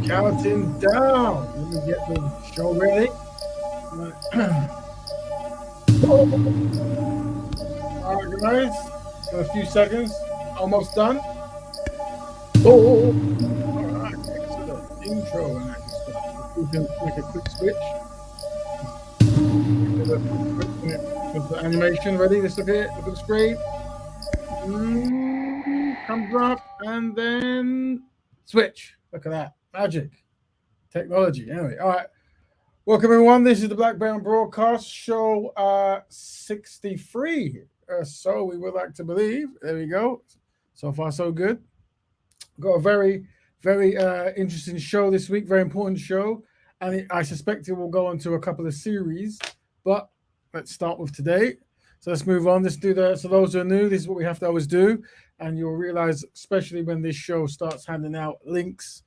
Counting down. Let me get the show ready. All right, guys. In a few seconds. Almost done. All right, excellent. Intro and that good stuff. We can make a quick switch. With the animation ready. Let's look at it. Look at the screen. Comes up and then switch. Look at that. Magic. Technology. Anyway, all right. Welcome, everyone. This is the Betterment Broadcast, show 63. So we would like to believe. There we go. So far, so good. Got a very, very interesting show this week, very important show. And I suspect it will go on to a couple of series. But let's start with today. So let's move on. Let's do the. So those who are new, this is what we have to always do. And you'll realize, especially when this show starts handing out links,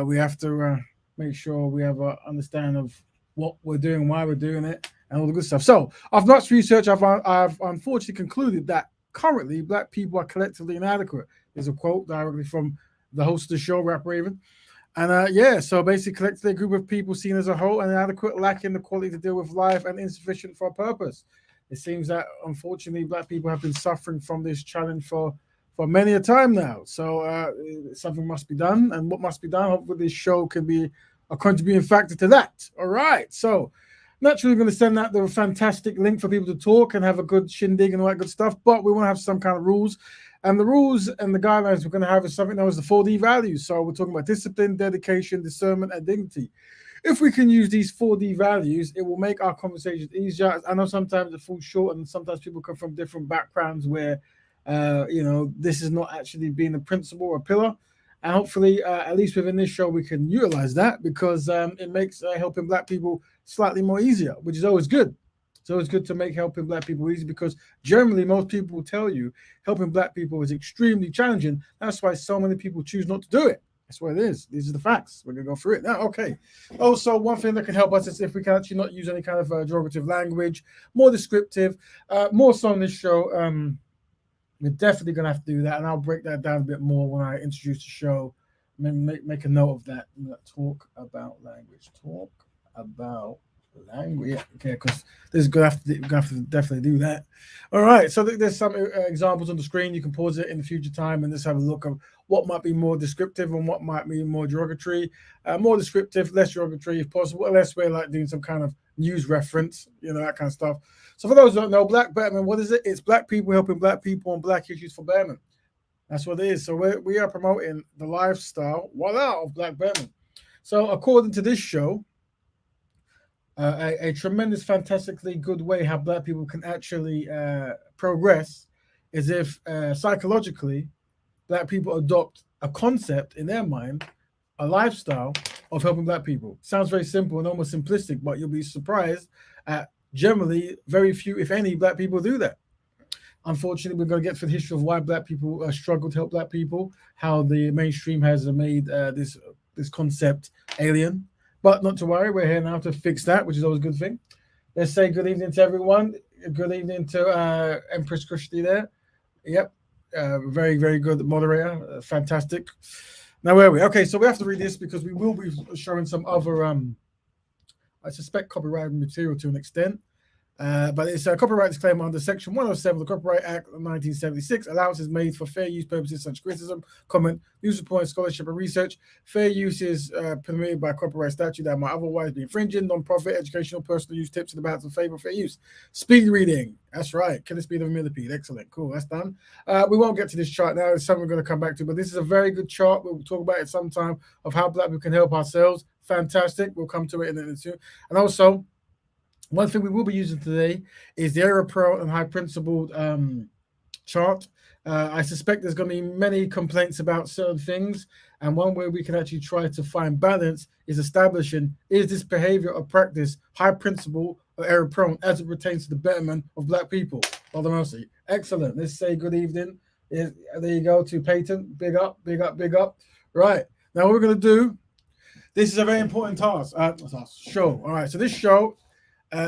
we have to make sure we have an understanding of what we're doing, why we're doing it, and all the good stuff. So, after much research, I've unfortunately concluded that currently Black people are collectively inadequate. There's a quote directly from the host of the show, Rap Raven. And so basically, collectively, a group of people seen as a whole inadequate, lacking the quality to deal with life, and insufficient for a purpose. It seems that unfortunately, Black people have been suffering from this challenge for many a time now. So something must be done, and what must be done? Hopefully, this show can be a contributing factor to that. All right. So naturally, we're going to send out the fantastic link for people to talk and have a good shindig and all that good stuff. But we want to have some kind of rules. And the rules and the guidelines we're going to have is something known as the 4D values. So we're talking about discipline, dedication, discernment, and dignity. If we can use these 4D values, it will make our conversations easier. I know sometimes it falls short, and sometimes people come from different backgrounds where, this is not actually being a principle or a pillar. And hopefully, at least within this show, we can utilize that because it makes helping Black people slightly more easier, which is always good. It's always good to make helping Black people easy because generally most people will tell you helping Black people is extremely challenging. That's why so many people choose not to do it. That's what it is. These are the facts. We're going to go through it now. Okay. Also, one thing that can help us is if we can actually not use any kind of derogative language, more descriptive, more so on this show. We're definitely going to have to do that, and I'll break that down a bit more when I introduce the show. Make a note of that. Talk about language. Talk about language. Yeah, okay, because this is going to have to definitely do that. All right, so there's some examples on the screen. You can pause it in the future time and just have a look of what might be more descriptive and what might be more derogatory. More descriptive, less derogatory if possible, unless we're like doing some kind of news reference, that kind of stuff. So for those who don't know, Black Betterment, what is it? It's Black people helping Black people on Black issues for betterment. That's what it is. So we are promoting the lifestyle, voila, of Black Betterment. So according to this show, a tremendous, fantastically good way how Black people can actually progress is if psychologically Black people adopt a concept in their mind, a lifestyle of helping Black people. Sounds very simple and almost simplistic, but you'll be surprised at generally very few, if any, Black people do that. Unfortunately, we're going to get to the history of why Black people struggle to help Black people, how the mainstream has made this concept alien. But not to worry, we're here now to fix that, which is always a good thing. Let's say good evening to everyone. Good evening to Empress Christy there. Yep, very, very good moderator. Fantastic. Now, where are we? Okay, so we have to read this because we will be showing some other, I suspect, copyrighted material to an extent. But it's a copyright disclaimer under Section 107 of the Copyright Act of 1976. Allowances made for fair use purposes such as criticism, comment, news report, scholarship, and research. Fair use is permitted by copyright statute that might otherwise be infringing. Non-profit, educational, personal use tips and about in favor of fair use. Speed reading. That's right. Can the speed of a millipede. Excellent. Cool. That's done. We won't get to this chart now. It's something we're going to come back to. But this is a very good chart. We'll talk about it sometime of how Black people can help ourselves. Fantastic. We'll come to it in a minute too. And also, one thing we will be using today is the error pro and high principled chart. I suspect there's going to be many complaints about certain things. And one way we can actually try to find balance is establishing, is this behavior or practice high principle or error prone as it pertains to the betterment of Black people? Father Mercy. Excellent. Let's say good evening. There you go to Peyton. Big up, big up, big up. Right. Now what we're going to do, this is a very important task. Show. All right. So this show,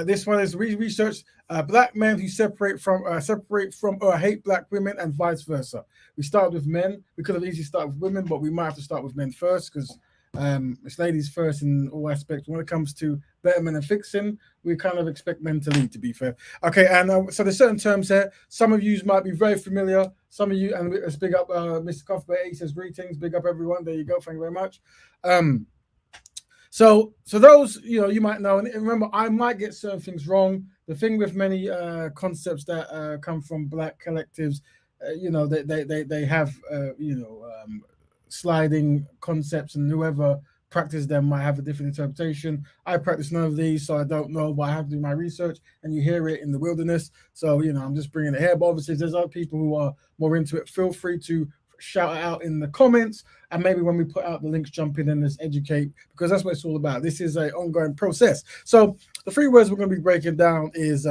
this one is research Black men who separate from or hate Black women and vice versa. We started with men. We could have easily started with women, but we might have to start with men first because It's ladies first in all aspects. When it comes to betterment and fixing, we kind of expect men to lead, to be fair. Okay, and so there's certain terms here. Some of you might be very familiar. Some of you, and let's big up Mr. Cuthbert. He says greetings. Big up everyone. There you go. Thank you very much. So those, you might know, and remember, I might get certain things wrong. The thing with many concepts that come from Black collectives, they have sliding concepts, and whoever practice them might have a different interpretation. I practice none of these, so I don't know, but I have to do my research, and you hear it in the wilderness. So I'm just bringing it here. But obviously, if there's other people who are more into it, feel free to shout it out in the comments, and maybe when we put out the links, jump in and let's educate, because that's what it's all about. This is an ongoing process. So the 3 words we're going to be breaking down is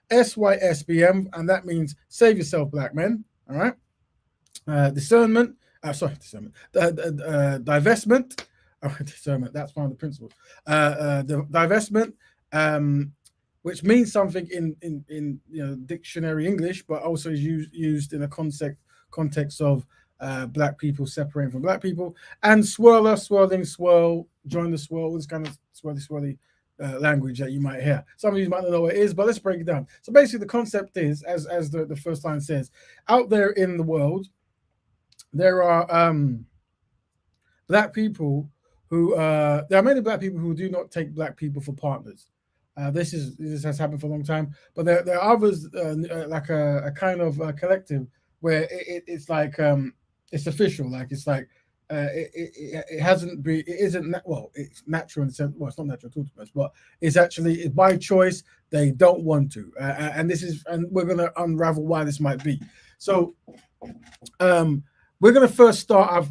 S.Y.S.B.M, and that means save yourself, black men. All right. Divestment. Discernment. That's one of the principles. The divestment, which means something in dictionary English, but also is used in a context of black people separating from black people. And swirler, swirling, swirl, join the swirl, this kind of swirly language that you might hear. Some of you might not know what it is, but let's break it down. So basically the concept is, as the first line says, out there in the world, there are black people who there are many black people who do not take black people for partners. This has happened for a long time, but there are others like a kind of collective where it's like it's official, like it's like it hasn't been, it isn't, well, it's natural in the sense, well, it's not natural to us, but it's by choice. They don't want to, and we're going to unravel why this might be. So we're going to first start.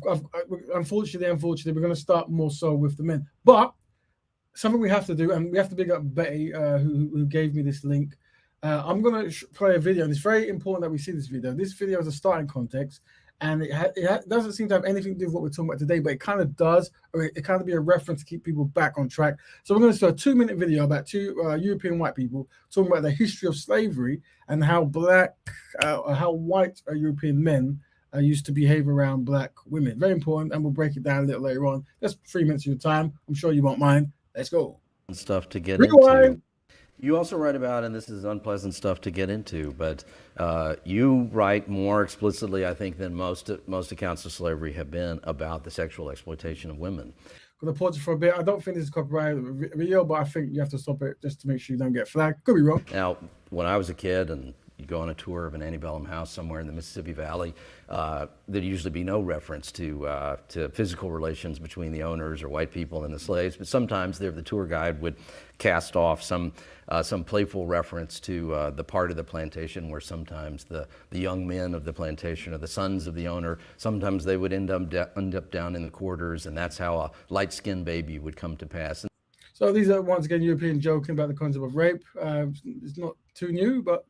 Unfortunately, we're going to start more so with the men. But something we have to do, and we have to big up Betty, who gave me this link. I'm going to play a video, and it's very important that we see this video. This video is a starting context, and it doesn't seem to have anything to do with what we're talking about today, but it kind of does, or it kind of be a reference to keep people back on track. So we're going to do a 2-minute video about 2 European white people talking about the history of slavery and how white European men used to behave around black women. Very important, and we'll break it down a little later on. That's 3 minutes of your time. I'm sure you won't mind. Let's go. Stuff to get into. You also write about, and this is unpleasant stuff to get into, but you write more explicitly, I think, than most accounts of slavery have been about the sexual exploitation of women. I'm going to pause it for a bit. I don't think this is a copyrighted video, but I think you have to stop it just to make sure you don't get flagged. Could be wrong. Now, when I was a kid and you go on a tour of an antebellum house somewhere in the Mississippi Valley, there'd usually be no reference to physical relations between the owners or white people and the slaves, but sometimes the tour guide would cast off some playful reference to the part of the plantation where sometimes the young men of the plantation are the sons of the owner. Sometimes they would end up down in the quarters, and that's how a light-skinned baby would come to pass. So these are, once again, European joking about the concept of rape. It's not too new, but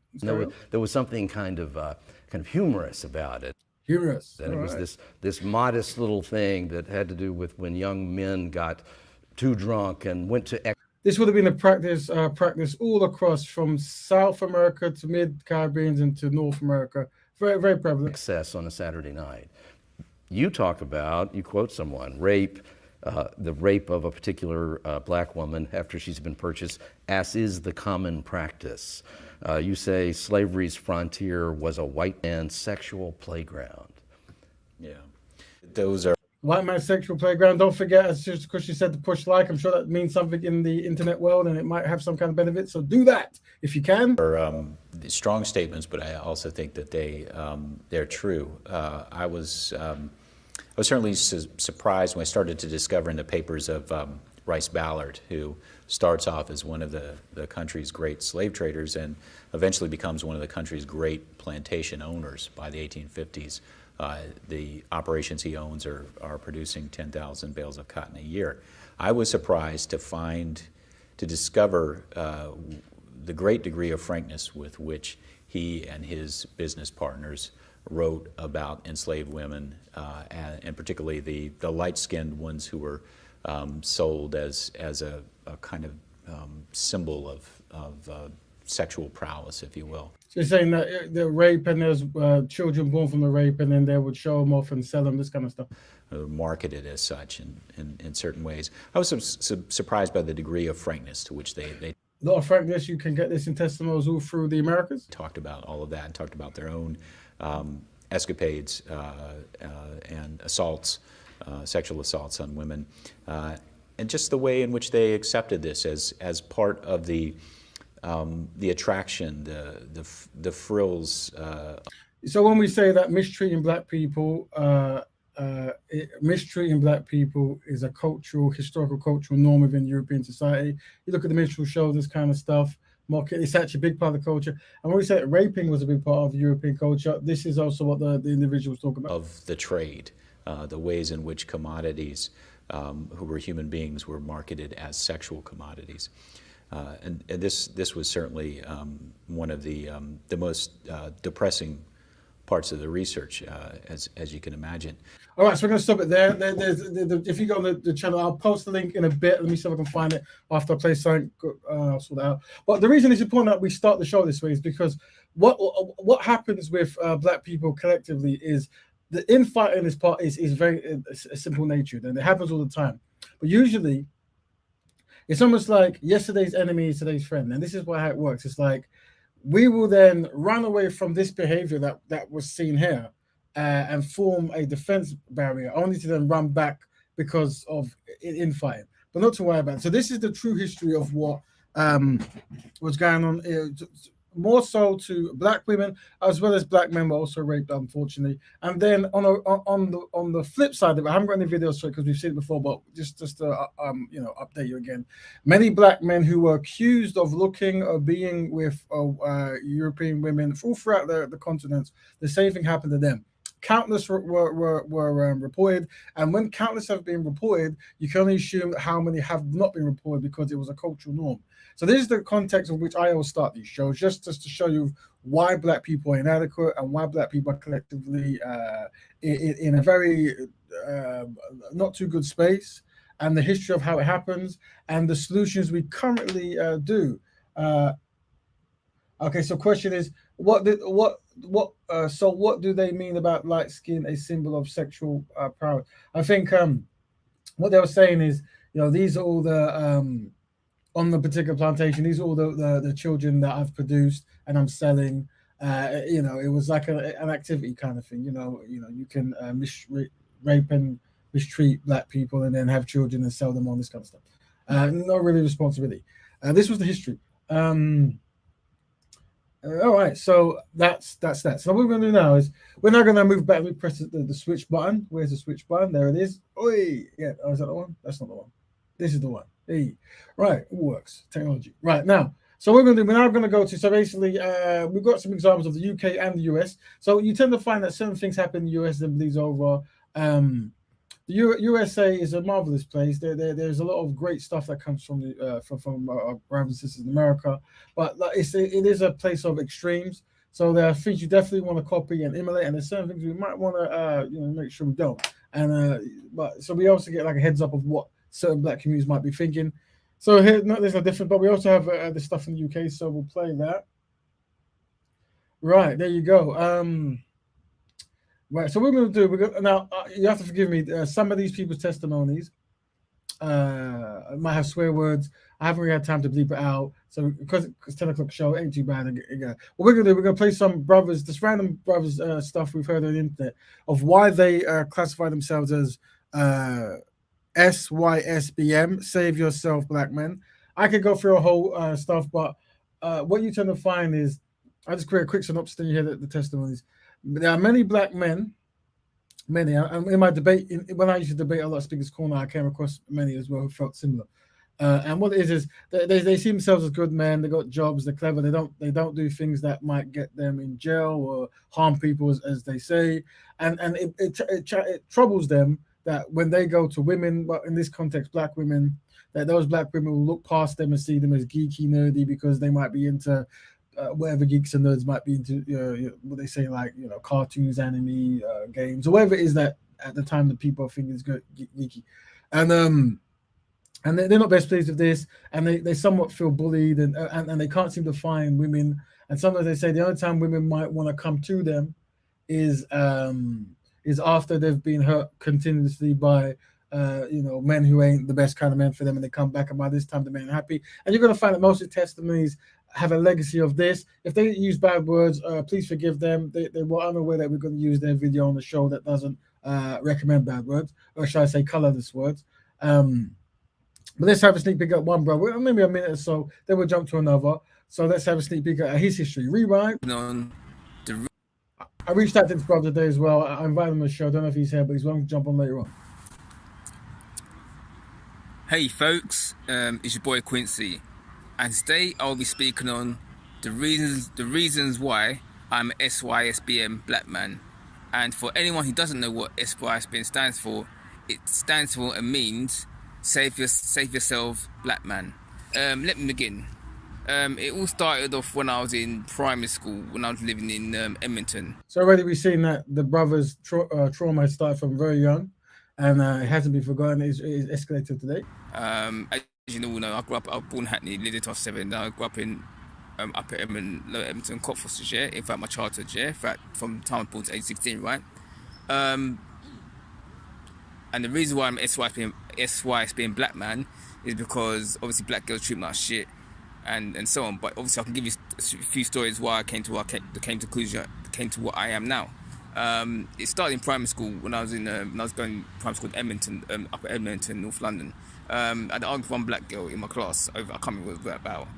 there was something kind of humorous about it. Humorous. And it was this modest little thing that had to do with when young men got too drunk and went to. This would have been a practice all across from South America to mid-Caribbean and to North America. Very, very prevalent. Excess on a Saturday night. You quote someone, the rape of a particular black woman after she's been purchased, as is the common practice. You say slavery's frontier was a white man's sexual playground. Yeah, those are white man's sexual playground. Don't forget, it's just because she said to push like. I'm sure that means something in the internet world, and it might have some kind of benefit. So do that if you can. Strong statements, but I also think that they're true. I was certainly surprised when I started to discover in the papers of Rice Ballard, who starts off as one of the country's great slave traders and eventually becomes one of the country's great plantation owners by the 1850s. The operations he owns are producing 10,000 bales of cotton a year. I was surprised to discover the great degree of frankness with which he and his business partners wrote about enslaved women, and particularly the light-skinned ones who were sold as a kind of symbol of sexual prowess, if you will. So you're saying that the rape and there's children born from the rape, and then they would show them off and sell them, this kind of stuff. Marketed as such in certain ways. I was surprised by the degree of frankness to which they A lot of frankness. You can get this in testimonials all through the Americas. talked about all of that and talked about their own escapades and assaults, sexual assaults on women, and just the way in which they accepted this as part of the attraction, the frills. So when we say that mistreating black people, mistreating black people is a historical cultural norm within European society. You look at the minstrel shows, this kind of stuff. It's actually a big part of the culture. And when we say that raping was a big part of European culture, this is also what the individuals talk about. Of the trade, the ways in which commodities, who were human beings, were marketed as sexual commodities. And this was certainly one of the most depressing parts of the research, as you can imagine. All right, so we're going to stop it there. If you go on the channel, I'll post the link in a bit. Let me see if I can find it after I play something. I'll sort it out. But the reason it's important that we start the show this way is because what happens with black people collectively is the infighting in this part is very a simple nature, and it happens all the time. But usually, it's almost like yesterday's enemy is today's friend, and this is how it works. It's like we will then run away from this behavior that was seen here and form a defense barrier, only to then run back because of infighting. But not to worry about it. So this is the true history of what was going on. More so to black women, as well as black men were also raped, unfortunately. And then on the flip side of it, I haven't got any videos for it because we've seen it before, but just to update you again, many black men who were accused of looking or being with European women all throughout the continents, the same thing happened to them. Countless were reported, and when countless have been reported, you can only assume how many have not been reported because it was a cultural norm. So this is the context in which I always start these shows, just to show you why black people are inadequate and why black people are collectively in a very not too good space, and the history of how it happens and the solutions we currently do. Okay, so question is, what do they mean about light skin, a symbol of sexual prowess? I think what they were saying is, these are all the on the particular plantation, these are all the children that I've produced and I'm selling. It was like an activity kind of thing. You can rape and mistreat black people and then have children and sell them on, this kind of stuff. No really responsibility. This was the history. All right, so that's that. So what we're going to do now is we're now going to move back. We press the switch button. Where's the switch button? There it is. Oi, yeah. Oh, is that the one? That's not the one. This is the one. Hey, right. It works. Technology. Right now. So we're now going to go to. So basically, we've got some examples of the UK and the US. So you tend to find that certain things happen in the US and bleeds over. The USA is a marvelous place. There's a lot of great stuff that comes from our brothers and sisters in America, but it is a place of extremes. So there are things you definitely want to copy and emulate, and there's certain things we might want to make sure we don't. And so we also get like a heads up of what certain black communities might be thinking. So here, there's no different, but we also have the stuff in the UK. So we'll play that. Right, there you go. Right, so what we're going to do, now you have to forgive me, some of these people's testimonies might have swear words. I haven't really had time to bleep it out, so because it's 10 o'clock show, it ain't too bad. What we're going to do, we're going to play some brothers, just random brothers stuff we've heard on the internet of why they classify themselves as S.Y.S.B.M, Save Yourself Black Men. I could go through a whole stuff, but what you tend to find is, I'll just create a quick synopsis and you hear the testimonies. There are many black men, in my debate, when I used to debate a lot of Speakers Corner, I came across many as well who felt similar. And what it is they see themselves as good men. They got jobs. They're clever. They don't do things that might get them in jail or harm people, as they say. And it troubles them that when they go to women, but in this context, black women, that those black women will look past them and see them as geeky, nerdy, because they might be into whatever geeks and nerds might be into, what they say, like cartoons, anime, games, or whatever it is that at the time the people think is good, geeky. And and they're not best pleased with this, and they somewhat feel bullied, and they can't seem to find women. And sometimes they say the only time women might want to come to them is after they've been hurt continuously by men who ain't the best kind of men for them, and they come back, and by this time the men are happy. And you're going to find that most of the testimonies have a legacy of this. If they use bad words, please forgive them. They were unaware that we're going to use their video on the show that doesn't recommend bad words, or should I say colorless words. But let's have a sneak peek at one brother, maybe a minute or so, then we'll jump to another. So let's have a sneak peek at his history. Rewind. I reached out to this brother today as well. I invited him to the show. I don't know if he's here, but he's willing to jump on later on. Hey folks, it's your boy Quincy, and today I'll be speaking on the reasons why I'm an S.Y.S.B.M black man. And for anyone who doesn't know what S.Y.S.B.M stands for, it stands for and means save yourself black man. Let me begin. It all started off when I was in primary school, when I was living in Edmonton. So already we've seen that the brother's trauma started from very young, and it hasn't been forgotten. It's escalated today. As you all know, I was born in Hackney, lived in Top 7. I grew up in Upper Edmonton, Lower Edmonton, Cockfosters, yeah. In fact, my childhood, yeah. In fact, from the time I was born to age 16, right? And the reason why I'm S.Y.S.B.M black man is because obviously black girls treat me like shit, and so on. But obviously I can give you a few stories why I came to what I am now. It started in primary school when I was going primary school in Edmonton, Upper Edmonton, North London. I had argued with one black girl in my class over, I can't remember what it was about,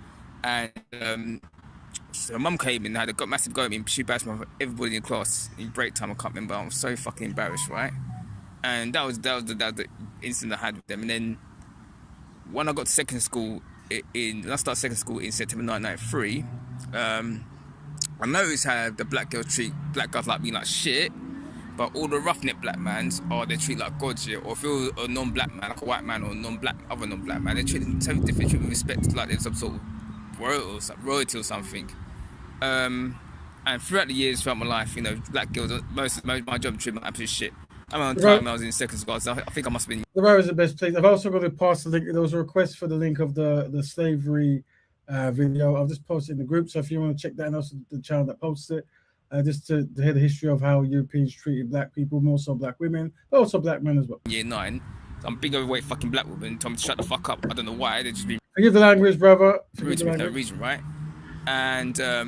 and so her mum came in and got massive go at me, and she bashed everybody in the class in break time. I can't remember. I was so fucking embarrassed, right? And that was the incident I had with them. And then when I got to second school, when I started second school in September 1993, I noticed how the black girls treat black guys like me like shit, but all the roughneck black mans, they treat like gods, yeah. Or if you're a non-black man, like a white man, or other non-black man, they treat them totally different, treat with respect, like they're some sort of royalty or something. And throughout the years, throughout my life, black girls, most of my job treated my absolute shit. I remember the time when I was in second school, so I think I must have been. The row is the best place. I've also got to pass the link. There was a request for the link of the slavery video. I've just posted in the group, so if you want to check that, and also the channel that posts it, just to hear the history of how Europeans treated black people, more so black women, but also black men as well. Year 9, I'm a big overweight fucking black woman. Told me to shut the fuck up. I don't know why. They just be Forgive the language, brother. rude to me for no reason, right? And I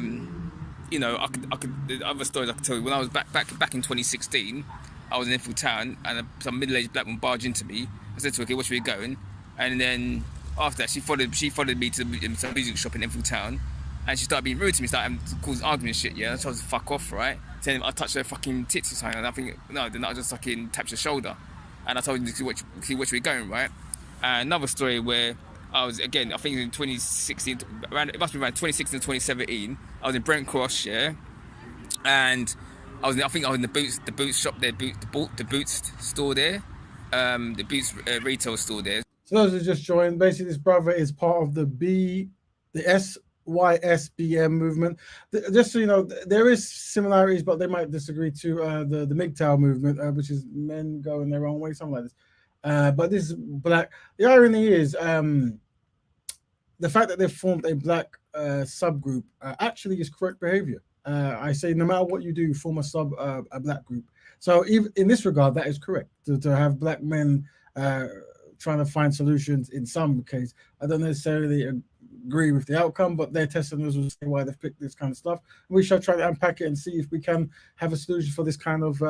could. The other stories I could tell you. When I was back in 2016, I was in Enfield Town, and some middle-aged black woman barged into me. I said to her, "Okay, where should we go?" And then after that, she followed me to some music shop in Enfield Town, and she started being rude to me, started causing arguments and shit. Yeah, I told her to fuck off, right? Telling I touched her fucking tits or something, and I think no, then I just fucking tapped her shoulder, and I told her to see where we going, right? And another story where I was, again, I think in 2016, it must be around 2016 to 2017. I was in Brent Cross, yeah, and I think I was in the boots shop there, the boots store there, the boots retail store there. So those who just joined, basically this brother is part of the S.Y.S.B.M movement. Just so you know, there is similarities, but they might disagree to the MGTOW movement, which is men going their own way, something like this. But this is black. The irony is the fact that they've formed a black subgroup actually is correct behavior. I say no matter what you do, form a black group. So even in this regard, that is correct to have black men trying to find solutions. In some case, I don't necessarily agree with the outcome, but their testimonials will say why they've picked this kind of stuff. We shall try to unpack it and see if we can have a solution for this kind of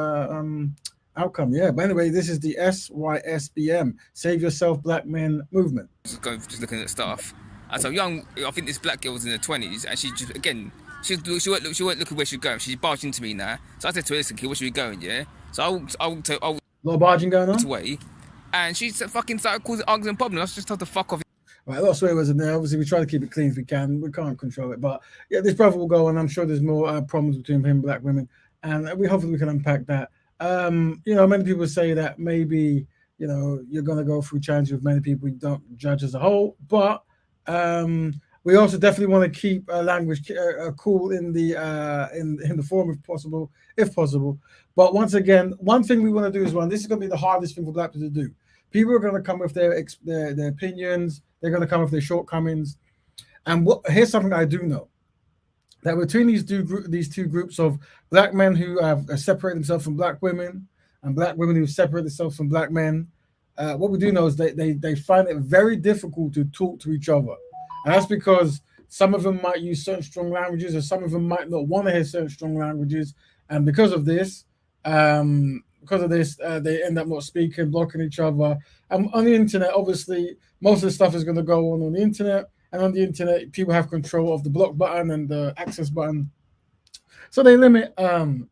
outcome. Yeah, but anyway, this is the S.Y.S.B.M Save Yourself Black Men movement. Just looking at stuff. And so young, I think this black girl was in her 20s, and she just, again, she weren't looking where she's going. She barged into me now. So I said to her, listen, kid, where should we going, yeah? So I walked a lot of barging going on? away, and she fucking started causing arguments and problems. I was just told to fuck off. Right, a lot of swear words in there. Obviously, we try to keep it clean if we can. We can't control it. But yeah, this brother will go, and I'm sure there's more problems between him and black women. And hopefully we can unpack that. Many people say that maybe, you're going to go through challenges with many people you don't judge as a whole. But we also definitely want to keep language cool in the forum if possible. But once again, one thing we want to do is this is going to be the hardest thing for black people to do. People are going to come with their opinions. They're going to come with their shortcomings. And here's something I do know. That between these two groups of black men who have separated themselves from black women and black women who separate themselves from black men, what we do know is they find it very difficult to talk to each other. And that's because some of them might use certain strong languages, or some of them might not want to hear certain strong languages. And because of this, they end up not speaking, blocking each other. And on the internet, obviously, most of the stuff is going to go on the internet. And on the internet, people have control of the block button and the access button. So they limit,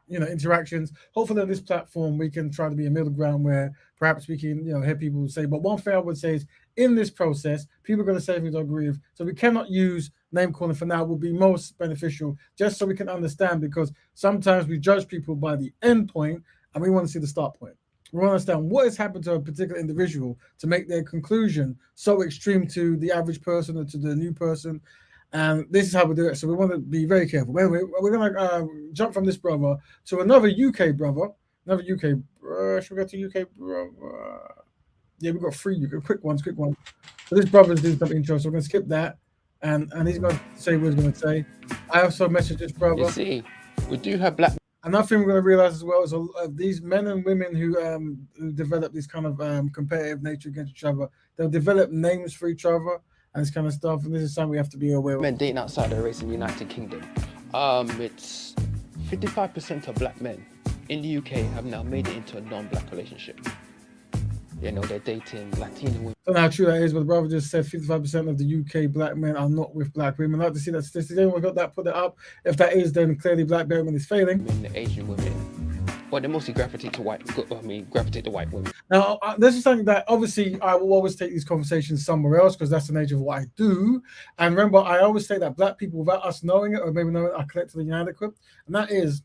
interactions. Hopefully on this platform, we can try to be a middle ground where perhaps we can, hear people say. But one thing I would say is, in this process, people are going to say things I agree with. So we cannot use name calling for now. Will be most beneficial, just so we can understand, because sometimes we judge people by the end point, and we want to see the start point. We want to understand what has happened to a particular individual to make their conclusion so extreme to the average person or to the new person. And this is how we do it. So we want to be very careful. Anyway, we're going to jump from this brother to another UK brother. Should we go to UK brother? Yeah, we've got 3 quick ones. So this brother's doing something intro, so we're going to skip that. And he's going to say what he's going to say. I also messaged this brother. You see, we do have black. Another thing we're going to realize as well is these men and women who develop this kind of competitive nature against each other, they'll develop names for each other and this kind of stuff. And this is something we have to be aware of. Men dating outside the race in the United Kingdom. It's 55% of black men in the UK have now made it into a non-black relationship. They're dating Latino women. I don't know how true that is, but the brother just said 55% of the UK black men are not with black women. I'd like to see that statistic. Anyone got that? Put it up. If that is, then clearly black Betterment is failing. The Asian women, but they mostly gravitate to white women. Now, this is something that obviously I will always take these conversations somewhere else, because that's the nature of what I do. And remember, I always say that black people, without us knowing it or maybe knowing it, are collectively inadequate. And that is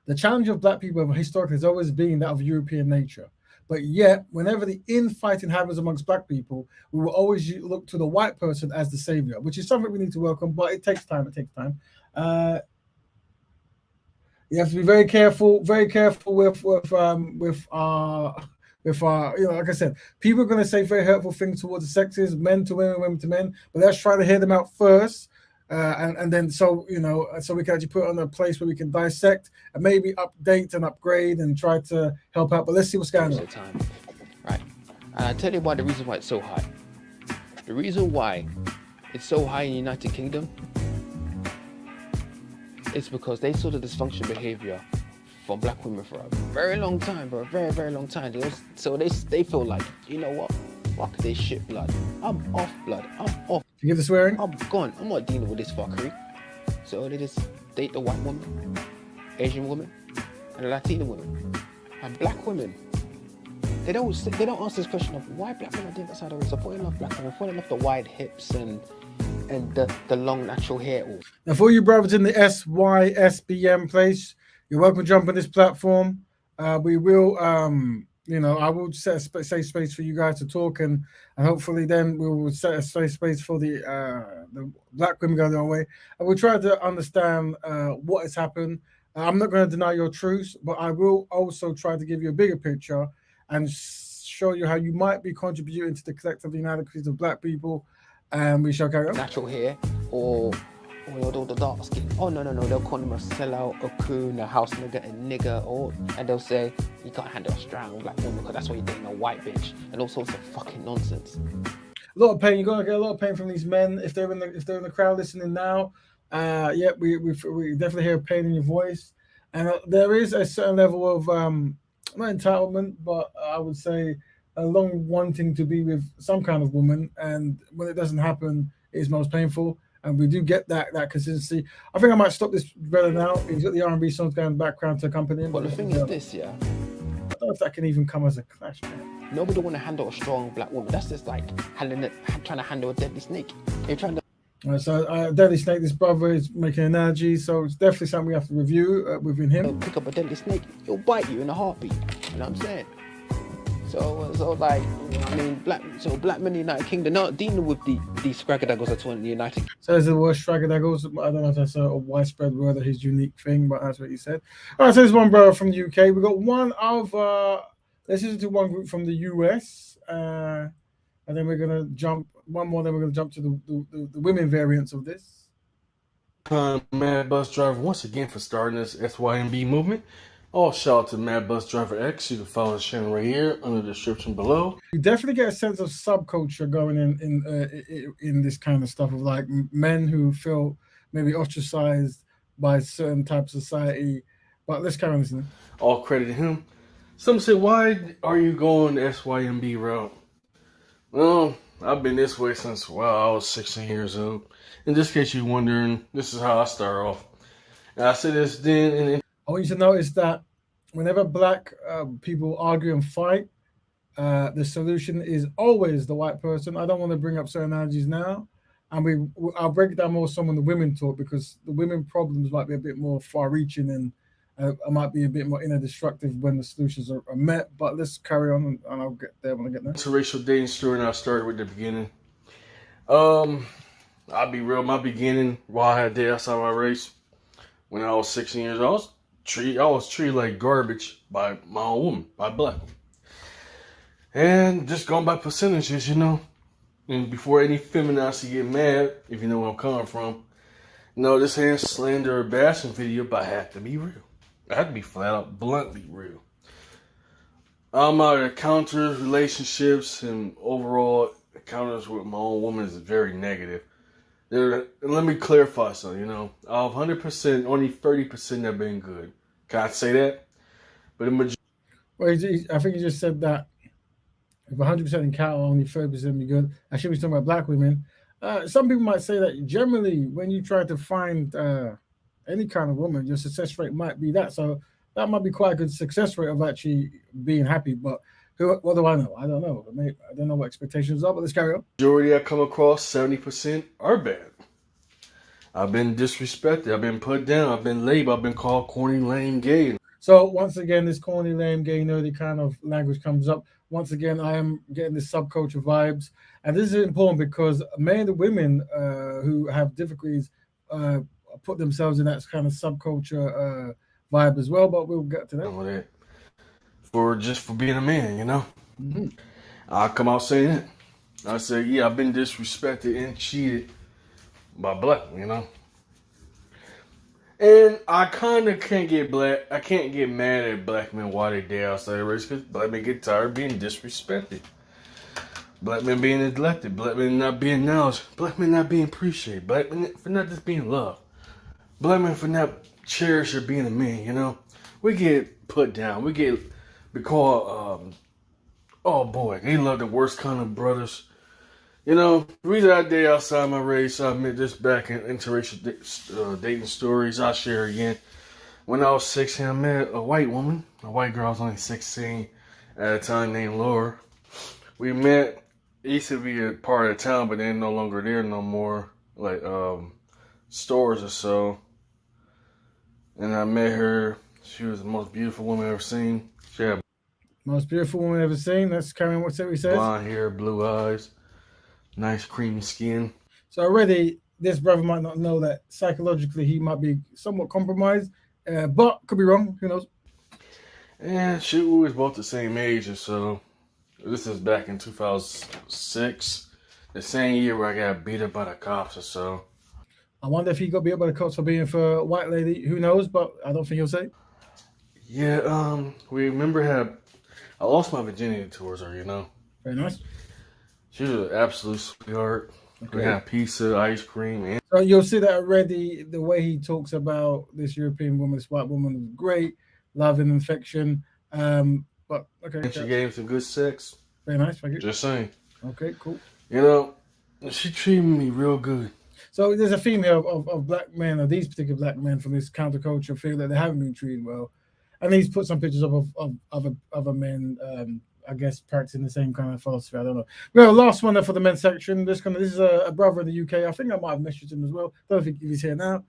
the challenge of black people historically has always been that of European nature. But yet, whenever the infighting happens amongst black people, we will always look to the white person as the savior, which is something we need to work on, but it takes time. You have to be very careful with our, like I said, people are going to say very hurtful things towards the sexes, men to women, women to men, but let's try to hear them out first. And then so we can actually put it on a place where we can dissect and maybe update and upgrade and try to help out. But let's see what's going on. Right. And I tell you why the reason why it's so high. The reason why it's so high in the United Kingdom is because they saw the dysfunctional behavior from black women for a very long time, for a very, very long time. So they feel like, you know what? Fuck this shit, blood. I'm off, blood. I'm off. You give the swearing? I'm gone. I'm not dealing with this fuckery. So they just date the white woman, Asian woman, and the Latino woman, and black women. They don't ask this question of why black women didn't decide to support enough black women, falling off the wide hips and the long natural hair. Now, for you brothers in the S.Y.S.B.M place, you're welcome to jump on this platform. We will, I will set a safe space for you guys to talk, and hopefully then we will set a safe space for the black women going their own way. And we'll try to understand what has happened. I'm not going to deny your truths, but I will also try to give you a bigger picture and show you how you might be contributing to the collective inadequacies of black people. And we shall carry on. Natural hair or the dark skin. Oh no, they'll call them a sellout, a coon, a house nigga, a nigger, and they'll say you can't handle a strong black woman because that's why you're dating a white bitch, and all sorts of fucking nonsense. A lot of pain. You're gonna get a lot of pain from these men if they're in the crowd listening now. We definitely hear pain in your voice, and there is a certain level of not entitlement, but I would say a long wanting to be with some kind of woman, and when it doesn't happen, it's most painful. And we do get that consistency. I think I might stop this brother now. He's got the R&B songs going in the background to accompany him. But the thing is this, yeah. I don't know if that can even come as a clash, man. Nobody want to handle a strong black woman. That's just like trying to handle a deadly snake. You're trying to. Deadly snake. This brother is making an analogy, so it's definitely something we have to review within him. Pick up a deadly snake, it'll bite you in a heartbeat. You know what I'm saying? So like, I mean, black men in the United Kingdom not dealing with these scragadaggles that's in the United Kingdom. So there's the word scragadaggles. I don't know if that's a widespread word or his unique thing, but that's what he said. All right, so there's one brother from the UK. We got one of the Let's listen to one group from the US, and then we're gonna jump one more. Then we're gonna jump to the women variants of this. Mad Bus Driver once again for starting this S.Y.M.B movement. All shout out to Mad Bus Driver X. You can follow the channel right here under the description below. You definitely get a sense of subculture going in this kind of stuff of like men who feel maybe ostracized by certain types of society. But let's carry on listening. All credit to him. Some say, why are you going the S.Y.M.B route? Well, I've been this way since, I was 16 years old. In this case, you're wondering, this is how I start off. And I said this then, and I want you to notice that whenever black people argue and fight, the solution is always the white person. I don't want to bring up certain analogies now, and I'll break down more some of the women talk because the women problems might be a bit more far-reaching and might be a bit more inner destructive when the solutions are met. But let's carry on, and I'll get there when I get there. interracial dating story, and I'll start with the beginning. I'll be real. My beginning, while I had dated outside my race, when I was 16 years old, I was treated like garbage by my own woman, by black women. And just going by percentages, and before any feminazi get mad, if you know where I'm coming from, this ain't slander or bashing video, but I have to be real. I have to be flat out, bluntly real. My encounters, relationships, and overall encounters with my own woman is very negative. Let me clarify something, Out of 100%, only 30% have been good. Can I say that? But the majority. Well, I think you just said that if 100% encounter, only 30% be good. I should be talking about black women. Some people might say that generally, when you try to find any kind of woman, your success rate might be that. So that might be quite a good success rate of actually being happy. But what do I know? I don't know. I don't know what expectations are, but let's carry on. Majority I come across, 70% are bad. I've been disrespected. I've been put down. I've been labeled. I've been called corny, lame, gay. So once again, this corny, lame, gay, nerdy kind of language comes up. Once again, I am getting this subculture vibes. And this is important because many of the women who have difficulties put themselves in that kind of subculture vibe as well, but we'll get to that. For being a man, Mm-hmm. I'll come out saying it. I say, yeah, I've been disrespected and cheated by black, And I kind of can't get mad at black men while they date outside the race because black men get tired of being disrespected. Black men being neglected. Black men not being acknowledged. Black men not being appreciated. Black men for not just being loved. Black men for not cherished or being a man, We get put down. We called, oh boy, they love the worst kind of brothers. The reason I date outside my race, I admit this back in interracial dating stories, I'll share again. When I was 16, I met a white woman. A white girl, I was only 16 at a time, named Laura. We met, it used to be a part of the town, but they're no longer there no more, like stores or so. And I met her. She was the most beautiful woman I've ever seen. She had most beautiful woman ever seen. That's kind of what he says. Blonde hair, blue eyes, nice creamy skin. So already, this brother might not know that psychologically he might be somewhat compromised, but could be wrong. Who knows? And we was both the same age, and so this is back in 2006, the same year where I got beat up by the cops or so. I wonder if he got beat up by the cops for being for a white lady. Who knows? But I don't think he'll say. Yeah, we remember I lost my virginity towards her, Very nice. She was an absolute sweetheart. Okay. We had pizza, ice cream. So you'll see that already, the way he talks about this European woman, this white woman, was great, love and affection. But okay. And she gave some good sex. Very nice, thank you. Just saying. Okay, cool. She treated me real good. So there's a theme here of black men, or these particular black men from this counterculture feel that they haven't been treated well. And he's put some pictures of other men, I guess, practicing the same kind of philosophy. I don't know. Well, last one for the men's section. This is a brother in the UK. I think I might have messaged him as well. Don't think if he's here now.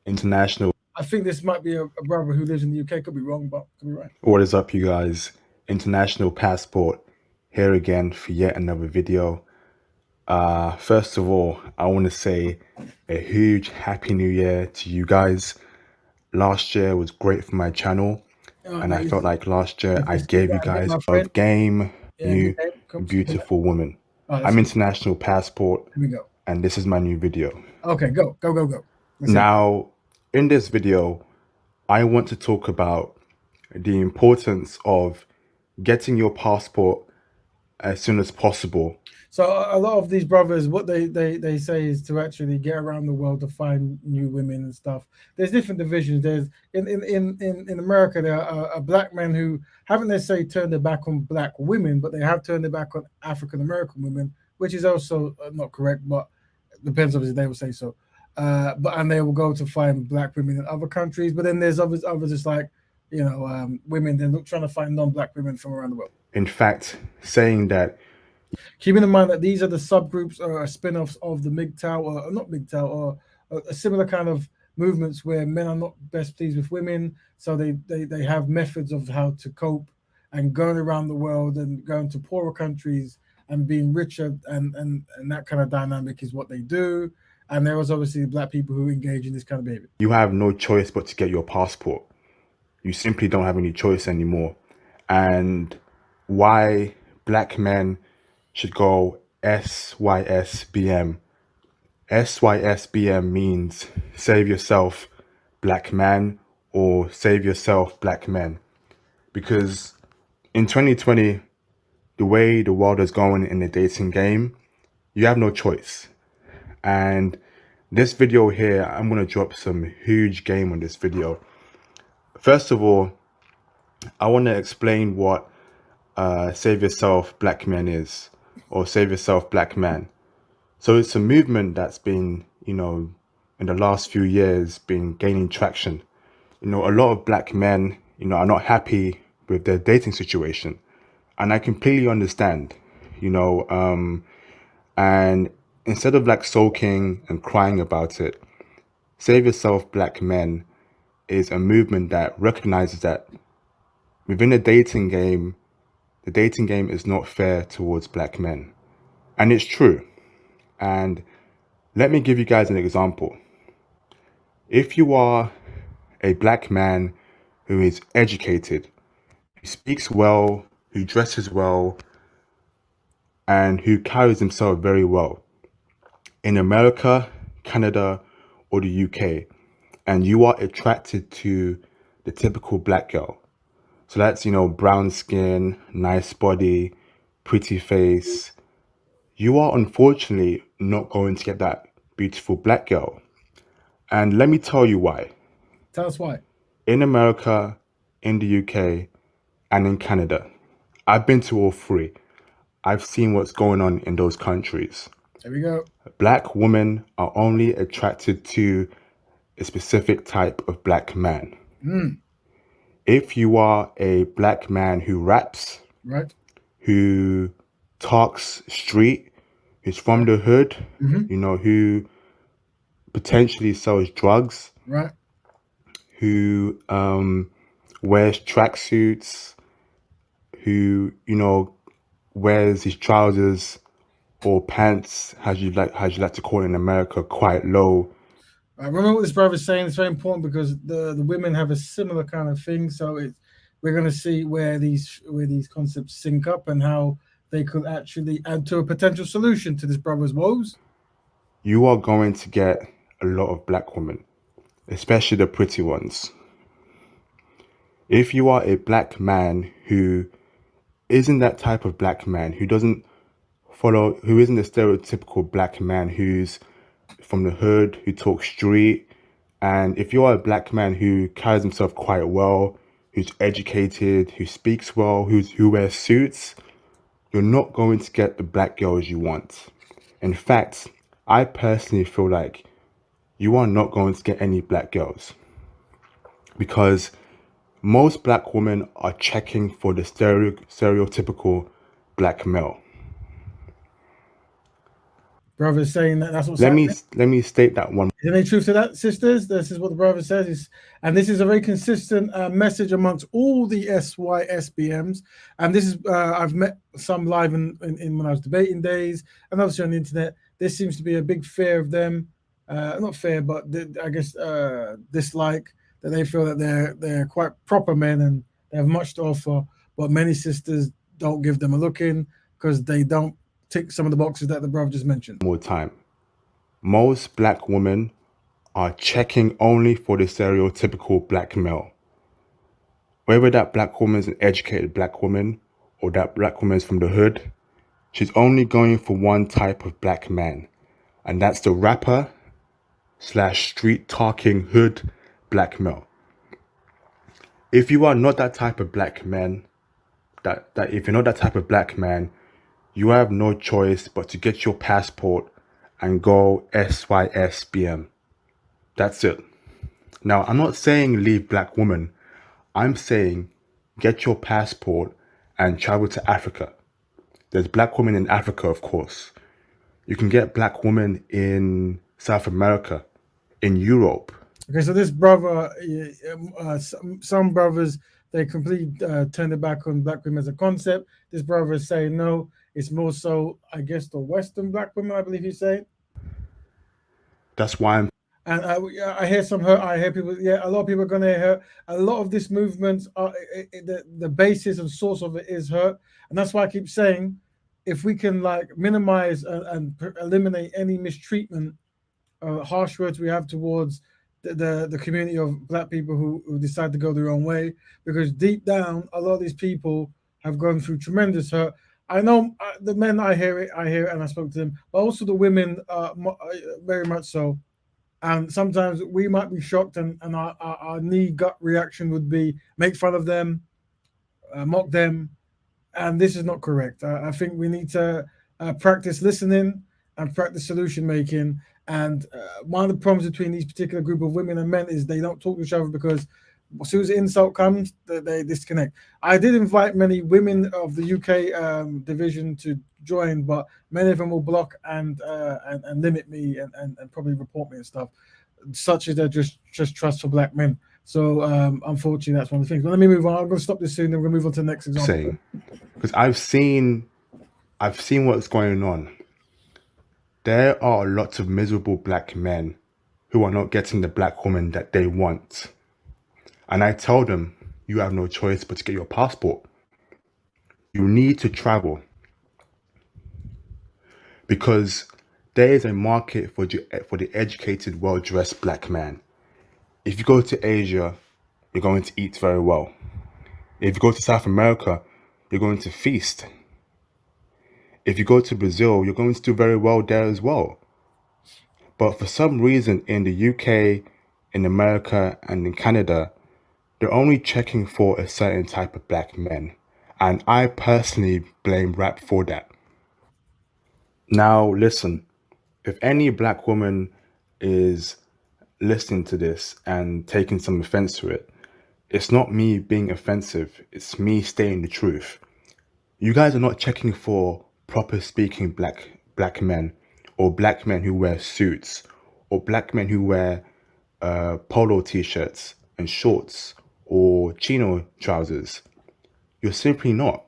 International. I think this might be a brother who lives in the UK. Could be wrong, but could be right. What is up, you guys? International Passport here again for yet another video. First of all, I want to say a huge happy new year to you guys. Last year was great for my channel. And I felt like last year I Let's gave you get guys my friend. of game, Yeah, new, good name. beautiful woman. Let's I'm see. International Passport, Here we go. and this is my new video. Okay, go. Let's see. Now, in this video, I want to talk about the importance of getting your passport as soon as possible. So a lot of these brothers, what they say is to actually get around the world to find new women and stuff. There's different divisions. There's in America, there are black men who haven't necessarily turned their back on black women, but they have turned their back on African American women, which is also not correct, but depends obviously they will say so. And they will go to find black women in other countries. But then there's others just like women. They're trying to find non-black women from around the world. In fact, saying that Keeping in mind that these are the subgroups or spin-offs of the MGTOW, or not MGTOW, or a similar kind of movements where men are not best pleased with women, so they have methods of how to cope, and going around the world and going to poorer countries and being richer, and that kind of dynamic is what they do. And there was obviously black people who engage in this kind of behavior. you have no choice but to get your passport. You simply don't have any choice anymore. And why black men should go S.Y.S.B.M. S.Y.S.B.M means save yourself, black man, or save yourself, black men. Because in 2020, the way the world is going in the dating game, you have no choice. And this video here, I'm going to drop some huge game on this video. First of all, I want to explain what Save Yourself Black Men is, or Save Yourself Black Man. So it's a movement that's been, in the last few years, been gaining traction. A lot of black men, are not happy with their dating situation. And I completely understand, and instead of like sulking and crying about it, Save Yourself Black Men is a movement that recognizes that within the dating game is not fair towards black men. And it's true. And let me give you guys an example. If you are a black man who is educated, who speaks well, who dresses well, and who carries himself very well in America, Canada, or the UK, and you are attracted to the typical black girl, so that's, brown skin, nice body, pretty face, you are unfortunately not going to get that beautiful black girl. And let me tell you why. Tell us why. In America, in the UK, and in Canada, I've been to all three. I've seen what's going on in those countries. There we go. Black women are only attracted to a specific type of black man. If you are a black man who raps, Right. who talks street, who's from the hood, who potentially sells drugs, Right. who wears tracksuits, who wears his trousers or pants, as you like to call it in America, quite low. I remember what this brother's saying. It's very important because the women have a similar kind of thing. So we're going to see where these concepts sync up and how they could actually add to a potential solution to this brother's woes. You are going to get a lot of black women, especially the pretty ones. If you are a black man who isn't that type of black man, who isn't the stereotypical black man who's from the hood, who talks street, and if you are a black man who carries himself quite well, who's educated, who speaks well, who wears suits, you're not going to get the black girls you want. In fact, I personally feel like you are not going to get any black girls, because most black women are checking for the stereotypical black male. Brother's saying that's what's Let happening. me state that one. Is there any truth to that, sisters? This is what the brother says, and this is a very consistent message amongst all the S.Y.S.B.Ms. And this is I've met some live in when I was debating days, and obviously on the internet. This seems to be a big fear of them, not fear, but I guess dislike, that they feel that they're quite proper men They have much to offer, but many sisters don't give them a look in because they don't tick some of the boxes that the brother just mentioned. More time. Most black women are checking only for the stereotypical black male. Whether that black woman is an educated black woman or that black woman is from the hood, she's only going for one type of black man, and that's the rapper / street talking hood black male. If you are not that type of black man, if you're not that type of black man, you have no choice but to get your passport and go S.Y.S.B.M. That's it. Now, I'm not saying leave black women. I'm saying get your passport and travel to Africa. There's black women in Africa, of course. You can get black women in South America, in Europe. Okay, so this brother, some brothers, they completely turned their back on black women as a concept. This brother is saying no, it's more so, I guess, the Western black women, I believe he's saying. That's why I'm. And I hear some hurt. I hear people. Yeah, a lot of people are gonna hurt. A lot of this movement, the basis and source of it is hurt, and that's why I keep saying, if we can like minimize and eliminate any mistreatment, harsh words we have towards the community of black people who decide to go their own way, because deep down, a lot of these people have gone through tremendous hurt. I know the men. I hear it, and I spoke to them, but also the women, very much so. And sometimes we might be shocked, and our knee gut reaction would be make fun of them, mock them, and this is not correct. I think we need to practice listening and practice solution making. And one of the problems between these particular group of women and men is they don't talk to each other, because as soon as the insult comes, they disconnect. I did invite many women of the UK division to join, but many of them will block and limit me and probably report me and stuff, such as they're just trust for black men. So unfortunately, that's one of the things. But let me move on. I'm going to stop this soon, and we're going to move on to the next example. Saying, because I've seen what's going on. There are lots of miserable black men who are not getting the black woman that they want. And I tell them, you have no choice but to get your passport. You need to travel. Because there is a market for the educated, well-dressed black man. If you go to Asia, you're going to eat very well. If you go to South America, you're going to feast. If you go to Brazil, you're going to do very well there as well. But for some reason in the UK, in America, and in Canada, they're only checking for a certain type of black men. And I personally blame rap for that. Now, listen, if any black woman is listening to this and taking some offense to it, it's not me being offensive. It's me stating the truth. You guys are not checking for proper speaking black men, or black men who wear suits, or black men who wear polo t-shirts and shorts or chino trousers. You're simply not.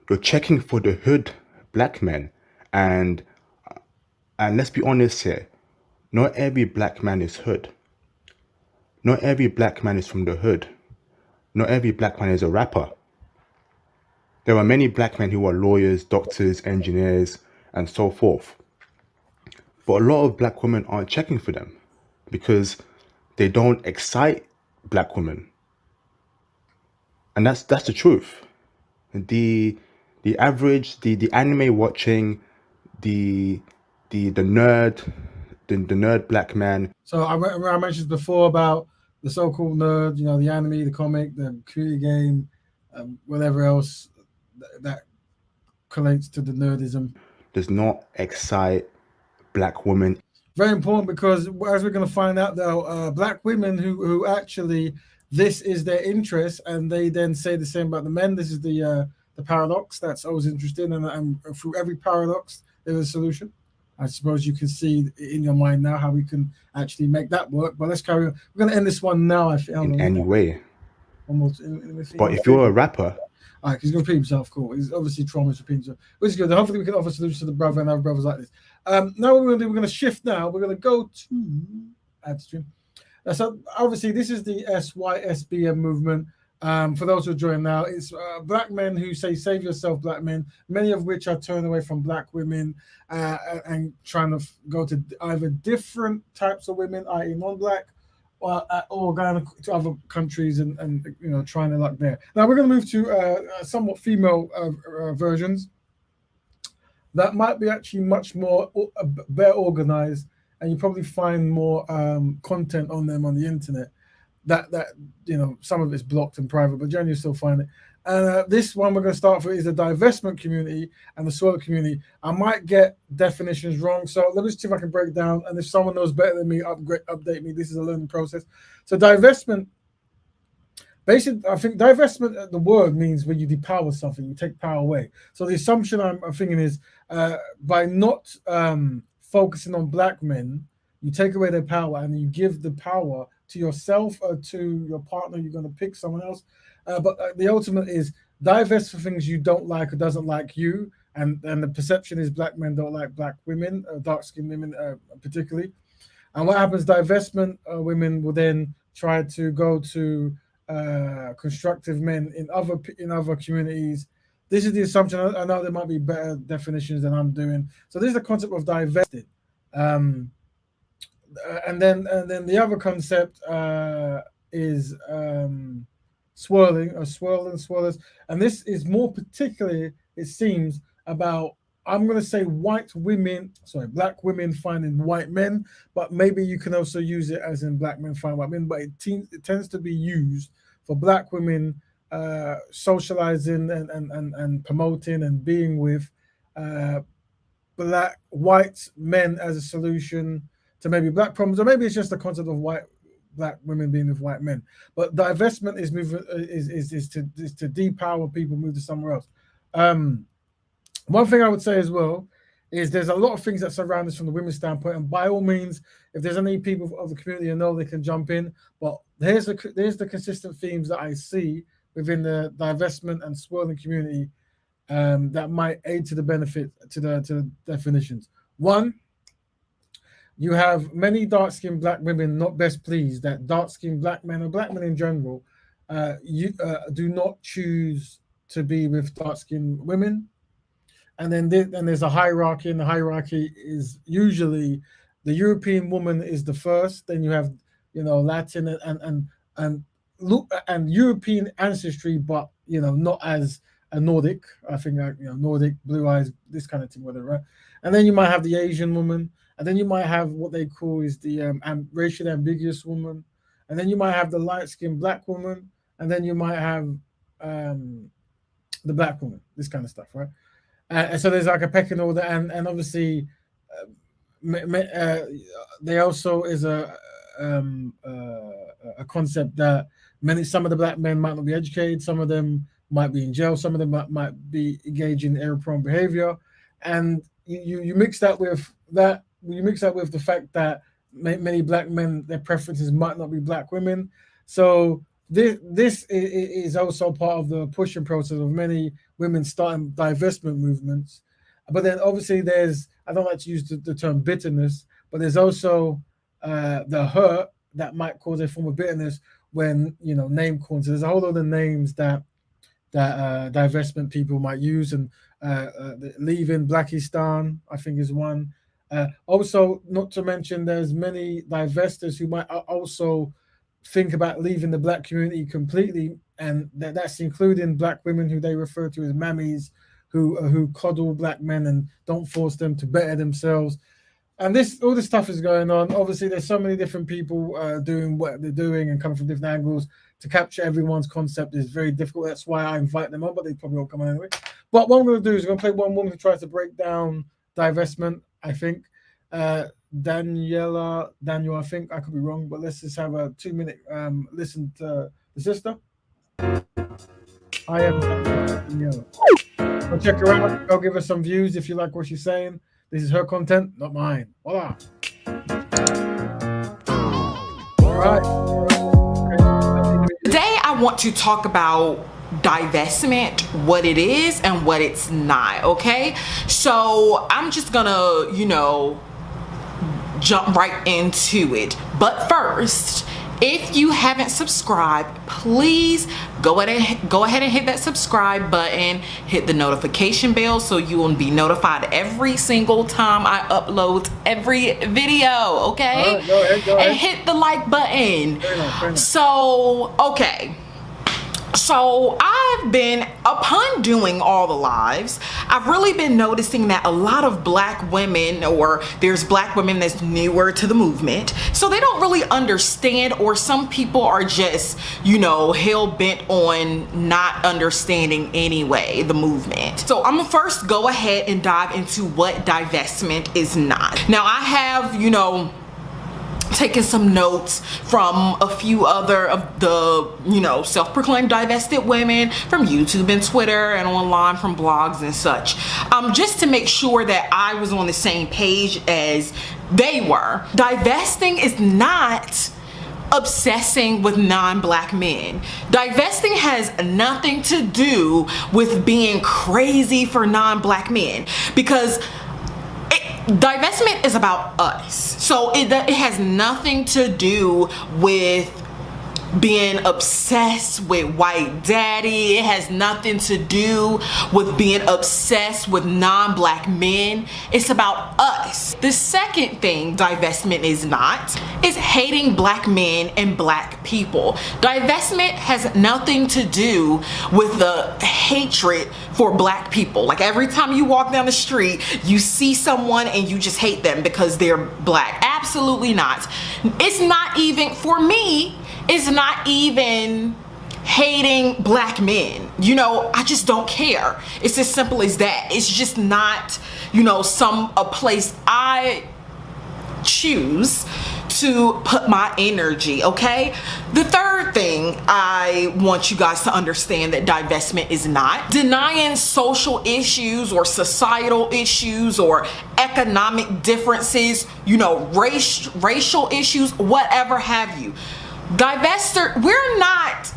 You're checking for the hood black men. And let's be honest here, not every black man is hood. Not every black man is from the hood. Not every black man is a rapper. There are many black men who are lawyers, doctors, engineers, and so forth. But a lot of black women aren't checking for them because they don't excite black women. And that's the truth. The average, the anime watching, the nerd black man. So I mentioned before about the so-called nerd, the anime, the comic, the computer game, whatever else that collates to the nerdism. Does not excite black women. Very important, because as we're going to find out, though, black women who actually this is their interest, and they then say the same about the men. This is the paradox that's always interesting, and through every paradox there's a solution. I suppose you can see in your mind now how we can actually make that work. But let's carry on. We're going to end this one now. I feel in any way. Almost. But if you're a rapper. All right, he's going to repeat himself. Cool. He's obviously trauma is repeating himself, which is good. Hopefully, we can offer solutions to the brother and other brothers like this. Now, what we're going to do, we're going to shift now. We're going to go to add stream. So, obviously, this is the S.Y.S.B.M movement. For those who are joining now, it's black men who say "save yourself, black men," many of which are turning away from black women and trying to go to either different types of women, i.e., non-black, or going to other countries and trying their luck there. Now we're going to move to somewhat female versions that might be actually much more better organized, and you probably find more content on them on the internet. That some of it's blocked and private, but generally you still find it. And this one we're going to start with is the divestment community and the Swirler community. I might get definitions wrong, so let me see if I can break it down. And if someone knows better than me, update me. This is a learning process. So divestment, basically, I think divestment, the word means when you depower something, you take power away. So the assumption I'm thinking is by not focusing on black men, you take away their power and you give the power to yourself or to your partner. You're going to pick someone else. But the ultimate is divest for things you don't like or doesn't like you. And the perception is black men don't like black women, dark-skinned women particularly. And what happens, divestment women will then try to go to constructive men in other communities. This is the assumption. I know there might be better definitions than I'm doing. So this is the concept of divested. And then the other concept is swirlers. And this is more particularly, it seems, about, I'm going to say black women finding white men, but maybe you can also use it as in black men find white men, but it tends to be used for black women socializing and promoting and being with white men as a solution to maybe black problems, or maybe it's just the concept of black women being with white men. But divestment is to depower people, move to somewhere else. One thing I would say as well is there's a lot of things that surround this from the women's standpoint, and by all means, if there's any people of the community who know, they can jump in. But there's the consistent themes that I see within the divestment and swirling community that might aid to the benefit to the definitions. One, you have many dark-skinned black women not best pleased that dark-skinned black men, or black men in general, do not choose to be with dark-skinned women. And then there's a hierarchy, and the hierarchy is usually the European woman is the first. Then you have, Latin and European ancestry, but not as a Nordic. I think Nordic, blue eyes, this kind of thing, whatever. Right? And then you might have the Asian woman. And then you might have what they call is the racially ambiguous woman. And then you might have the light-skinned black woman. And then you might have the black woman, this kind of stuff, right? And so there's like a pecking order. And obviously, there also is a concept that some of the black men might not be educated. Some of them might be in jail. Some of them might be engaging in error-prone behavior. And you mix that with that. You mix that with the fact that many black men, their preferences might not be black women. So this is also part of the pushing process of many women starting divestment movements. But then obviously I don't like to use the term bitterness, but there's also the hurt that might cause a form of bitterness when, name calling. So there's a whole lot of names that divestment people might use, and leaving Blackistan, I think, is one. Also, not to mention, there's many divestors who might also think about leaving the black community completely, and that's including black women who they refer to as mammies, who coddle black men and don't force them to better themselves. And all this stuff is going on. Obviously, there's so many different people doing what they're doing and coming from different angles. To capture everyone's concept is very difficult. That's why I invite them on, but they probably won't come on anyway. But what I'm going to do is I'm going to play one woman who tries to break down divestment, I think. Daniel, I think. I could be wrong, but let's just have a 2-minute listen to the sister. I am Daniela. Go check her out. Go give her some views if you like what she's saying. This is her content, not mine. Voila. All right. Today, I want to talk about divestment, what it is and what it's not, okay? So I'm just gonna, jump right into it. But first, If you haven't subscribed, please go ahead and hit that subscribe button, hit the notification bell so you will be notified every single time I upload every video, okay? All right, go ahead. And hit the like button. Fair enough. So, okay. So I've been, upon doing all the lives, I've really been noticing that a lot of black women, or there's black women that's newer to the movement, so they don't really understand, or some people are just, you know, hell-bent on not understanding anyway, the movement. So I'm gonna first go ahead and dive into what divestment is not. Now I have, you know, taking some notes from a few other of the, you know, self-proclaimed divested women from YouTube and Twitter and online from blogs and such, just to make sure that I was on the same page as they were. Divesting is not obsessing with non-black men. Divesting has nothing to do with being crazy for non-black men, because divestment is about us. So it has nothing to do with being obsessed with white daddy. It has nothing to do with being obsessed with non-black men. It's about us. The second thing divestment is not is hating black men and black people. Divestment has nothing to do with the hatred for black people. Like every time you walk down the street, you see someone and you just hate them because they're black. Absolutely not. It's not even, for me, it's not even hating black men. You know, I just don't care. It's as simple as that. It's just not, you know, a place I choose to put my energy, okay? The third thing I want you guys to understand that divestment is not denying social issues or societal issues or economic differences, you know, racial issues, whatever have you. Divester, we're not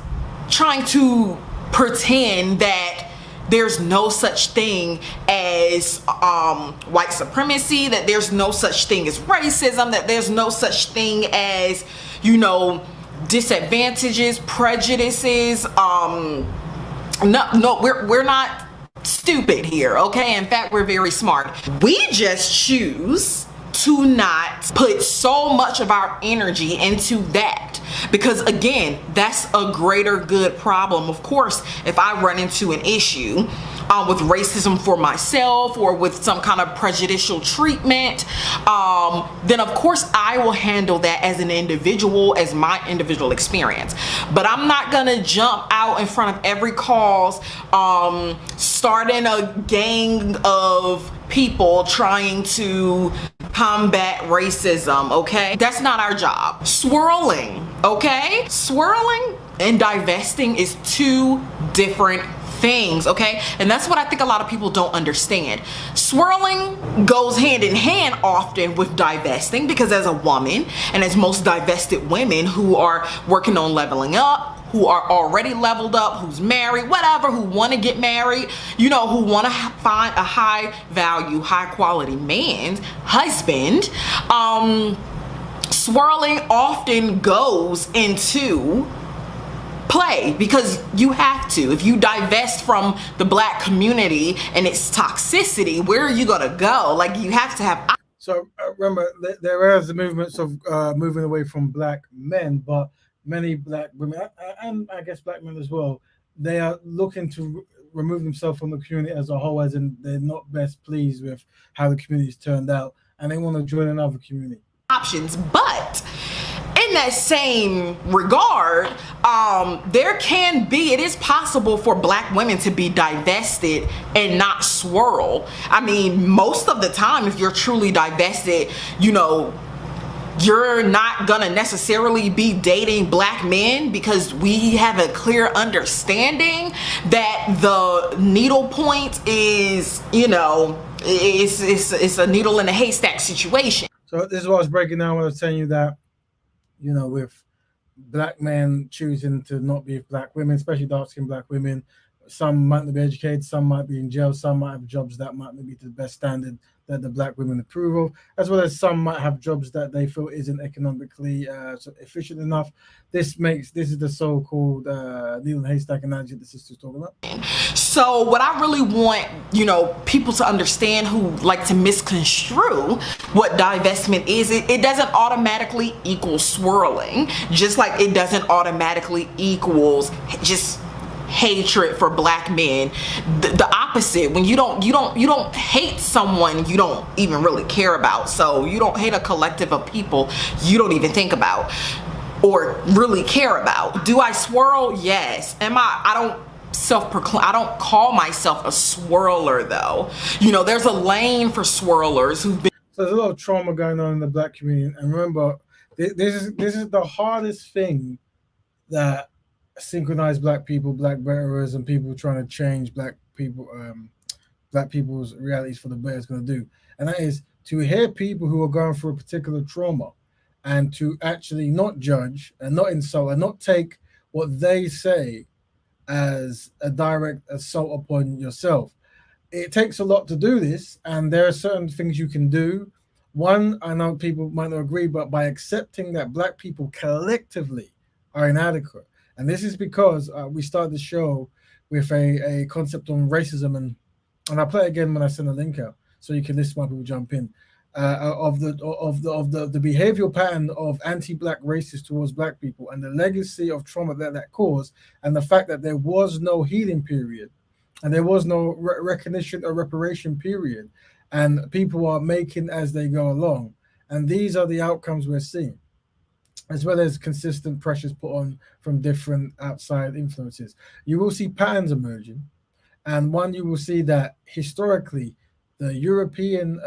trying to pretend that there's no such thing as white supremacy, that there's no such thing as racism, that there's no such thing as, you know, disadvantages, prejudices. No, we're not stupid here, okay? In fact, we're very smart. We just choose to not put so much of our energy into that, because again, that's a greater good problem. Of course, if I run into an issue with racism for myself or with some kind of prejudicial treatment, then of course I will handle that as an individual, as my individual experience. But I'm not gonna jump out in front of every cause, starting a gang of people trying to combat racism, okay? That's not our job. Swirling, okay? Swirling and divesting is two different things, okay? And that's what I think a lot of people don't understand. Swirling goes hand in hand often with divesting, because as a woman, and as most divested women who are working on leveling up, who are already leveled up, who's married, whatever, who want to get married, you know, who want to find a high value, high quality man's husband, swirling often goes into play, because you have to. If you divest from the black community and its toxicity, where are you gonna go? Like, you have to have. So remember, there is the movements of moving away from black men, but many black women, and I guess black men as well, they are looking to remove themselves from the community as a whole, as in they're not best pleased with how the community's turned out, and they want to join another community. Options, but in that same regard, it is possible for black women to be divested and not swirl. I mean, most of the time, if you're truly divested, you know, you're not gonna necessarily be dating black men, because we have a clear understanding that the needle point is, you know, it's a needle in a haystack situation. So this is what I was breaking down when I was telling you that, you know, with black men choosing to not be with black women, especially dark-skinned black women, some might not be educated, some might be in jail, some might have jobs that might not be to the best standard that the black women approve of, as well as some might have jobs that they feel isn't economically efficient enough. This is the so-called needle and haystack analogy that the sister's talking about. So what I really want, people to understand who like to misconstrue what divestment is, it doesn't automatically equal swirling, just like it doesn't automatically equals just hatred for black men. The opposite, when you don't hate someone you don't even really care about. So you don't hate a collective of people you don't even think about or really care about. Do I swirl? Yes. I don't call myself a swirler though. There's a lane for swirlers who've been. So there's a lot of trauma going on in the black community, and remember, this is the hardest thing that synchronized black people, black betterers, and people trying to change black people's realities for the better is going to do, and that is to hear people who are going through a particular trauma, and to actually not judge and not insult and not take what they say as a direct assault upon yourself. It takes a lot to do this, and there are certain things you can do. One, I know people might not agree, but by accepting that black people collectively are inadequate. And this is because we started the show with a concept on racism, and I'll play it again when I send the link out, so you can listen while people jump in. Of the behavioral pattern of anti-black racists towards black people, and the legacy of trauma that caused, and the fact that there was no healing period, and there was no recognition or reparation period, and people are making as they go along, and these are the outcomes we're seeing, as well as consistent pressures put on from different outside influences. You will see patterns emerging, and one, you will see that historically the European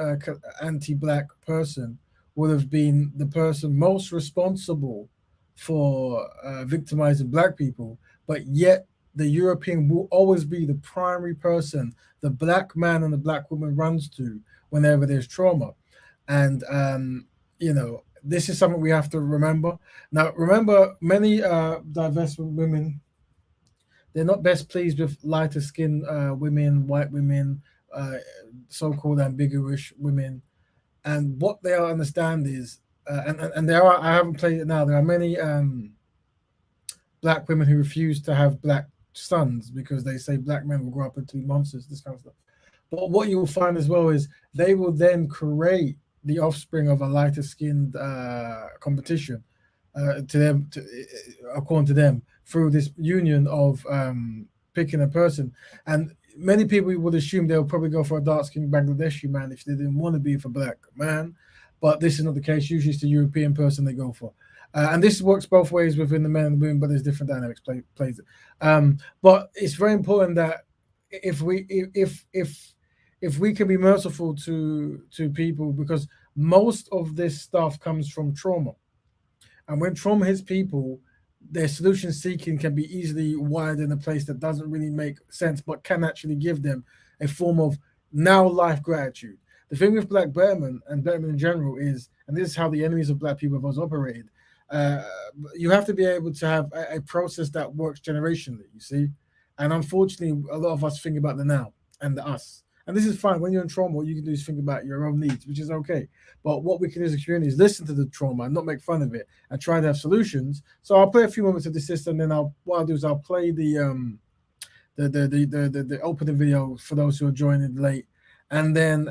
anti-black person would have been the person most responsible for victimizing black people, but yet the European will always be the primary person the black man and the black woman runs to whenever there's trauma. And this is something we have to remember. Now, remember, many divestment women, they're not best pleased with lighter skinned women, white women, so-called ambiguous women. And what they understand is, and there are, I haven't played it now, there are many black women who refuse to have black sons because they say black men will grow up into monsters, this kind of stuff. But what you will find as well is they will then create the offspring of a lighter skinned competition according to them, through this union of picking a person. And many people would assume they'll probably go for a dark-skinned Bangladeshi man if they didn't want to be for black man, but this is not the case. Usually it's the European person they go for. And this works both ways within the men and the women, but there's different dynamics plays it. But it's very important that if we can be merciful to people, because most of this stuff comes from trauma. And when trauma hits people, their solution seeking can be easily wired in a place that doesn't really make sense, but can actually give them a form of now life gratitude. The thing with Black Betterment and Betterment in general is, and this is how the enemies of black people have always operated, you have to be able to have a process that works generationally, you see? And unfortunately, a lot of us think about the now and the us. And this is fine. When you're in trauma, what you can do is think about your own needs, which is okay. But what we can do as a community is listen to the trauma and not make fun of it and try to have solutions. So I'll play a few moments of this system, and then what I'll do is I'll play the opening video for those who are joining late. And then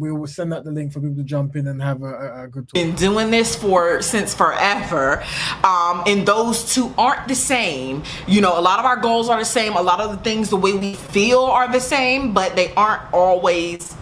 we will send out the link for people to jump in and have a good talk. Been doing this since forever, and those two aren't the same. A lot of our goals are the same. A lot of the things, the way we feel, are the same, but they aren't always.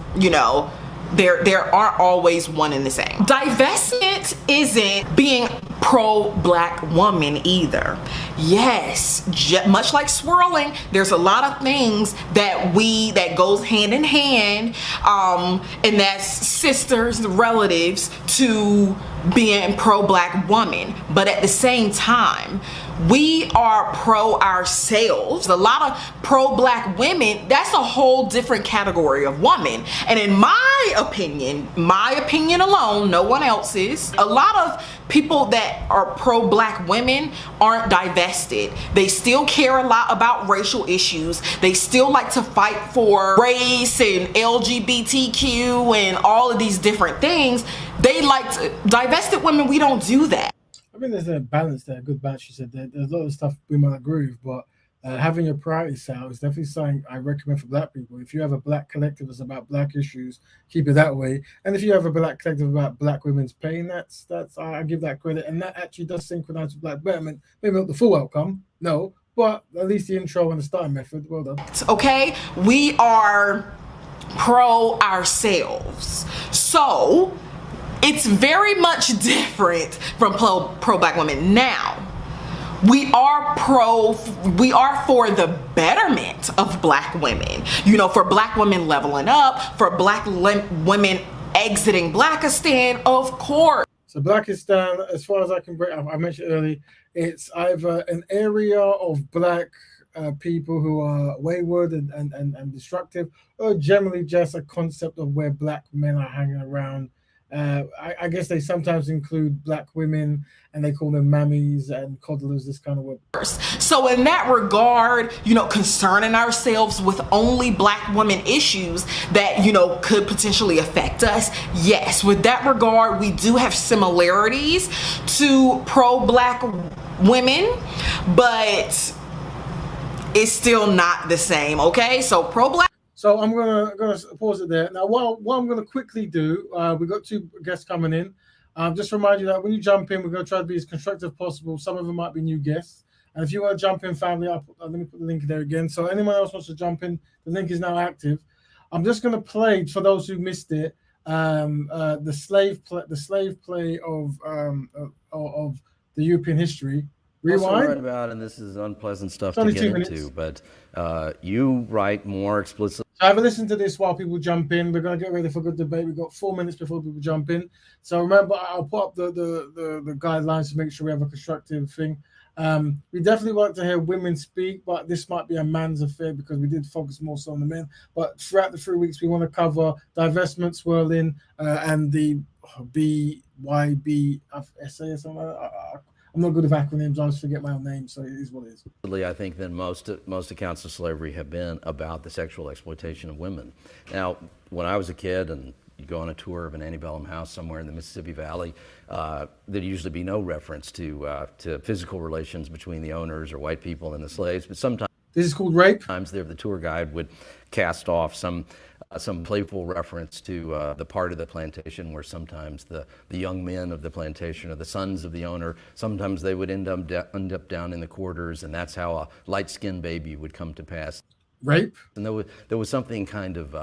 There aren't always one and the same. Divestment isn't being pro-black woman either. Yes, much like swirling, there's a lot of things that goes hand in hand, and that's sisters, relatives to being pro-black woman, but at the same time we are pro ourselves. A lot of pro-black women, that's a whole different category of woman. And in my opinion alone, no one else's, a lot of people that are pro-black women aren't divested. They still care a lot about racial issues. They still like to fight for race and LGBTQ and all of these different things. They like to, divested women, we don't do that. I mean, there's a balance there, a good balance. You said there's a lot of stuff we might agree with, but having your priorities set out is definitely something I recommend for black people. If you have a black collective that's about black issues, keep it that way. And if you have a black collective about black women's pain, that's I give that credit. And that actually does synchronize with Black Betterment. Maybe not the full outcome, no, but at least the intro and the starting method. Well done. Okay, we are pro ourselves. So it's very much different from pro-black women. Now, we are for the betterment of black women, you know, for black women leveling up, for black women exiting Blackistan, of course. So Blackistan, as far as I can break, I mentioned earlier, it's either an area of black people who are wayward and destructive, or generally just a concept of where black men are hanging around. I guess they sometimes include black women and they call them mammies and coddlers, this kind of word. So in that regard, you know, concerning ourselves with only black women issues that, you know, could potentially affect us, yes, with that regard, we do have similarities to pro-black women, but it's still not the same, okay? So pro-black. So I'm gonna pause it there. Now, what I'm gonna quickly do, we've got two guests coming in. Just remind you that when you jump in, we're gonna try to be as constructive as possible. Some of them might be new guests, and if you want to jump in, family, let me put the link there again. So anyone else wants to jump in, the link is now active. I'm just gonna play for those who missed it, the slave play of the European history. Rewind. Also write about, and this is unpleasant stuff to get into, but you write more explicitly. So have a listen to this while people jump in. We're going to get ready for good debate. We've got 4 minutes before people jump in. So remember, I'll put up the guidelines to make sure we have a constructive thing. We definitely want to hear women speak, but this might be a man's affair because we did focus more so on the men. But throughout the 3 weeks, we want to cover divestment, swirling, and the S.Y.S.B.M. I'm not good with acronyms. I always forget my own name, so it is what it is. I think that most accounts of slavery have been about the sexual exploitation of women. Now, when I was a kid and you go on a tour of an antebellum house somewhere in the Mississippi Valley, there'd usually be no reference to physical relations between the owners or white people and the slaves, but sometimes this is called rape. Sometimes the tour guide would cast off some playful reference to the part of the plantation where sometimes the young men of the plantation or the sons of the owner, sometimes they would end up down in the quarters, and that's how a light-skinned baby would come to pass. Rape. And there was something kind of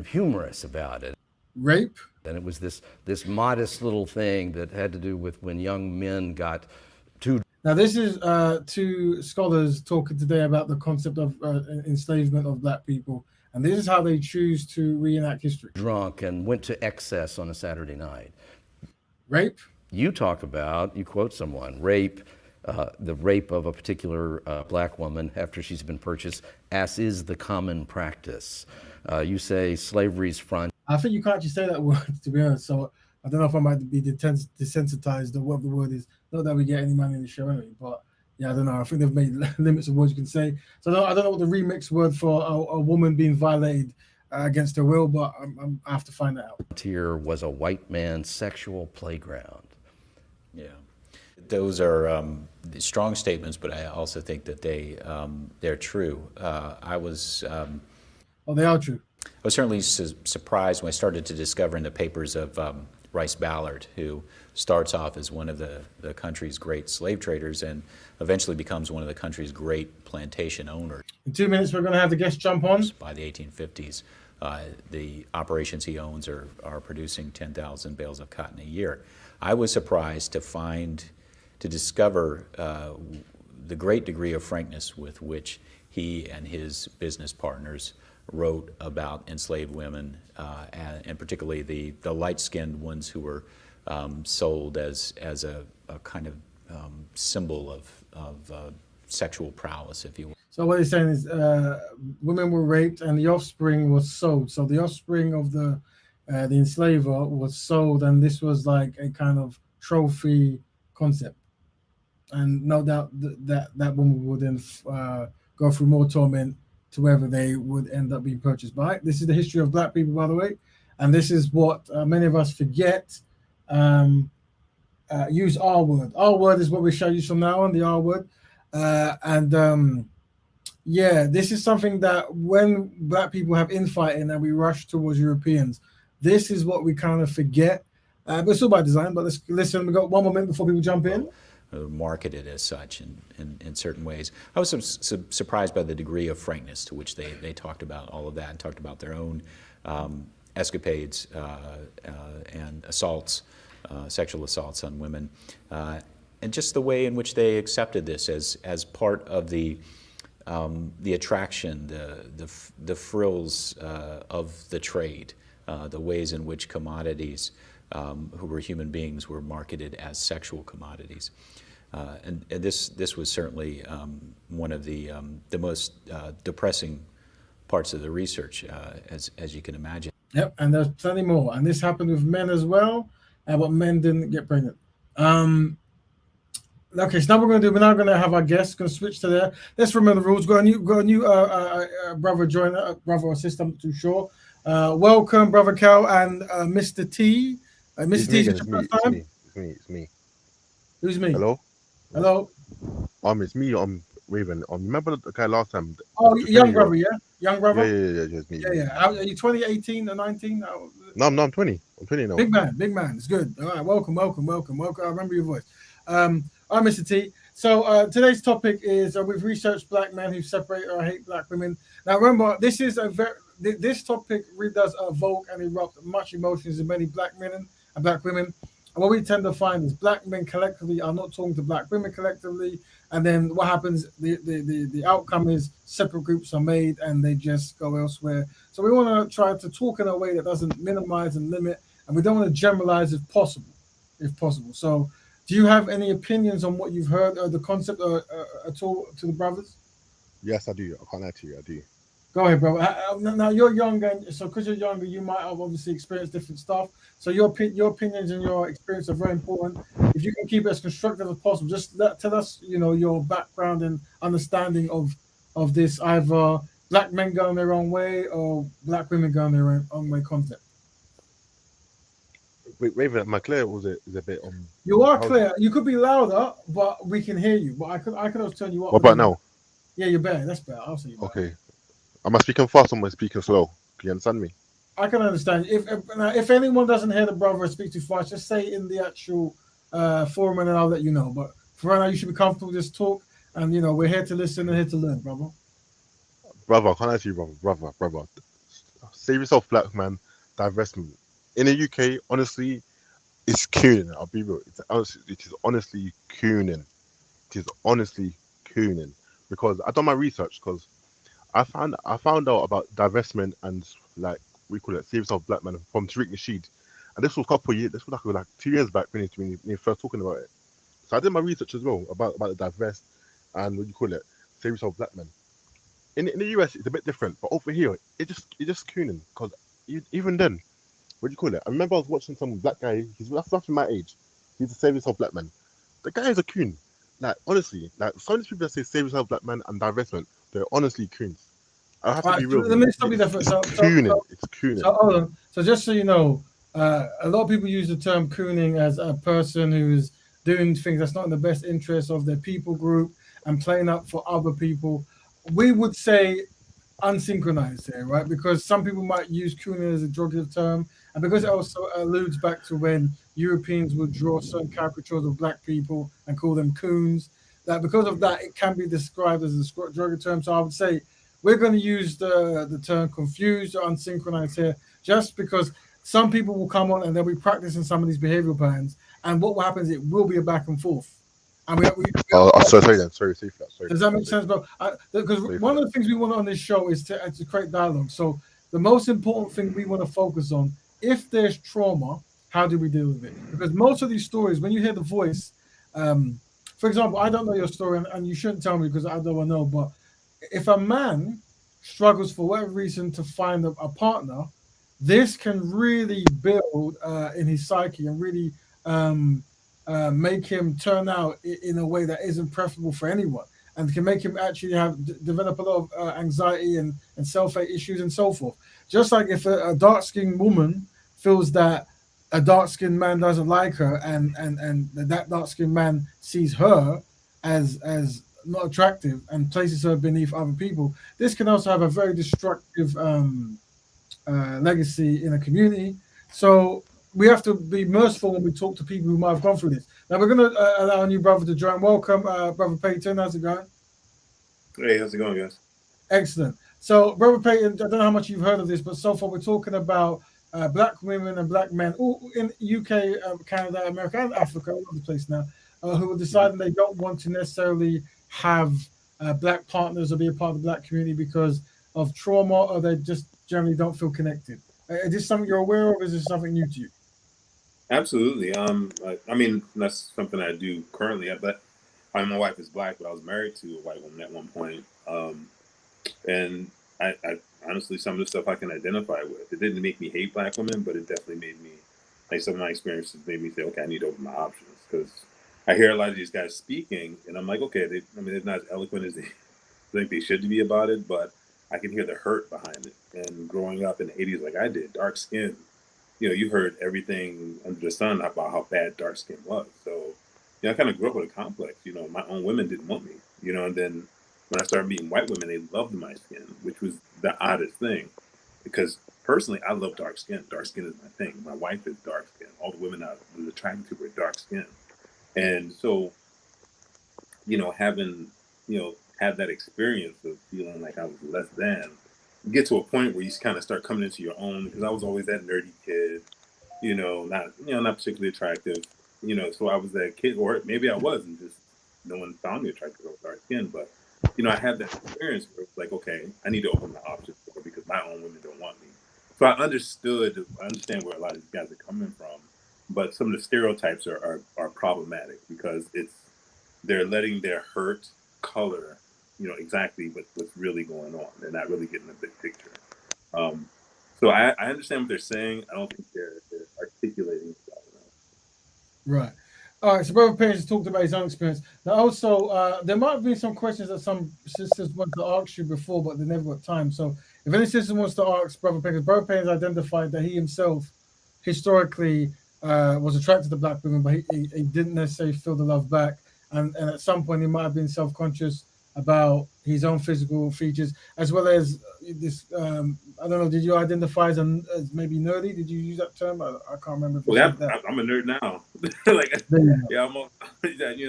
humorous about it. Rape. And it was this modest little thing that had to do with when young men got too. Now, this is two scholars talking today about the concept of enslavement of black people. And this is how they choose to reenact history. Drunk and went to excess on a Saturday night. Rape. You quote someone, rape, the rape of a particular black woman after she's been purchased, as is the common practice. You say slavery's front. I think you can't actually say that word, to be honest. So I don't know if I might be desensitized or what the word is. Not that we get any money in the show anyway, but yeah, I don't know. I think they've made limits of words you can say. So I don't know what the remix word for a woman being violated against her will, but I have to find that out. Here was a white man's sexual playground. Yeah, those are strong statements, but I also think that they're true. They are true. I was certainly surprised when I started to discover in the papers of S.Y.S.B.M, who starts off as one of the country's great slave traders and eventually becomes one of the country's great plantation owners. In 2 minutes, we're going to have the guest jump on. By the 1850s, the operations he owns are producing 10,000 bales of cotton a year. I was surprised to discover the great degree of frankness with which he and his business partners wrote about enslaved women, and particularly the light-skinned ones who were sold as a kind of symbol of sexual prowess, if you will. So what he's saying is women were raped and the offspring was sold. So the offspring of the enslaver was sold, and this was like a kind of trophy concept. And no doubt that woman would then go through more torment to wherever they would end up being purchased by. This is the history of black people, by the way. And this is what many of us forget. Use R word. R word is what we shall use from now on, the R word. Yeah, this is something that when black people have infighting and we rush towards Europeans, this is what we kind of forget. But it's all by design. But let's listen. We got one more minute before people jump in. Marketed as such in certain ways. I was surprised by the degree of frankness to which they talked about all of that and talked about their own escapades and assaults, sexual assaults on women, and just the way in which they accepted this as part of the attraction, the frills of the trade, the ways in which commodities, who were human beings, were marketed as sexual commodities. And this was certainly one of the most depressing parts of the research, as you can imagine. Yep, and there's plenty more. And this happened with men as well, but men didn't get pregnant. Okay, so now we're now going to have our guests. Going to switch to there. Let's remember the rules. Got a new brother joiner, brother or sister, I'm not too sure. Welcome, Brother Cal and Mr. T. Mr. T, is it your first time? It's me. Who's me? Hello? It's me. I'm Raven. Remember the guy last time? Oh, young brother, yeah? Young brother? Yeah, it's me. Yeah. Are you 20, 18, or 19? No, I'm 20. I'm 20 now. Big man. It's good. All right, welcome. I remember your voice. All right, Mr. T. So today's topic is we've researched black men who separate or hate black women. Now, remember, this topic really does evoke and erupt much emotions in many black men and black women. And what we tend to find is black men collectively are not talking to black women collectively. And then what happens, the outcome is separate groups are made and they just go elsewhere. So we want to try to talk in a way that doesn't minimize and limit, and we don't want to generalize if possible. So do you have any opinions on what you've heard or the concept at all to the brothers? Yes, I do. I can't lie to you. I do. Go ahead, brother. Now you're younger, so because you're younger, you might have obviously experienced different stuff. So your opinions and your experience are very important. If you can keep it as constructive as possible, just tell us, your background and understanding of this, either black men going their own way or black women going their own way concept. Wait, Raven, am I clear? Or is a bit You are clear. You could be louder, but we can hear you. But I could also turn you up. What about now? Yeah, you're better. That's better. I'll say you better. Okay. Am I speaking fast or am I speaking slow? Can you understand me? I can understand. If anyone doesn't hear the brother speak too fast, just say it in the actual forum and then I'll let you know. But for right now, you should be comfortable. Just talk, and we're here to listen and here to learn, brother. Brother, can I tell you, brother? Save yourself, black man. Divestment. In the UK, honestly, it's cooning. I'll be real. It is honestly cooning. Because I've done my research. Because I found out about divestment and we call it save yourself, black man from Tariq Nasheed, and this was a couple of years. This was like 2 years back when he first talking about it. So I did my research as well about the divest and what you call it, save yourself, black man. In the US, it's a bit different, but over here, it just cooning. Because even then, what do you call it? I remember I was watching some black guy. That's roughly my age. He's a save yourself, black man. The guy is a coon. Honestly, some of these people that say save yourself, black man and divestment, they're honestly coons. I have to be real. Let me stop you there. It's cooning. It's cooning. So just so you know, a lot of people use the term cooning as a person who is doing things that's not in the best interest of their people group and playing up for other people. We would say unsynchronized here, right? Because some people might use cooning as a derogative term, and because it also alludes back to when Europeans would draw certain caricatures of black people and call them coons. That because of that, it can be described as a derogative term. So I would say we're going to use the term confused or unsynchronized here, just because some people will come on and they'll be practicing some of these behavioral patterns, and what will happen is it will be a back and forth. And sorry. Does that make sense, bro? Because one of the things we want on this show is to create dialogue. So the most important thing we want to focus on, if there's trauma How do we deal with it? Because most of these stories, when you hear the voice, for example, I don't know your story, and you shouldn't tell me because I don't know. But if a man struggles for whatever reason to find a partner, this can really build in his psyche and really make him turn out in a way that isn't preferable for anyone, and can make him actually develop a lot of anxiety and self-hate issues and so forth. Just like if a dark-skinned woman feels that a dark-skinned man doesn't like her, and that dark-skinned man sees her as not attractive and places her beneath other people, this can also have a very destructive legacy in a community. So we have to be merciful when we talk to people who might have gone through this. Now we're going to allow a new brother to join. Welcome, Brother Peyton. How's it going? Hey, how's it going, guys? Excellent. So, Brother Peyton, I don't know how much you've heard of this, but so far we're talking about black women and black men, all in UK, Canada, America, and Africa, all over the place now, who are deciding they don't want to necessarily have black partners or be a part of the black community because of trauma, or they just generally don't feel connected. Is this something you're aware of, or is this something new to you? Absolutely. I mean, that's something I do currently. But my wife is black, but I was married to a white woman at one point. And I honestly, some of the stuff I can identify with. It didn't make me hate black women, but it definitely made me, like, some of my experiences made me say, okay, I need to open my options, because I hear a lot of these guys speaking, and I'm like, okay, they're not as eloquent as they think they should be about it, but I can hear the hurt behind it. And growing up in the 80s, like I did, dark skin, you heard everything under the sun about how bad dark skin was. So, I kind of grew up with a complex. My own women didn't want me. And then when I started meeting white women, they loved my skin, which was the oddest thing. Because personally, I love dark skin. Dark skin is my thing. My wife is dark skin. All the women I was attracted to were dark skin. And so, having, have that experience of feeling like I was less than, you get to a point where you kind of start coming into your own, because I was always that nerdy kid, not particularly attractive, so I was that kid, or maybe I was, and just no one found me attractive with dark skin. But, I had that experience where it's like, okay, I need to open my options because my own women don't want me. So I understand where a lot of these guys are coming from, but some of the stereotypes are problematic, because they're letting their hurt color, exactly what's really going on. They're not really getting the big picture. So I understand what they're saying. I don't think they're articulating it well enough. Right. All right. So Brother Page has talked about his own experience. Now, also, there might have been some questions that some sisters wanted to ask you before, but they never got time. So if any sister wants to ask Brother Page has identified that he himself historically was attracted to black women, but he didn't necessarily feel the love back. And at some point, he might have been self-conscious about his own physical features, as well as this. I don't know. Did you identify as maybe nerdy? Did you use that term? I can't remember. I'm a nerd now.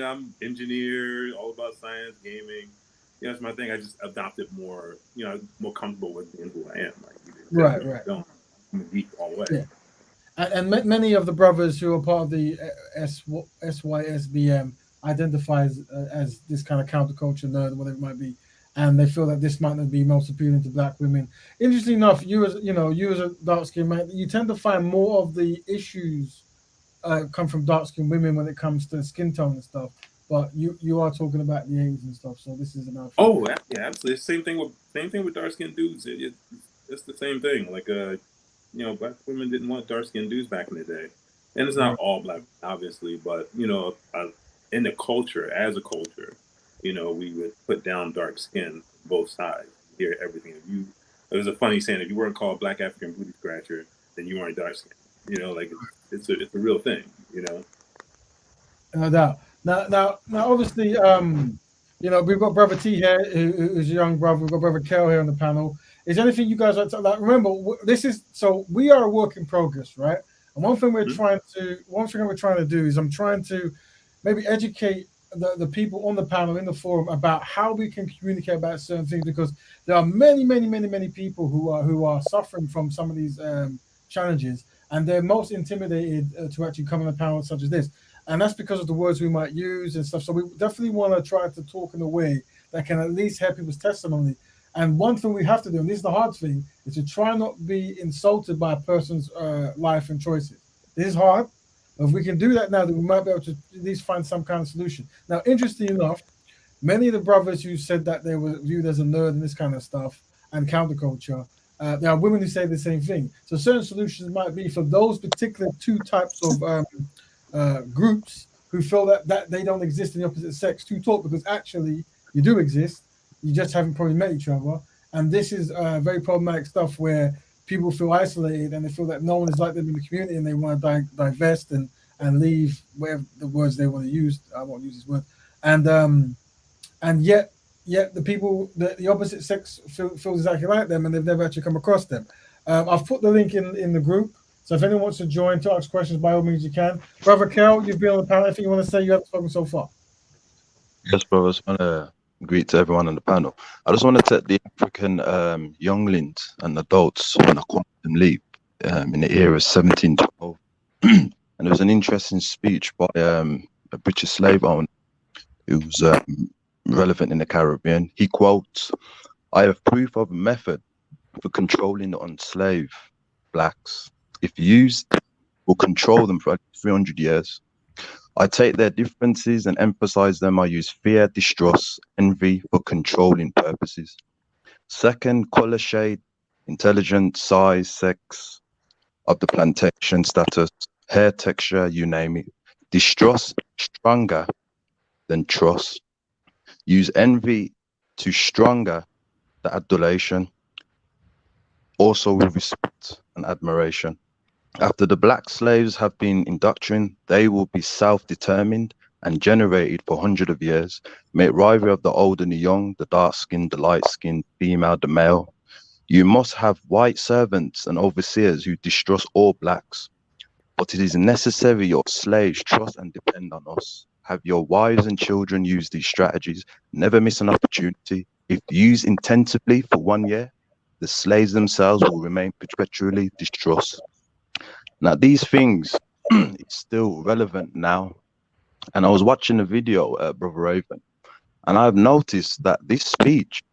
I'm engineer, all about science, gaming. That's my thing. I just adopted more. More comfortable with being who I am. Right. I'm a geek all the way. Yeah. And many of the brothers who are part of the S.Y.S.B.M identifies as this kind of counterculture nerd, whatever it might be, and they feel that this might not be most appealing to black women. Interestingly enough, you as a dark-skinned man, you tend to find more of the issues come from dark-skinned women when it comes to skin tone and stuff. But you are talking about the AIDS and stuff, so this is another. Oh yeah, absolutely. Same thing with dark-skinned dudes. It's the same thing. Like black women didn't want dark-skinned dudes back in the day, and it's not all black, obviously, but in the culture, as a culture, we would put down dark skin, both sides, hear everything. It was a funny saying, if you weren't called Black African Booty Scratcher, then you weren't dark skin. It's a real thing, No doubt. Now, obviously, we've got Brother T here, who's a young brother. We've got Brother Kel here on the panel. Is there anything you guys like to remember? We are a work in progress, right? And one thing we're trying to do is I'm trying to maybe educate the people on the panel in the forum about how we can communicate about certain things, because there are many people who are suffering from some of these challenges, and they're most intimidated to actually come on a panel such as this, and that's because of the words we might use and stuff. So we definitely want to try to talk in a way that can at least help people's testimony. And one thing we have to do, and this is the hard thing, is to try not be insulted by a person's life and choices. This is hard. If we can do that now, then we might be able to at least find some kind of solution. Now, interesting enough, many of the brothers who said that they were viewed as a nerd and this kind of stuff and counterculture, there are women who say the same thing. So certain solutions might be for those particular two types of groups who feel that they don't exist in the opposite sex to talk, because actually you do exist. You just haven't probably met each other. And this is very problematic stuff where people feel isolated and they feel that no one is like them in the community, and they want to divest and leave, whatever the words they want to use. I won't use this word. And yet the people, the opposite sex feels exactly like them, and they've never actually come across them. I've put the link in the group, so if anyone wants to join to ask questions, by all means you can. Brother Kel, you've been on the panel. Anything you want to say? You haven't spoken so far. Yes, bro. I just want to greet to everyone on the panel. I just want to take the African younglings and adults on a quantum leap in the era of 1712. And there was an interesting speech by a British slave owner who was relevant in the Caribbean. He quotes, "I have proof of a method for controlling the enslaved blacks. If used, will control them for 300 years. I take their differences and emphasize them. I use fear, distrust, envy for controlling purposes. Second, color shade, intelligence, size, sex of the plantation, status, hair texture, you name it. Distrust stronger than trust. Use envy to stronger the adulation, also with respect and admiration. After the black slaves have been indoctrinated, they will be self-determined and generated for hundreds of years, make rivalry of the old and the young, the dark-skinned, the light-skinned, female, the male. You must have white servants and overseers who distrust all blacks. But it is necessary your slaves trust and depend on us. Have your wives and children use these strategies. Never miss an opportunity. If used intensively for 1 year, the slaves themselves will remain perpetually distrust." Now, these things it's still relevant now. And I was watching a video, Brother Raven, and I've noticed that this speech,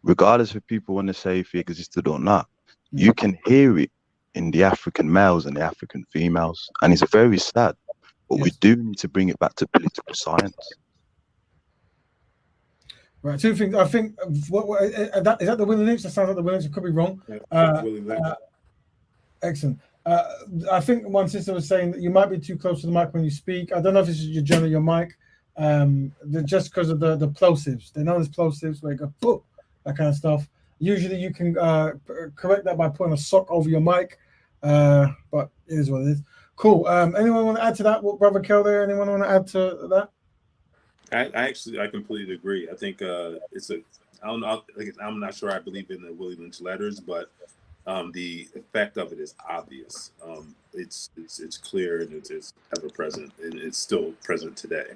regardless if people want to say if it existed or not, you can hear it in the African males and the African females. And it's very sad. But we do need to bring it back to political science. Right, two things. I think, is that the Willie Lynch? That sounds like the Willie Lynch. I could be wrong. Excellent. I think one sister was saying that you might be too close to the mic when you speak. I don't know if it's your generally your mic, just because of the plosives. They're known as plosives, where you go, boop, that kind of stuff. Usually you can correct that by putting a sock over your mic, but it is what it is. Cool. Anyone want to add to that? What Brother Kel there? Anyone want to add to that? I completely agree. I think I'm not sure I believe in the Willie Lynch letters, but the effect of it is obvious. It's clear, and it's ever present, and it's still present today.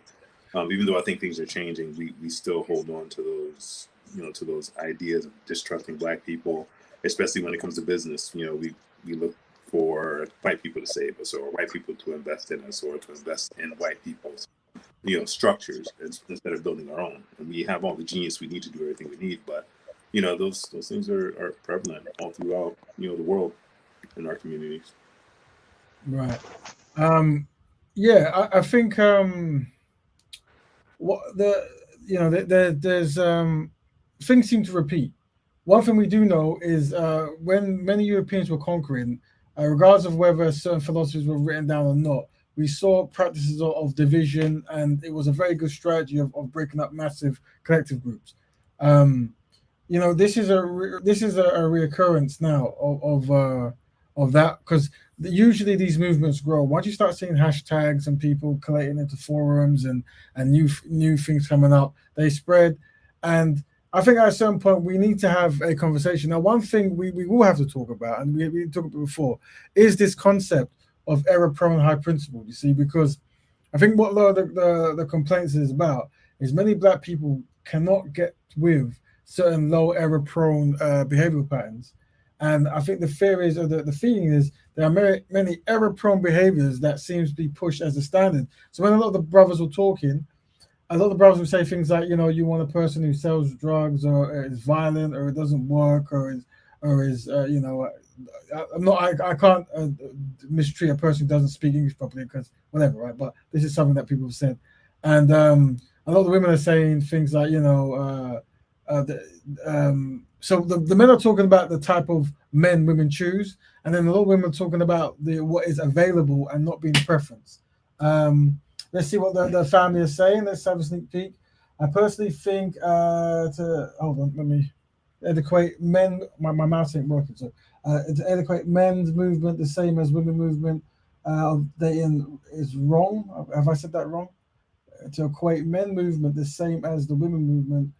Even though I think things are changing, we still hold on to those ideas of distrusting Black people, especially when it comes to business. We look for white people to save us, or white people to invest in us, or to invest in white people's structures instead of building our own. And we have all the genius we need to do everything we need, but those things are prevalent all throughout the world in our communities. Right. I think there's things seem to repeat. One thing we do know is when many Europeans were conquering, regardless of whether certain philosophies were written down or not, we saw practices of division, and it was a very good strategy of breaking up massive collective groups. This is a reoccurrence now of that, because usually these movements grow. Once you start seeing hashtags and people collating into forums and new things coming up, they spread. And I think at a certain point we need to have a conversation. Now, one thing we will have to talk about, and we talked about before, is this concept of error-prone high principle. You see, because I think what a lot of the complaints is about is many Black people cannot get with certain low error-prone behavioral patterns. And I think the fear is, or the feeling is, there are many error-prone behaviors that seems to be pushed as a standard. So when a lot of the brothers were talking, a lot of the brothers would say things like, you want a person who sells drugs, or is violent, or it doesn't work, or is I'm not. I can't mistreat a person who doesn't speak English properly because whatever, right? But this is something that people have said, and a lot of the women are saying things like, so the men are talking about the type of men women choose, and then a lot of women are talking about what is available and not being preference. Let's see what the family is saying. Let's have a sneak peek. I personally think to hold on, let me equate men. My mouse ain't working, so to equate men's movement the same as women movement of dating is wrong. Have I said that wrong? To equate men movement the same as the women movement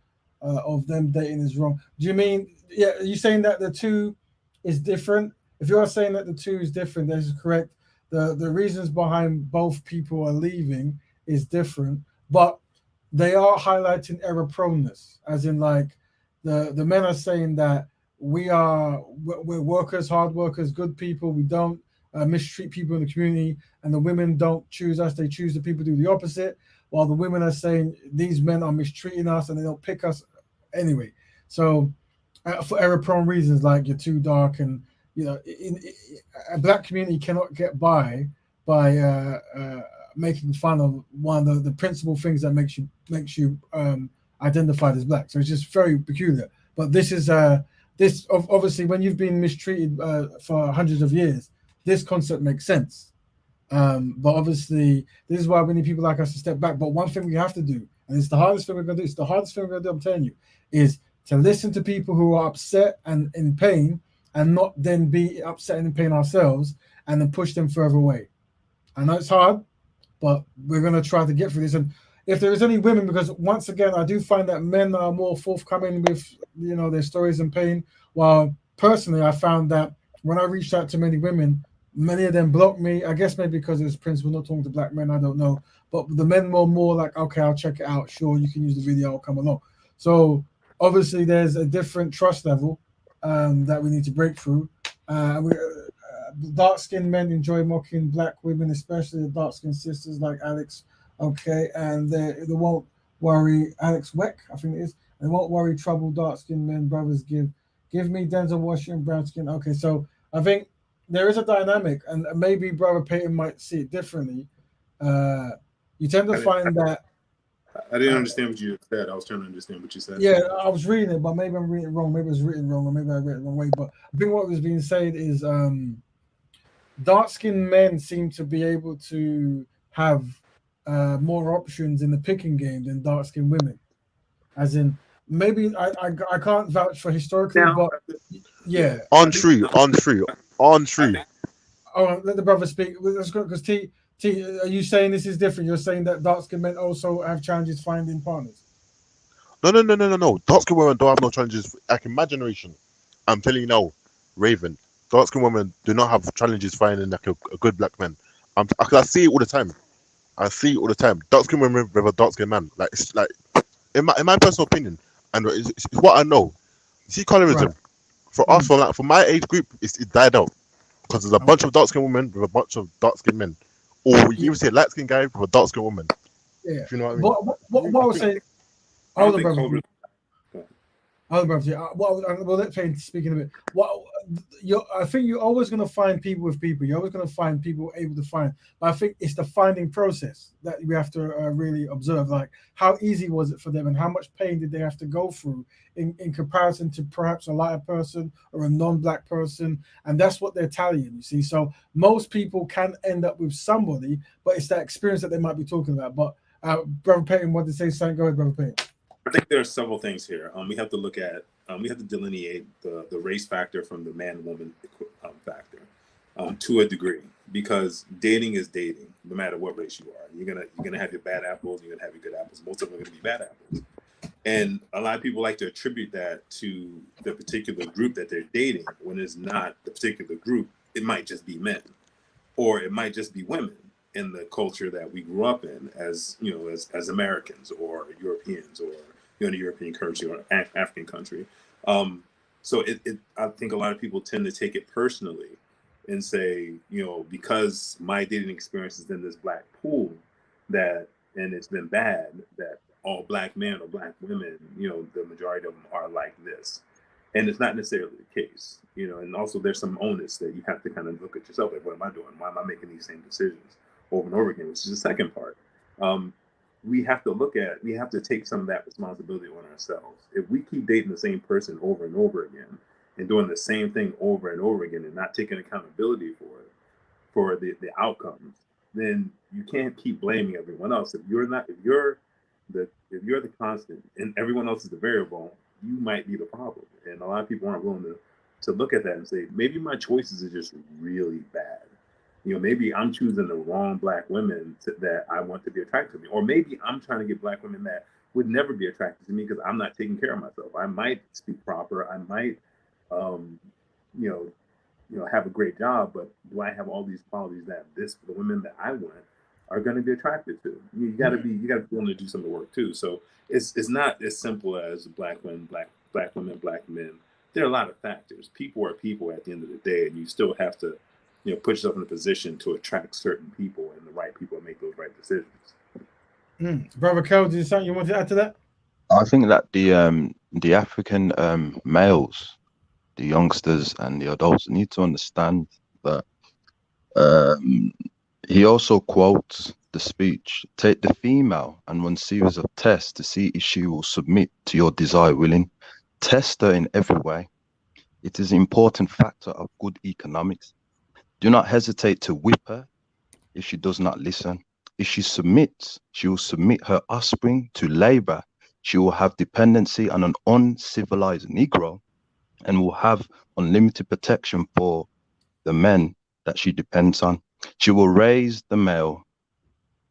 of them dating is wrong. Do you mean, yeah, are you saying that the two is different? If you are saying that the two is different, that is correct. The reasons behind both people are leaving is different, but they are highlighting error proneness, as in like the men are saying that we're workers, hard workers, good people. We don't mistreat people in the community, and the women don't choose us; they choose the people who do the opposite. While the women are saying these men are mistreating us and they don't pick us anyway. So for error-prone reasons like you're too dark, and a black community cannot get by making fun of one of the principal things that makes you identified as black. So it's just very peculiar. But this is obviously when you've been mistreated for hundreds of years, this concept makes sense. But obviously, this is why we need people like us to step back. But one thing we have to do, and it's the hardest thing we're going to do, it's the hardest thing we're going to do, I'm telling you, is to listen to people who are upset and in pain and not then be upset and in pain ourselves and then push them further away. I know it's hard, but we're going to try to get through this. And if there is any women, because once again, I do find that men are more forthcoming with, their stories and pain. While personally, I found that when I reached out to many women, many of them blocked me. I guess maybe because it was principle, not talking to black men. I don't know. But the men were more like, okay, I'll check it out. Sure, you can use the video. I'll come along. So obviously, there's a different trust level that we need to break through. Dark-skinned men enjoy mocking black women, especially the dark-skinned sisters like Alex. Okay, and they won't worry. Alex Weck, I think it is. They won't worry. Trouble dark-skinned men, brothers give me Denzel Washington brown skin. Okay, so I think there is a dynamic, and maybe Brother Peyton might see it differently. You tend to find that. I didn't understand what you said. I was trying to understand what you said. Yeah, I was reading it, but maybe I'm reading it wrong. Maybe it was written wrong, or maybe I read it the wrong way. But I think what was being said is dark-skinned men seem to be able to have more options in the picking game than dark-skinned women. As in, maybe I can't vouch for historically, but yeah. On tree. Oh, let the brother speak. Let's go, because T, are you saying this is different? You're saying that dark-skinned men also have challenges finding partners? No. Dark-skinned women don't have no challenges. Like in my generation, I'm telling you now, Raven, dark-skinned women do not have challenges finding like a good black man. I see it all the time. Dark-skinned women with a dark-skinned man. Like it's like in my personal opinion, and it's what I know. See, colorism for us, for my age group, it died out because there's a bunch of dark-skinned women with a bunch of dark-skinned men, or you can even say a light-skinned guy with a dark-skinned woman. Yeah. If you know what I mean. What I would say. Hold on, brother. Well, let's say, speaking of it, I think you're always going to find people with people. You're always going to find people able to find. But I think it's the finding process that we have to really observe. Like, how easy was it for them, and how much pain did they have to go through in comparison to perhaps a lighter person or a non-black person? And that's what they're tallying, you see. So most people can end up with somebody, but it's that experience that they might be talking about. But Brother Peyton wanted to say something. Go ahead, Brother Peyton. I think there are several things here. We have to look at, we have to delineate the race factor from the man-woman factor to a degree, because dating is dating, no matter what race you are. You're gonna have your bad apples, you're gonna have your good apples. Most of them are gonna be bad apples, and a lot of people like to attribute that to the particular group that they're dating, when it's not the particular group. It might just be men, or it might just be women in the culture that we grew up in as Americans or Europeans, or in a European country or African country. So I think a lot of people tend to take it personally and say, because my dating experience is in this black pool, and it's been bad, that all black men or black women, the majority of them are like this. And it's not necessarily the case, you know. And also, there's some onus that you have to kind of look at yourself. Like, what am I doing? Why am I making these same decisions over and over again? Which is the second part. We have to take some of that responsibility on ourselves. If we keep dating the same person over and over again and doing the same thing over and over again and not taking accountability for the outcomes, then you can't keep blaming everyone else. If you're the constant and everyone else is the variable, you might be the problem. And a lot of people aren't willing to look at that and say, maybe my choices are just really bad. You know, maybe I'm choosing the wrong Black women that I want to be attracted to me. Or maybe I'm trying to get Black women that would never be attracted to me because I'm not taking care of myself. I might speak proper. I might, have a great job, but do I have all these qualities that the women that I want are going to be attracted to? You got to be willing to do some of the work too. So it's not as simple as Black women, Black women, Black men. There are a lot of factors. People are people at the end of the day, and you still have to, put yourself in a position to attract certain people and the right people and make those right decisions. Brother Kel, is there something you want to add to that? I think that the African males, the youngsters and the adults need to understand that he also quotes the speech, take the female and run series of tests to see if she will submit to your desire willing. Test her in every way. It is an important factor of good economics. Do not hesitate to whip her if she does not listen. If she submits, she will submit her offspring to labor. She will have dependency on an uncivilized Negro and will have unlimited protection for the men that she depends on. She will raise the male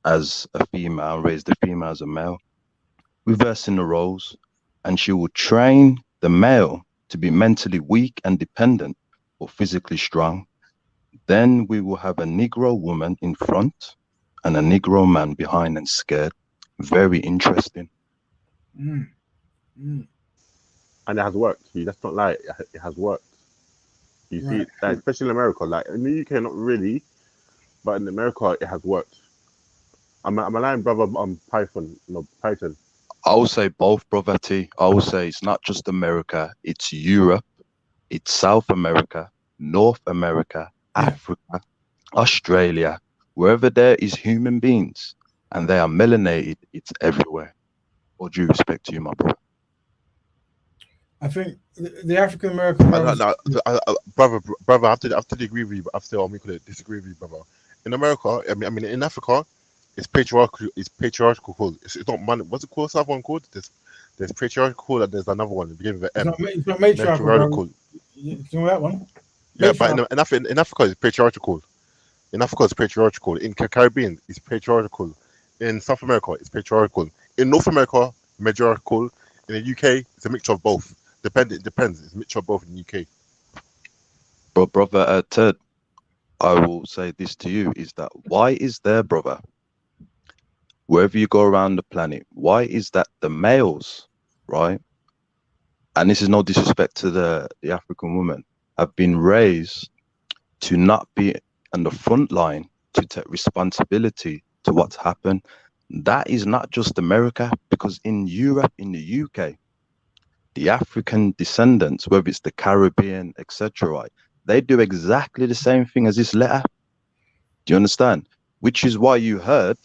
as a female, raise the female as a male, reversing the roles, and she will train the male to be mentally weak and dependent or physically strong. Then we will have a Negro woman in front and a Negro man behind and scared. Very interesting. And it has worked. That's not lie. It has worked. You see, like, especially in America, like in the UK, not really, but in America, it has worked. I'm a lying brother. Python. I will say both, brother T. I will say it's not just America. It's Europe. It's South America, North America, Africa, Australia. Wherever there is human beings and they are melanated, it's everywhere. All due respect to you, my brother. I think the African American brothers. Brother, I have to agree with you, but I still disagree with you, brother. In America, I mean, in Africa, it's patriarchal. It's patriarchal. It's not man. What's it called? What's that one called? There's patriarchal, and there's another one. It begins with M. It's not matriarchal. You know that one? Yeah, but in Africa, it's patriarchal. In Africa, it's patriarchal. In Caribbean, it's patriarchal. In South America, it's patriarchal. In North America, matriarchal. In the UK, it's a mixture of both. It depends. It's a mixture of both in the UK. But brother Ted, I will say this to you, is that why is there, brother, wherever you go around the planet, why is that the males, right? And this is no disrespect to the African woman, have been raised to not be on the front line to take responsibility to what's happened. That is not just America, because in Europe, in the UK, the African descendants, whether it's the Caribbean, etc., right, they do exactly the same thing as this letter. Do you understand? Which is why you heard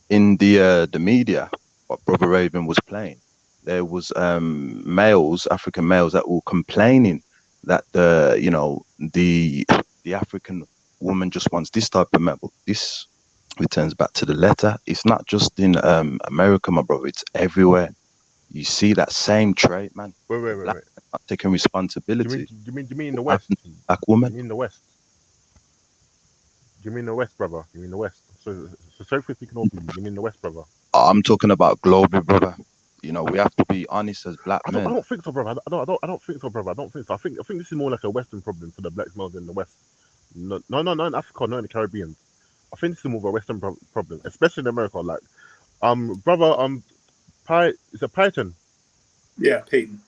in the media what Brother Raven was playing. There was males, African males, that were complaining that the African woman just wants this type of metal. This returns back to the letter. It's not just in America, my brother. It's everywhere. You see that same trait, man. Wait. Not taking responsibility. Do you mean in the West? Black woman. Do you mean the West? Do you mean the West, brother? You mean the West? So sorry for speaking over you. You mean the West, brother? I'm talking about global, brother. You know, we have to be honest as black men. I don't think so, brother. I don't think so, brother. I don't think so. I think this is more like a Western problem for the black males in the West. No, in Africa, not in the Caribbean. I think this is more of a Western problem, especially in America. Like, brother, it's a Python. Yeah, Peyton.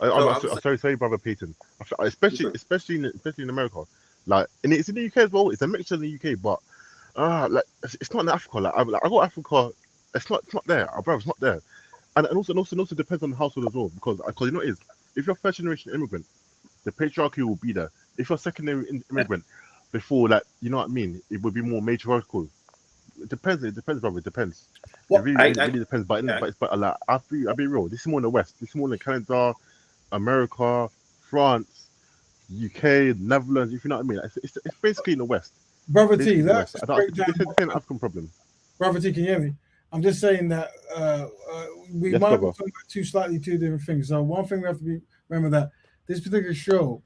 Sorry, brother Peyton. Especially in America, like, and it's in the UK as well. It's a mixture in the UK, but like it's not in Africa. Like I got Africa. It's not there, brother. It's not there. and also depends on the household as well, because you know what it is, if you're first generation immigrant, the patriarchy will be there. If you're secondary immigrant, before, like, you know what I mean, it would be more matriarchal. It depends, brother. It depends. It Well, really depends. But Yeah. like, I'll be real. This is more in the West. This is more in Canada, America, France, UK, Netherlands. If you know what I mean, it's basically in the West. Brother T, Basically in the let's West. just I don't. break down. This is the same African problem. Brother T, can you hear me? I'm just saying that we Yes, might be brother. talking about slightly two different things. So one thing we have to remember that this particular show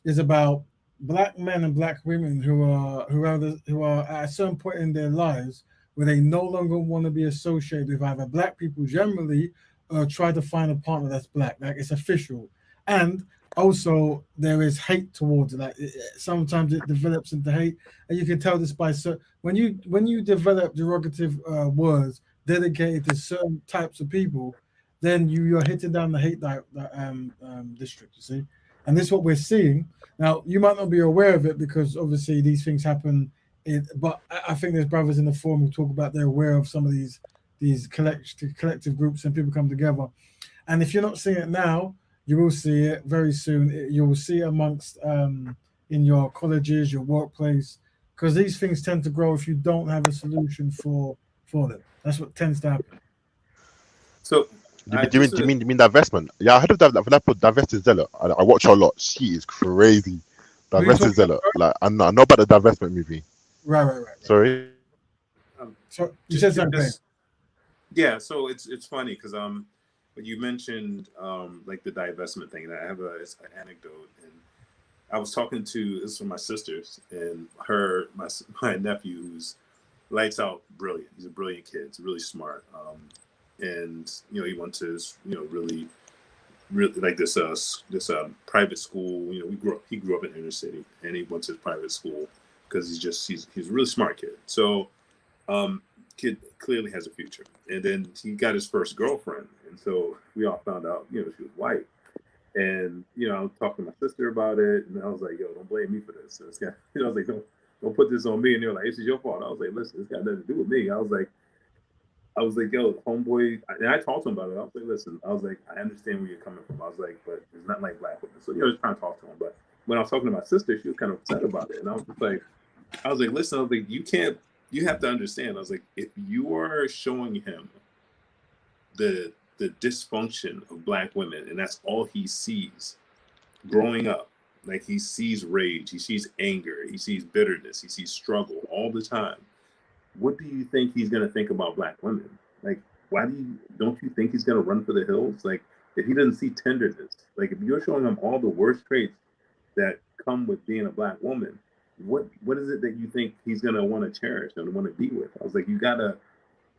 is about black men and black women who are at a certain point in their lives where they no longer want to be associated with either black people generally or try to find a partner that's black. Like, it's official. And also there is hate towards it. Like, sometimes it develops into hate, and you can tell this by when you develop derogative words dedicated to certain types of people, then you're hitting down the hate district. You see, and this is what we're seeing now. You might not be aware of it because obviously these things happen. But I think there's brothers in the forum who talk about they're aware of some of these collective groups and people come together. And if you're not seeing it now, you will see it very soon. You will see it amongst in your colleges, your workplace, because these things tend to grow if you don't have a solution for them. That's what tends to happen. So, Do you mean Divestment? Yeah, I heard of that. Divest is Zealot. I watch her a lot. She is crazy. Who you Divest talking is Zealot. about? Like, I know about the Divestment movie. Right. Sorry. So you said something. Yeah, so it's funny because when you mentioned like the divestment thing, and I have an anecdote, and I was talking to this from my sisters and my nephew, who's lights out brilliant. He's a brilliant kid. He's really smart, and you know, he went to really like this private school. You know, he grew up in inner city, and he went to private school because he's a really smart kid. So kid clearly has a future. And then he got his first girlfriend, and so we all found out, you know, she was white. And you know, I was talking to my sister about it, and I was like, "Yo, don't blame me for this." So this guy, you know, I was like, "Don't put this on me." And they were like, "This is your fault." I was like, "Listen, this got nothing to do with me." I was like, "Yo, homeboy," and I talked to him about it. I was like, "Listen," I was like, "I understand where you're coming from." I was like, "But it's not like black women." So you know, I was trying to talk to him, but when I was talking to my sister, she was kind of upset about it, and I was like, "Listen," I was like, you have to understand. I was like, if you are showing him the dysfunction of black women, and that's all he sees growing up, like he sees rage, he sees anger, he sees bitterness, he sees struggle all the time. What do you think he's going to think about black women? Like, don't you think he's going to run for the hills? Like, if he doesn't see tenderness, like if you're showing him all the worst traits that come with being a black woman, what is it that you think he's going to want to cherish and want to be with? I was like, you got to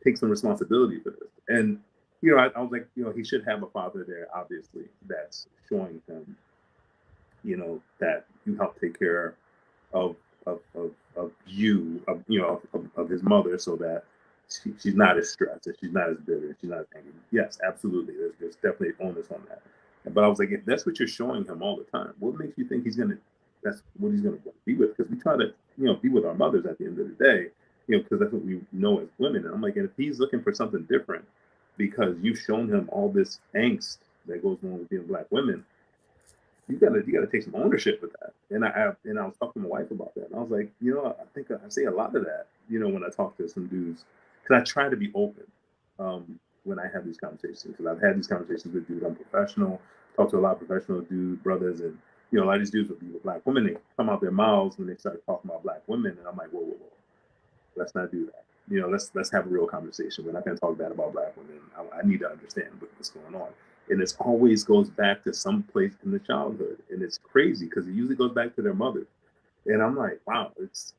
take some responsibility for this. And, you know, I was like, you know, he should have a father there, obviously, that's showing him, you know, that you help take care of his mother, so that she's not as stressed, and she's not as bitter, she's not as angry. Yes, absolutely. There's definitely onus on that. But I was like, if that's what you're showing him all the time, what makes you think that's what he's going to be with? Because we try to, you know, be with our mothers at the end of the day, you know, because that's what we know as women. And I'm like, and if he's looking for something different because you've shown him all this angst that goes on with being black women, you gotta take some ownership with that. And I was talking to my wife about that, and I was like, you know, I think I say a lot of that, you know, when I talk to some dudes, because I try to be open when I have these conversations. Because I've had these conversations with dudes. I'm professional, talk to a lot of professional brothers, and you know, a lot of these dudes would be with black women. They come out their mouths when they start talking about black women, and I'm like, whoa, let's not do that. You know, let's have a real conversation. We're not going to talk bad about black women. I need to understand what's going on. And it always goes back to some place in the childhood. And it's crazy because it usually goes back to their mother. And I'm like, wow, it's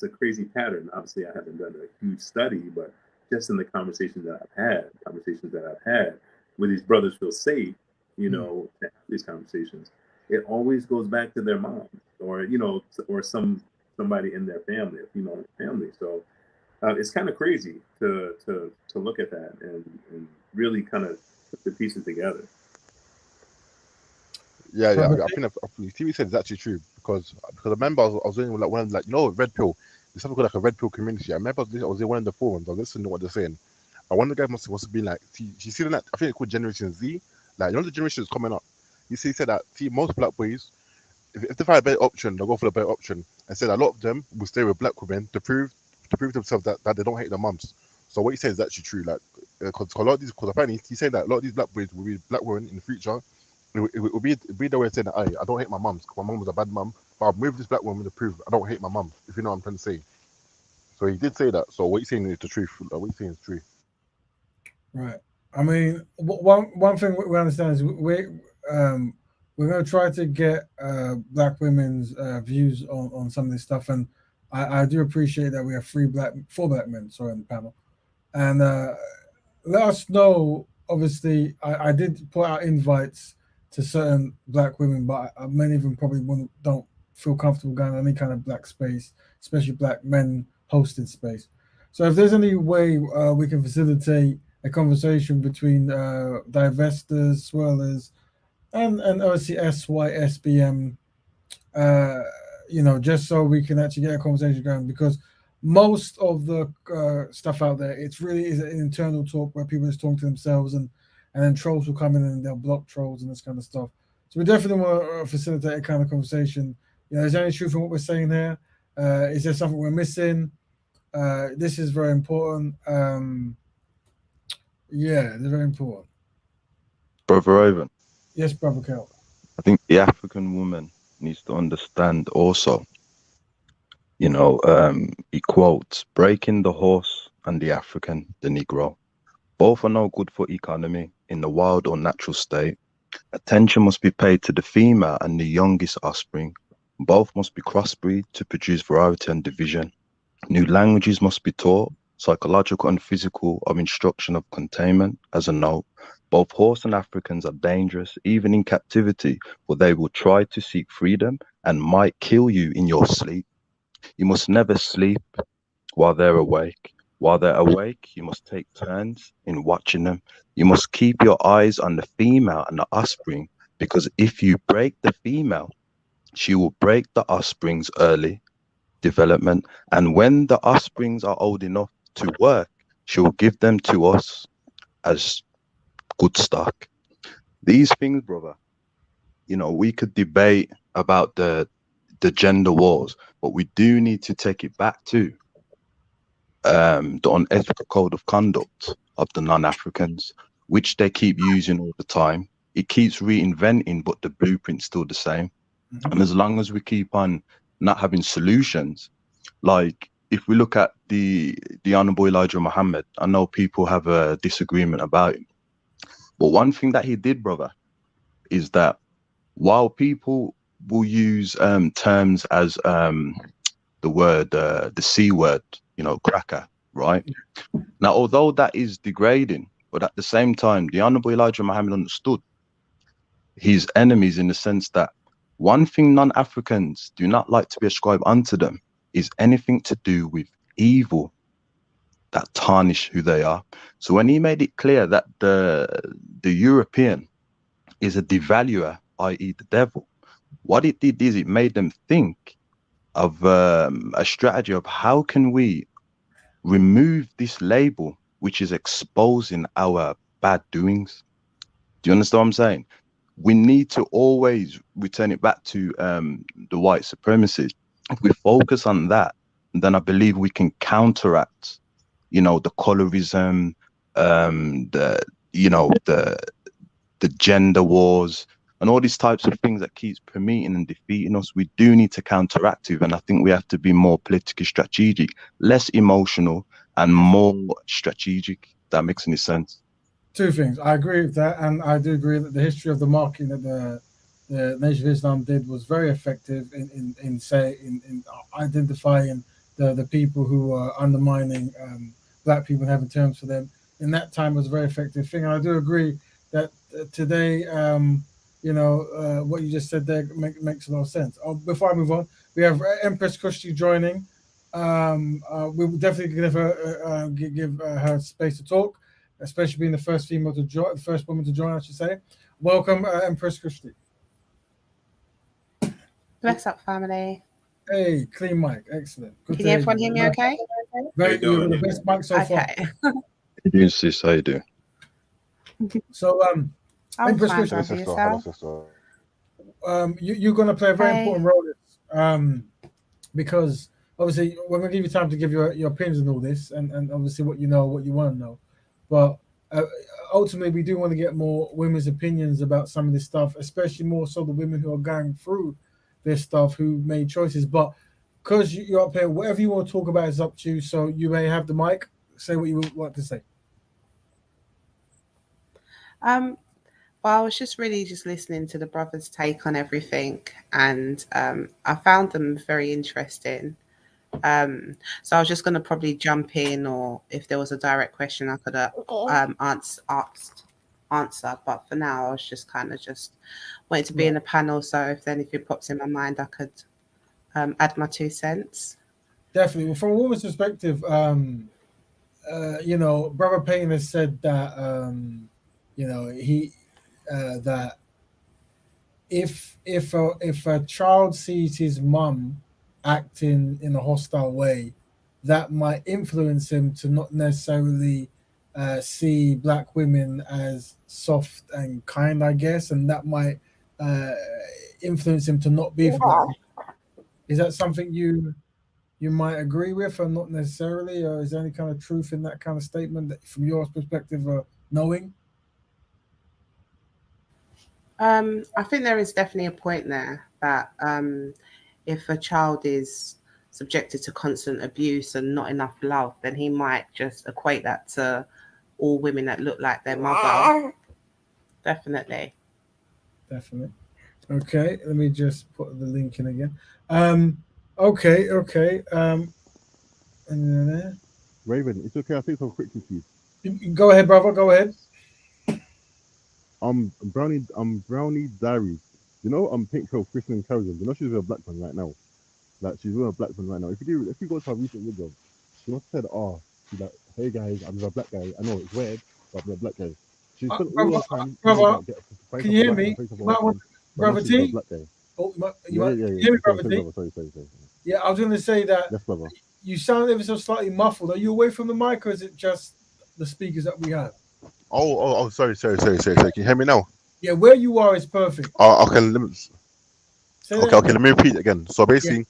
a crazy pattern. Obviously, I haven't done a huge study, but just in the conversations that I've had where these brothers feel safe, you know, to have these conversations, it always goes back to their mom or, you know, or somebody in their family, a female in their family. So it's kind of crazy to look at that and really kind of put the pieces together. Yeah. I think TV said it's actually true because I remember I was in like one of, like, you know, Red Pill. There's something called like a Red Pill community. I remember I was in one of the forums. I was listening to what they're saying, And one of the guys must have been like, you see that, I think it's called Generation Z. Like, you know, the generation is coming up. He said that, most black boys, if they find a better option, they'll go for the better option. And said a lot of them will stay with black women to prove to themselves that they don't hate their mums. So what he says is actually true. Like, because a lot of these, because apparently he's saying that a lot of these black boys will be black women in the future. It will be the way of saying that I don't hate my mums because my mum was a bad mum, but I'm with this black woman to prove I don't hate my mum. If you know what I'm trying to say. So he did say that. So what he's saying is the truth. Like, what he's saying is true. Right. I mean, one thing we understand is we're going to try to get black women's views on some of this stuff, and I do appreciate that we have four black men, sorry, on the panel, and let us know. Obviously, I did put out invites to certain black women, but many of them probably don't feel comfortable going to any kind of black space, especially black men hosted space. So if there's any way we can facilitate a conversation between divestors, swirlers, and obviously S.Y.S.B.M, just so we can actually get a conversation going, because most of the stuff out there, it's really is an internal talk where people are just talking to themselves, and then trolls will come in and they'll block trolls and this kind of stuff. So we definitely want to facilitate a kind of conversation. Is there any truth in what we're saying here? Is there something we're missing? This is very important. Yeah, they're very important. Brother Ivan. Yes, Brother Kel. I think the African woman needs to understand also, he quotes, breaking the horse and the African, the Negro. Both are no good for economy in the wild or natural state. Attention must be paid to the female and the youngest offspring. Both must be crossbreed to produce variety and division. New languages must be taught, psychological and physical, of instruction of containment. As a note, both horse and Africans are dangerous, even in captivity, for they will try to seek freedom and might kill you in your sleep. You must never sleep while they're awake. While they're awake, you must take turns in watching them. You must keep your eyes on the female and the offspring, because if you break the female, she will break the offspring's early development. And when the offsprings are old enough to work, she will give them to us as good stock. These things, brother, we could debate about the gender wars, but we do need to take it back to the unethical code of conduct of the non-Africans, which they keep using all the time. It keeps reinventing, but the blueprint's still the same. Mm-hmm. And as long as we keep on not having solutions, like if we look at the Honorable Elijah Muhammad, I know people have a disagreement about him, but one thing that he did, brother, is that while people will use terms as the word, the C word, cracker, right? Now, although that is degrading, but at the same time, the Honorable Elijah Muhammad understood his enemies in the sense that one thing non-Africans do not like to be ascribed unto them is anything to do with evil that tarnish who they are. So when he made it clear that the European is a devaluer, i.e. the devil, what it did is it made them think of a strategy of how can we remove this label, which is exposing our bad doings. Do you understand what I'm saying? We need to always return it back to the white supremacy. If we focus on that, then I believe we can counteract, the colorism, the gender wars, and all these types of things that keeps permeating and defeating us. We do need to counteract it, and I think we have to be more politically strategic, less emotional, and more strategic. If that makes any sense. Two things. I agree with that, and I do agree that the history of the marketing that the Nation of Islam did was very effective in identifying the people who are undermining black people and having terms for them. In that time, was a very effective thing. And I do agree that today, what you just said there makes a lot of sense. Before I move on, we have Empress Kushti joining. We will definitely give her space to talk, especially being the first female to join, the first woman to join, I should say. Welcome, Empress Kushti. Bless up, family. Hey, clean mic, excellent. Good Can everyone hear me okay? Very good. The best mic so far. you doing, sis? How you doing? So, I'm Empress fine, Christian, brother. Hello, Yourself? sister. you're going to play a very Hey. important role in this, because obviously we're going to give you time to give your opinions on all this, and obviously what you know, what you want to know. But ultimately, we do want to get more women's opinions about some of this stuff, especially more so the women who are going through this stuff who made choices. But because you're up here, whatever you want to talk about is up to you. So you may have the mic. Say what you want to say. Well, I was just really just listening to the brothers' take on everything, and I found them very interesting. So I was just going to probably jump in, or if there was a direct question I could answer. But for now, I was just kind of just wanting to be in the panel. So if anything pops in my mind, I could add my 2 cents. Definitely. Well, from a woman's perspective, Brother Payne has said that, he that if a child sees his mum acting in a hostile way, that might influence him to not necessarily see black women as soft and kind, I guess, and that might uh, influence him to not be for black women. Is that something you might agree with, or not necessarily, or is there any kind of truth in that kind of statement that, from your perspective, knowing? I think there is definitely a point there that if a child is subjected to constant abuse and not enough love, then he might just equate that to all women that look like their mother. Definitely. Okay, let me just put the link in again. Okay. And then Raven, it's okay. I'll take some quickly, please. go ahead, brother. Go ahead. Brownie Diaries. You know, Pink Pill, Christian Intelligence. You know, she's with a black man right now. Like, she's with a black man right now. If you go to her recent video, she must have said, she's like, hey guys, I'm with a black guy. I know it's weird, but I'm with a black guy. She spent all her time brother, fight can off you a hear white man, me? fight off a You white might want, man, but now brother she's with a T. black guy. Oh, Yeah. can you hear me, brother T? Brother, sorry. Yeah, I was going to say that Yes, brother. you sound ever so slightly muffled. Are you away from the mic, or is it just the speakers that we have? Sorry. Can you hear me now? Yeah, where you are is perfect. Okay, Say that let again. me repeat it again. So basically,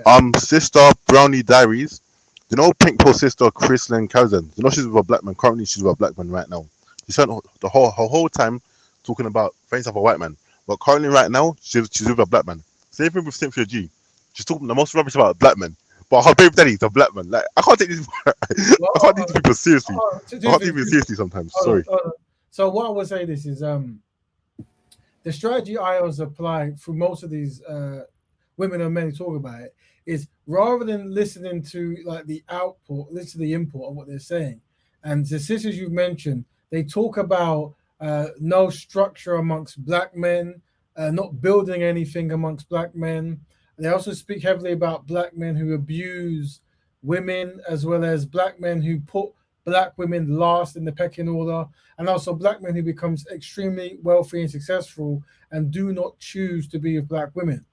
Yeah. Sister Brownie Diaries. You know, Pink Pill sister Chrislyn Cousin. You know, she's with a black man. Currently, she's with a black man right now. She spent her whole time talking about face of a white man, but currently, right now, she's with a black man. Same thing with Cynthia G. She's talking the most rubbish about a black man, but her baby daddy's a black man. Like, I can't take these. I can't take these people seriously. I can't take them seriously sometimes. Sorry. So what I would say this is the strategy I always apply through most of these women and men who talk about it is, rather than listening to like the output, listen to the input of what they're saying. And the sisters you've mentioned, they talk about no structure amongst black men, not building anything amongst black men. They also speak heavily about black men who abuse women, as well as black men who put black women last in the pecking order, and also black men who becomes extremely wealthy and successful and do not choose to be with black women.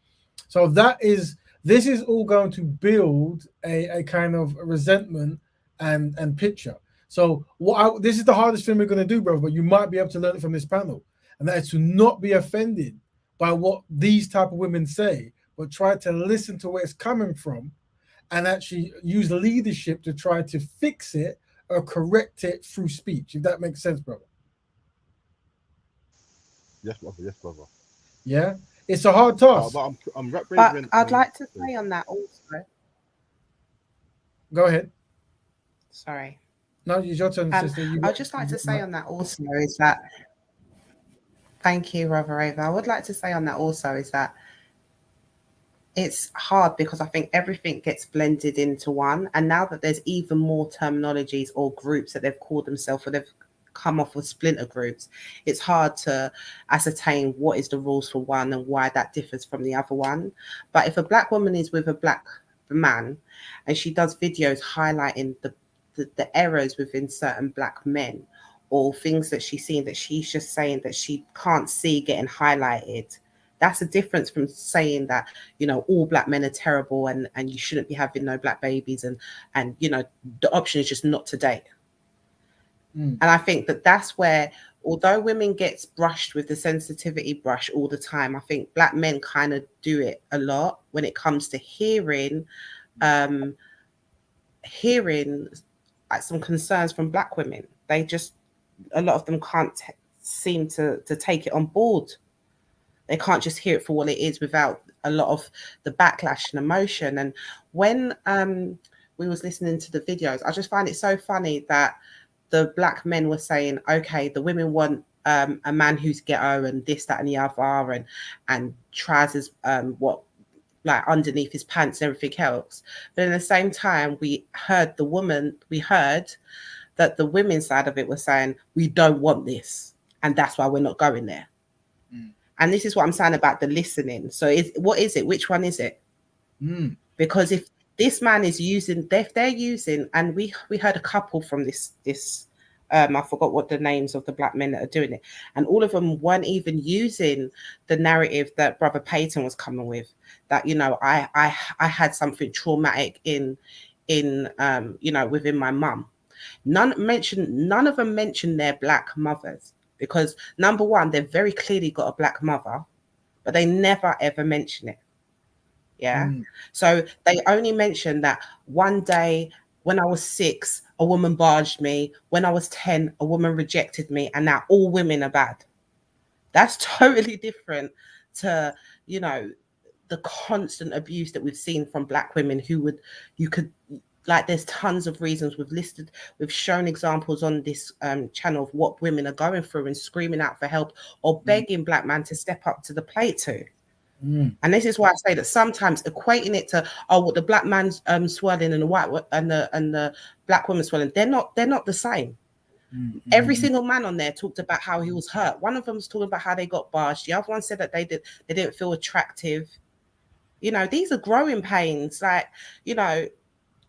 So this is all going to build a kind of resentment and picture. So this is the hardest thing we're going to do, bro, but you might be able to learn it from this panel, and that is to not be offended by what these type of women say, but try to listen to where it's coming from and actually use leadership to try to fix it or correct it through speech, if that makes sense, brother. Yes, brother. Yeah, it's a hard task. But I'd like to say on that also. Go ahead. Sorry. No, it's your turn, sister. I'd just like to say on that also is that. Thank you, Brother Ava. I would like to say on that also is that it's hard because I think everything gets blended into one. And now that there's even more terminologies or groups that they've called themselves, or they've come off with splinter groups, it's hard to ascertain what is the rules for one and why that differs from the other one. But if a black woman is with a black man and she does videos highlighting the errors within certain black men, or things that she's seen that she's just saying that she can't see getting highlighted, that's a difference from saying that, you know, all black men are terrible and you shouldn't be having no black babies and you know, the option is just not to date. Mm. And I think that that's where, although women gets brushed with the sensitivity brush all the time, I think black men kind of do it a lot when it comes to um, hearing like some concerns from black women. They just, a lot of them can't seem to take it on board. They can't just hear it for what it is without a lot of the backlash and emotion. And when we was listening to the videos, I just find it so funny that the black men were saying, okay, the women want a man who's ghetto and this, that, and the other, and trousers, what, like underneath his pants and everything else. But in the same time, we heard that the women's side of it was saying, we don't want this, and that's why we're not going there. Mm. And this is what I'm saying about the listening. So what is it? Which one is it? Mm. Because if this man is using, if they're using, and we heard a couple from this I forgot what the names of the black men that are doing it, and all of them weren't even using the narrative that Brother Peyton was coming with, that, you know, I had something traumatic in you know, within my mum. None of them mentioned their black mothers, because number one, they've very clearly got a black mother, but they never ever mention it. Yeah. Mm. So they only mentioned that one day when I was 6, a woman barged me. When I was 10, a woman rejected me, and now all women are bad. That's totally different to, you know, the constant abuse that we've seen from black women you could, like, there's tons of reasons we've shown examples on this channel of what women are going through and screaming out for help or begging black men to step up to the plate too. Mm. And this is why I say that sometimes equating it to, oh, what the black man's swelling and the white and the black woman swelling, they're not the same. Mm. Every single man on there talked about how he was hurt. One of them was talking about how they got barged. The other one said that they didn't feel attractive. You know, these are growing pains. Like, you know,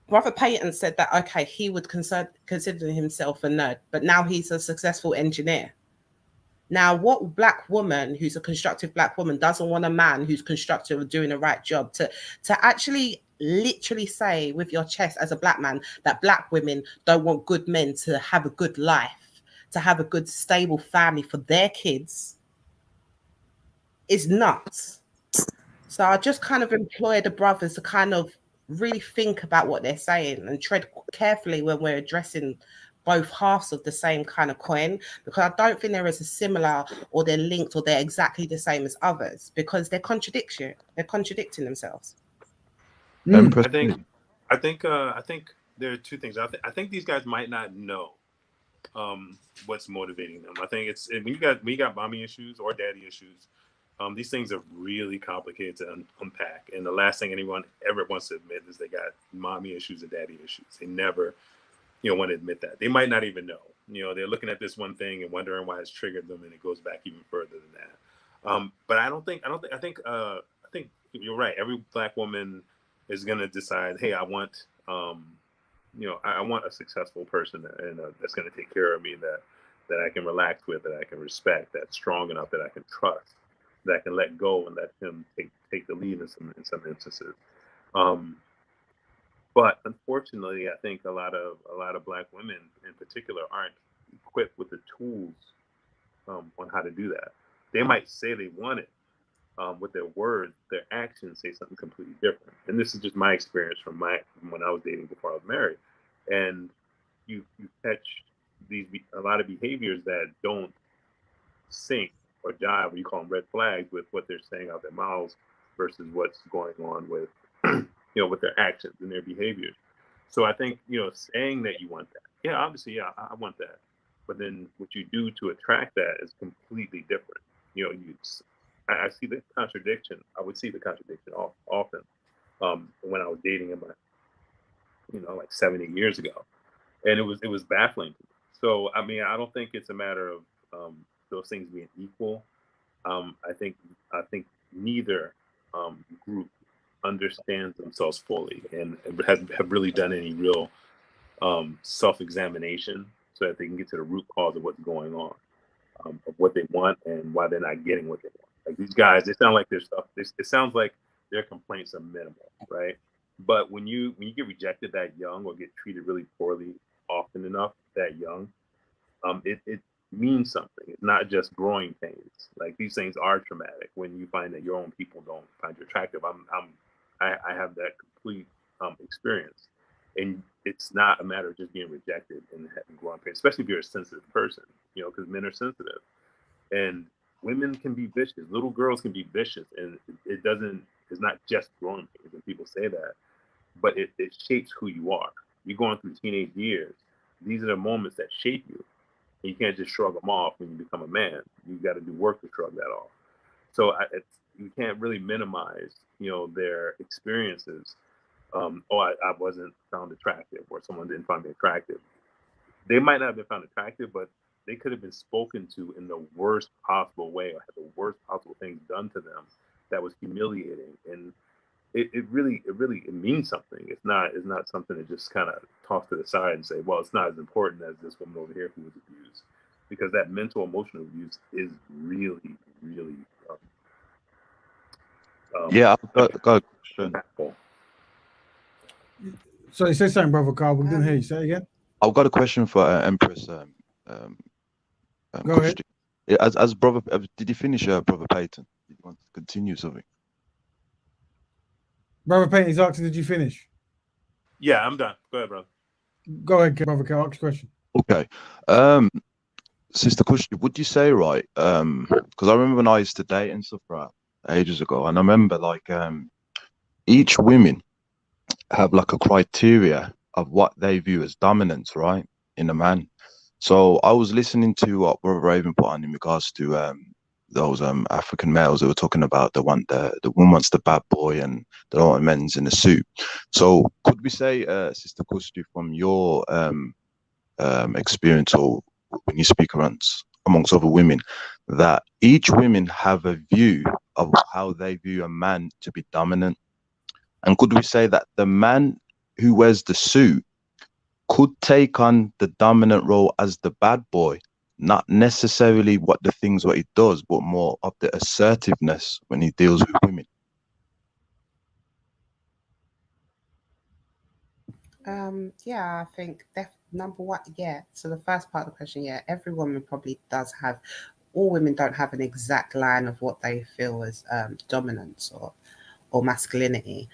Brother Peyton said that, okay, he would consider himself a nerd, but now he's a successful engineer. Now, what black woman who's a constructive black woman doesn't want a man who's constructive or doing the right job to actually literally say with your chest as a black man that black women don't want good men to have a good life, to have a good stable family for their kids, is nuts. So I just kind of employ the brothers to kind of really think about what they're saying and tread carefully when we're addressing both halves of the same kind of coin, because I don't think there is a similar, or they're linked, or they're exactly the same as others, because they're contradicting themselves. Mm. I think there are two things. I think these guys might not know what's motivating them. I think it's when you got mommy issues or daddy issues. These things are really complicated to unpack, and the last thing anyone ever wants to admit is they got mommy issues and daddy issues. They never, want to admit that. They might not even know. They're looking at this one thing and wondering why it's triggered them, and it goes back even further than that. But I think you're right. Every black woman is gonna decide, hey, I want, I want a successful person and that's gonna take care of me, that I can relax with, that I can respect, that's strong enough, that I can trust, that I can let go and let him take the lead in some instances. But unfortunately, I think a lot of black women in particular aren't equipped with the tools on how to do that. They might say they want it with their words, their actions say something completely different. And this is just my experience from when I was dating before I was married. And you catch a lot of behaviors that don't sync or jive, or you call them red flags, with what they're saying out their mouths versus what's going on with with their actions and their behaviors. So I think saying that you want that, yeah, obviously, yeah, I want that, but then what you do to attract that is completely different. I see the contradiction. I would see the contradiction often when I was dating in my like 7-8 years ago, and it was baffling to me. So I mean, I don't think it's a matter of those things being equal. I think neither group understands themselves fully and have really done any real self-examination so that they can get to the root cause of what's going on, of what they want and why they're not getting what they want. Like these guys, they sound like their stuff. It sounds like their complaints are minimal, right? But when you get rejected that young or get treated really poorly often enough that young, it means something. It's not just growing pains. Like, these things are traumatic when you find that your own people don't find you attractive. I have that complete experience, and it's not a matter of just being rejected and having growing pains, especially if you're a sensitive person, because men are sensitive, and women can be vicious. Little girls can be vicious, and it's not just growing pains, and people say that, but it shapes who you are. You're going through teenage years. These are the moments that shape you. And you can't just shrug them off when you become a man. You got to do work to shrug that off. So you can't really minimize, their experiences. I wasn't found attractive, or someone didn't find me attractive. They might not have been found attractive, but they could have been spoken to in the worst possible way, or had the worst possible things done to them that was humiliating. And it really means something. It's not something to just kind of toss to the side and say, well, it's not as important as this woman over here who was abused, because that mental emotional abuse is really, really Yeah, I've got a question. impactful. So you say something, brother Carl. We didn't hear you. Say it again. I've got a question for Empress. Go ahead. Yeah, as brother, did you finish, brother Peyton? Did you want to continue something? Brother Payne is asking, did you finish? Yeah, I'm done. Go ahead, brother. Go ahead, brother Carl. Ask your question. Okay. Sister Kushti, would you say, right? Because I remember when I used to date and stuff, right, ages ago, and I remember like each women have like a criteria of what they view as dominance, right, in a man. So I was listening to what Brother Raven put on in regards to those African males that were talking about the woman wants the bad boy and the don't want men's in a suit. So could we say, Sister Kushti, from your experience, or when you speak amongst other women, that each women have a view of how they view a man to be dominant? And could we say that the man who wears the suit could take on the dominant role as the bad boy, not necessarily what he does, but more of the assertiveness when he deals with women? Yeah, I think number one, yeah. So the first part of the question, yeah, every woman probably does have. All women don't have an exact line of what they feel as dominance or masculinity.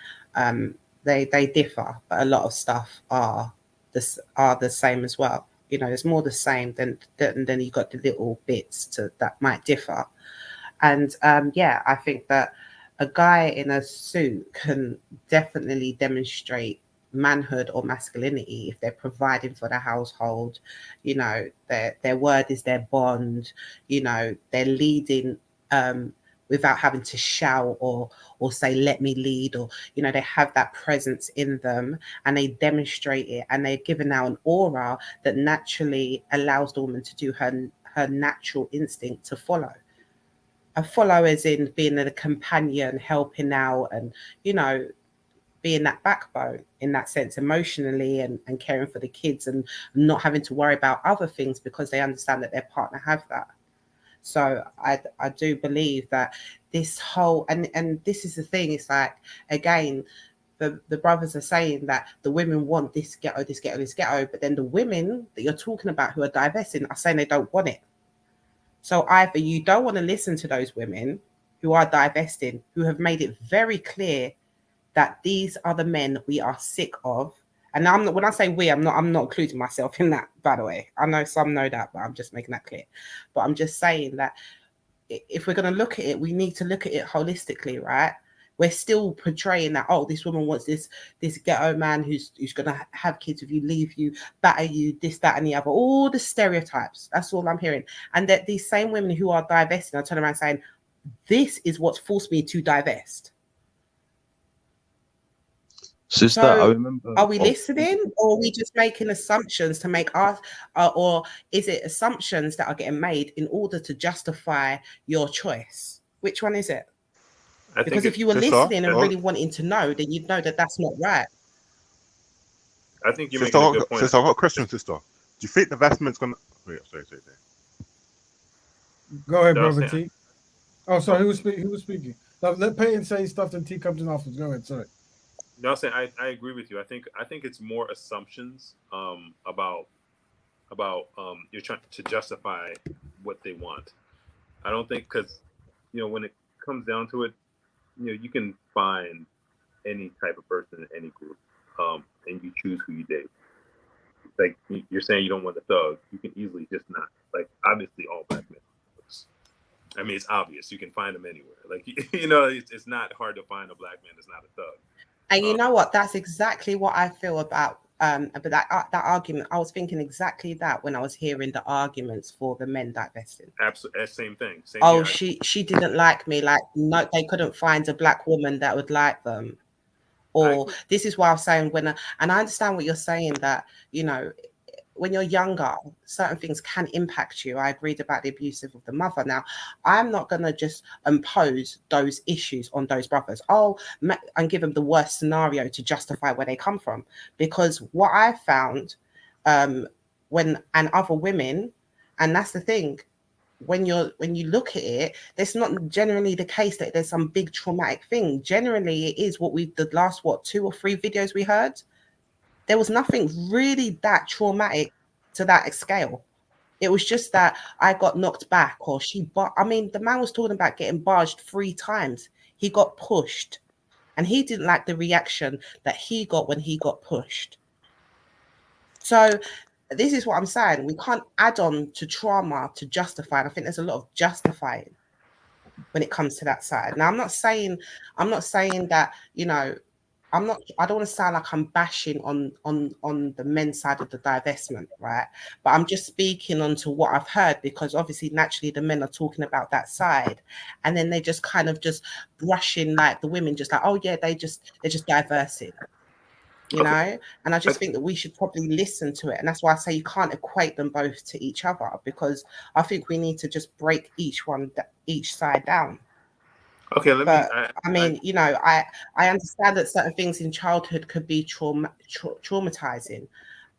They differ, but a lot of stuff are the same as well. It's more the same than you got the little bits that might differ. And yeah, I think that a guy in a suit can definitely demonstrate manhood or masculinity if they're providing for the household. Their word is their bond. They're leading without having to shout or say let me lead, or they have that presence in them and they demonstrate it, and they're given out an aura that naturally allows the woman to do her natural instinct to follow. A follow as in being a companion, helping out, and being that backbone in that sense, emotionally, and caring for the kids, and not having to worry about other things because they understand that their partner have that. So I do believe that this whole, and this is the thing, it's like, again, the brothers are saying that the women want this ghetto, but then the women that you're talking about who are divesting are saying they don't want it. So either you don't want to listen to those women who are divesting, who have made it very clear that these are the men we are sick of. And when I say we, I'm not including myself in that, by the way. I know some know that, but I'm just making that clear. But I'm just saying that if we're going to look at it, we need to look at it holistically, right? We're still portraying that, oh, this woman wants this ghetto man who's going to have kids with you, leave you, batter you, this, that, and the other. All the stereotypes. That's all I'm hearing. And that these same women who are divesting are turning around saying, this is what's forced me to divest. Sister, So, I remember. are we listening, or are we just making assumptions to make us, or is it assumptions that are getting made in order to justify your choice? Which one is it? Because if you were listening and really wanting to know, then you'd know that that's not right. I think you're making a good point. Sister, I've got a question, sister. Do you think divestment's gonna? Wait, sorry. Go ahead, brother T. Oh, sorry. Who was speaking? Let Peyton say stuff, and T comes in afterwards. Go ahead. Sorry. No, I agree with you. I think it's more assumptions about about you're trying to justify what they want. I don't think, because when it comes down to it, you can find any type of person in any group, and you choose who you date. Like you're saying, you don't want a thug. You can easily just not. Like obviously, all black men. I mean, it's obvious. You can find them anywhere. Like it's not hard to find a black man that's not a thug. And you know what? That's exactly what I feel about that argument. I was thinking exactly that when I was hearing the arguments for the men divesting. Absolutely, same thing. Same Oh, here. she didn't like me. Like, no, they couldn't find a black woman that would like them. Or this is why I'm saying and I understand what you're saying, that when you're younger, certain things can impact you. I agreed about the abusive of the mother. Now, I'm not going to just impose those issues on those brothers. And give them the worst scenario to justify where they come from. Because what I found and other women, and that's the thing, when you look at it, that's not generally the case that there's some big traumatic thing. Generally, it is the last 2 or 3 videos we heard. There was nothing really that traumatic to that scale. It was just that I got knocked back, or the man was talking about getting barged 3 times. He got pushed, and he didn't like the reaction that he got when he got pushed. So this is what I'm saying. We can't add on to trauma to justify. And I think there's a lot of justifying when it comes to that side. Now, I'm not saying that, I don't want to sound like I'm bashing on the men's side of the divestment, right? But I'm just speaking onto what I've heard, because obviously naturally the men are talking about that side, and then they just kind of just brushing like the women, just like, oh yeah, they're just diversing. And I just think that we should probably listen to it. And that's why I say you can't equate them both to each other, because I think we need to just break each side down. Okay, I understand that certain things in childhood could be traumatizing,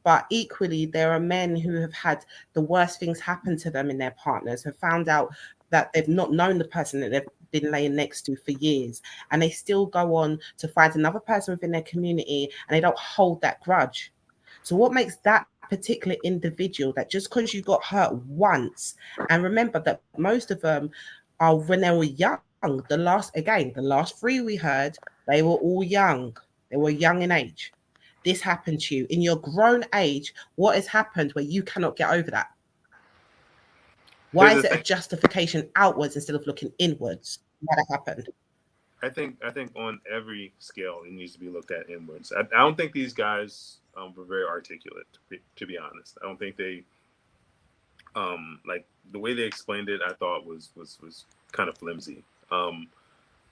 but equally there are men who have had the worst things happen to them in their partners, have found out that they've not known the person that they've been laying next to for years, and they still go on to find another person within their community, and they don't hold that grudge. So what makes that particular individual, that just because you got hurt once, and remember that most of them are when they were young. The last 3 we heard, they were all young. They were young in age. This happened to you in your grown age. What has happened where you cannot get over that? Why is it a justification outwards instead of looking inwards? Why that happened? I think on every scale it needs to be looked at inwards. I don't think these guys were very articulate, to be honest. I don't think they like the way they explained it. I thought was kind of flimsy.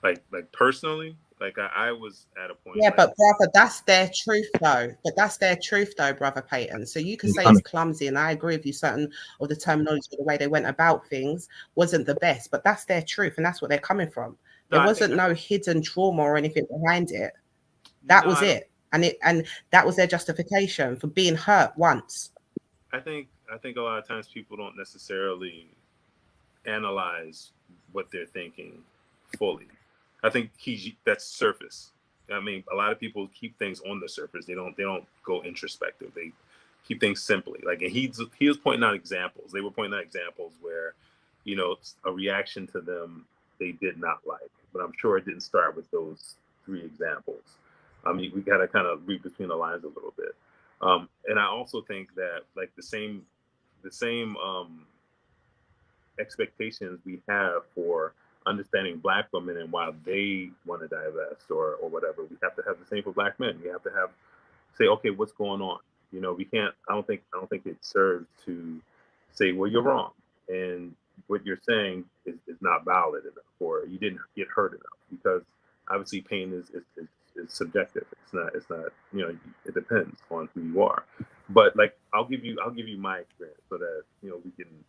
Like personally, like I was at a point. Yeah, but brother, that's their truth though. Brother Peyton. So you can say it's clumsy, and I agree with you. Certain of the terminology, the way they went about things wasn't the best, but that's their truth, and that's what they're coming from. There wasn't no hidden trauma or anything behind it. That was it, and that was their justification for being hurt once. I think a lot of times people don't necessarily analyze what they're thinking fully. I think that's surface. I mean, a lot of people keep things on the surface. They don't go introspective. They keep things simply. Like, and he was pointing out examples. They were pointing out examples where, a reaction to them they did not like. But I'm sure it didn't start with those 3 examples. I mean, we got to kind of read between the lines a little bit. And I also think that like the same expectations we have for understanding Black women and why they want to divest or whatever, we have to have the same for Black men. We have to say, okay, what's going on? We can't. I don't think it serves to say, well, you're wrong, and what you're saying is not valid enough, or you didn't get hurt enough, because obviously pain is subjective. It's not. It depends on who you are. But like, I'll give you my experience so that we can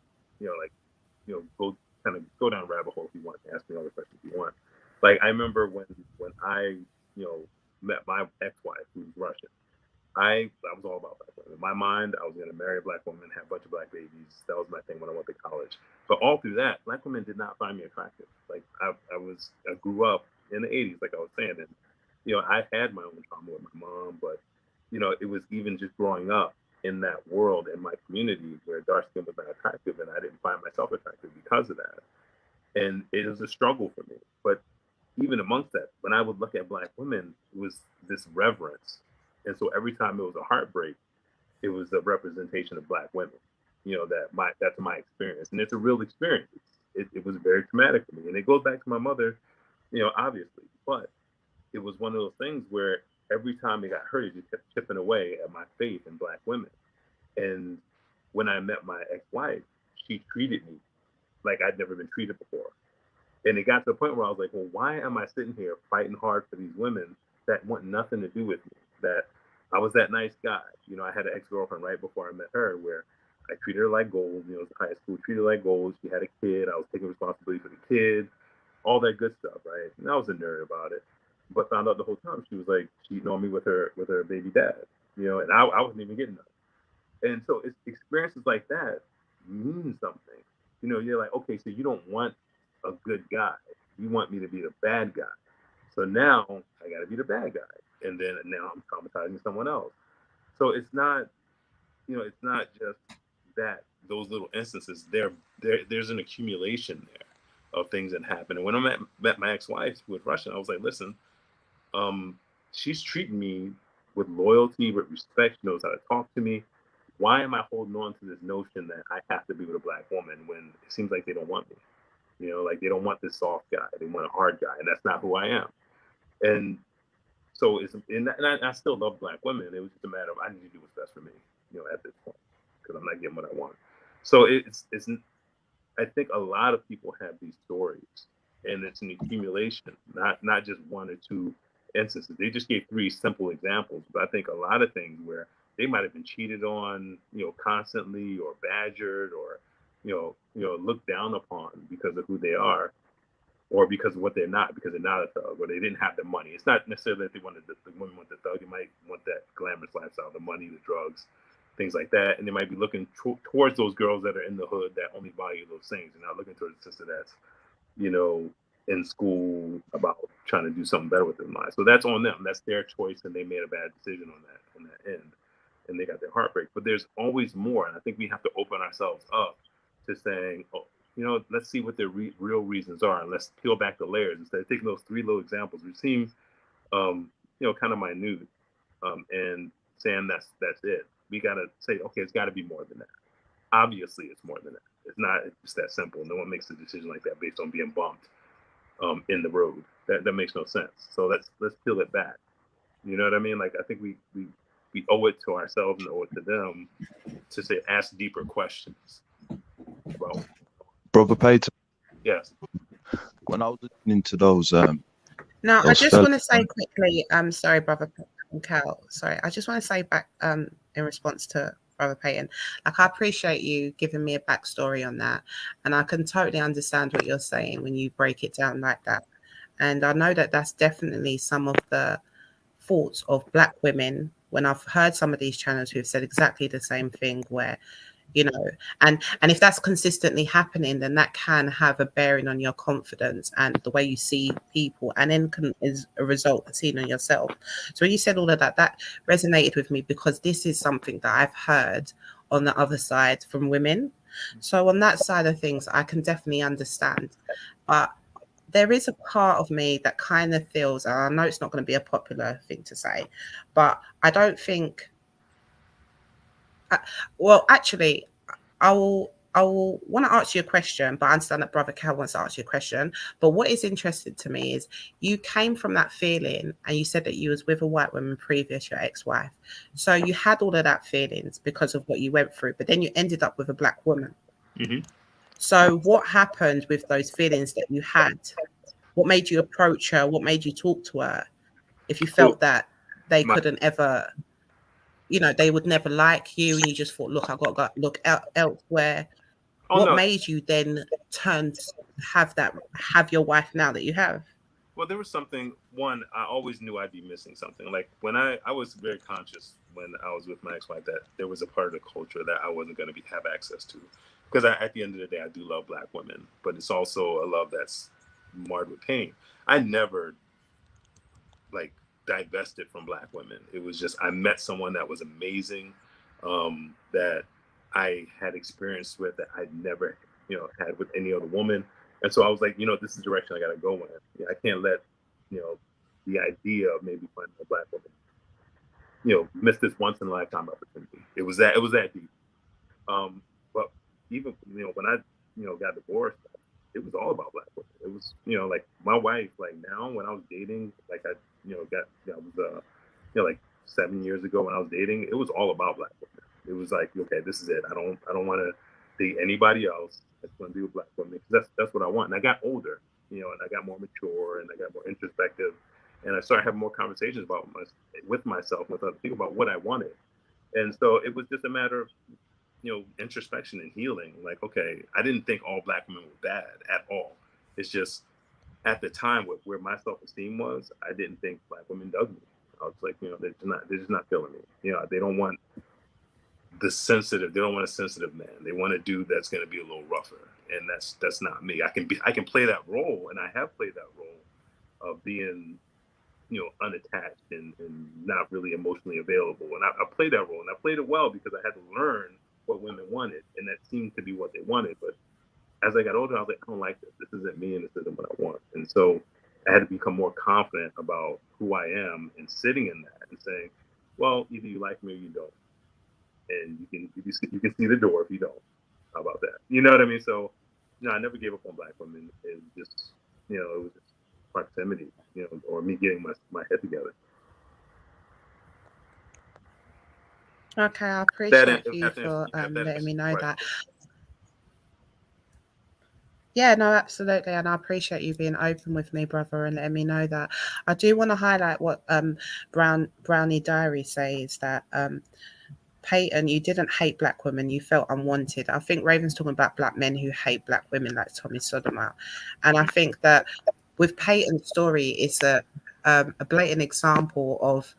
go down a rabbit hole if you want to ask me all the questions you want. Like, I remember when I met my ex-wife, who's Russian. I was all about Black women. In my mind, I was going to marry a Black woman, have a bunch of Black babies. That was my thing when I went to college. But all through that, Black women did not find me attractive. Like, I grew up in the 80s, like I was saying, and I had my own trauma with my mom, but it was even just growing up. in that world, in my community, where dark skin was not attractive, and I didn't find myself attractive because of that. And it was a struggle for me. But even amongst that, when I would look at Black women, it was this reverence. And so every time it was a heartbreak, it was a representation of Black women. That's my experience, and it's a real experience. It was very traumatic for me, and it goes back to my mother, obviously. But it was one of those things where every time it got hurt, it just kept chipping away at my faith in Black women. And when I met my ex-wife, she treated me like I'd never been treated before. And it got to the point where I was like, well, why am I sitting here fighting hard for these women that want nothing to do with me? That I was that nice guy. I had an ex-girlfriend right before I met her where I treated her like gold. It was high school, treated her like gold. She had a kid. I was taking responsibility for the kid, all that good stuff, right? And I was a nerd about it. But found out the whole time she was like cheating on me with her baby dad, and I wasn't even getting nothing. And so it's experiences like that mean something. You're like, okay, so you don't want a good guy. You want me to be the bad guy. So now I got to be the bad guy. And then now I'm traumatizing someone else. So it's not, it's not just that, those little instances. There's an accumulation there of things that happen. And when I met my ex-wife who was Russian, I was like, listen, she's treating me with loyalty, with respect. She knows how to talk to me. Why am I holding on to this notion that I have to be with a Black woman when it seems like they don't want me? Like they don't want this soft guy. They want a hard guy, and that's not who I am. And so I still love Black women. It was just a matter of I need to do what's best for me, at this point, because I'm not getting what I want. So it's. I think a lot of people have these stories, and it's an accumulation, not just one or two instances. They just gave 3 simple examples, but I think a lot of things where they might have been cheated on, constantly, or badgered, or looked down upon because of who they are, or because of what they're not, because they're not a thug, or they didn't have the money. It's not necessarily that the women want the thug. They might want that glamorous lifestyle, the money, the drugs, things like that. And they might be looking towards those girls that are in the hood that only value those things, and not looking towards the sister that's, in school about trying to do something better with their lives. So that's on them. That's their choice, and they made a bad decision on that end, and they got their heartbreak. But there's always more, and I think we have to open ourselves up to saying, oh, let's see what their real reasons are, and let's peel back the layers instead of taking those 3 little examples, which seem, kind of minute, and saying that's it. We gotta say, okay, it's got to be more than that. Obviously, it's more than that. It's not just that simple. No one makes a decision like that based on being bumped in the road. That makes no sense. So let's peel it back. You know what I mean? Like, I think we owe it to ourselves and owe it to them to say, ask deeper questions about. Brother Peyton, Yes. when I was listening to those, No, I those just fellas, want to say quickly, sorry, brother Cal. Sorry, I just want to say back in response to Brother Peyton, like, I appreciate you giving me a backstory on that, and I can totally understand what you're saying when you break it down like that. And I know that that's definitely some of the faults of Black women. When I've heard some of these channels who've said exactly the same thing, where and if that's consistently happening, then that can have a bearing on your confidence and the way you see people, and then as a result seen on yourself. So when you said all of that, that resonated with me, because this is something that I've heard on the other side from women. So on that side of things, I can definitely understand, but there is a part of me that kind of feels, and I know it's not going to be a popular thing to say, but I don't think. Well, actually, I will want to ask you a question, but I understand that Brother Cal wants to ask you a question. But what is interesting to me is you came from that feeling, and you said that you was with a white woman previous, your ex-wife. So you had all of that feelings because of what you went through, but then you ended up with a Black woman. Mm-hmm. So what happened with those feelings that you had? What made you approach her? What made you talk to her? If you felt that they couldn't ever, they would never like you, and you just thought, look, I've got to look elsewhere. What made you then turn to have your wife now that you have? Well, there was something, one, I always knew I'd be missing something. Like, when I was very conscious when I was with my ex-wife that there was a part of the culture that I wasn't going to have access to. Because at the end of the day, I do love Black women, but it's also a love that's marred with pain. I never, divested from Black women. It was just, I met someone that was amazing. that I had experience with that I'd never, had with any other woman. And so I was like, this is the direction I got to go in. I can't let, the idea of maybe finding a black woman, miss this once in a lifetime opportunity. It was that deep. But even, when I, got divorced, it was all about black women. It was, like my wife, like now when I was dating, like I, was, like 7 years ago when I was dating, it was all about black women. It was like, okay, this is it. I don't want to date anybody else. I just want to be with black women. That's what I want. And I got older, and I got more mature and I got more introspective, and I started having more conversations with myself, with other people about what I wanted. And so it was just a matter of, introspection and healing. Like, okay, I didn't think all black women were bad at all. It's just at the time where my self-esteem was, I didn't think black women dug me. I was like, they're just not feeling me. They don't want they don't want a sensitive man. They want a dude that's going to be a little rougher. And that's not me. I can play that role, and I have played that role of being, unattached and not really emotionally available. And I played that role, and I played it well because I had to learn what women wanted, and that seemed to be what they wanted. But as I got older, I was like, I don't like this. This isn't me, and this isn't what I want. And so I had to become more confident about who I am and sitting in that and saying, well, either you like me or you don't. And you can see the door if you don't. How about that? You know what I mean? So, I never gave up on black women. It was just, it was just proximity, or me getting my head together. Okay, I appreciate you for letting me know that. Yeah, no, absolutely. And I appreciate you being open with me, brother, and letting me know that. I do want to highlight what Brownie Diary says, that Peyton, you didn't hate black women, you felt unwanted. I think Raven's talking about black men who hate black women, like Tommy Sodomar. And I think that with Peyton's story, it's a blatant example of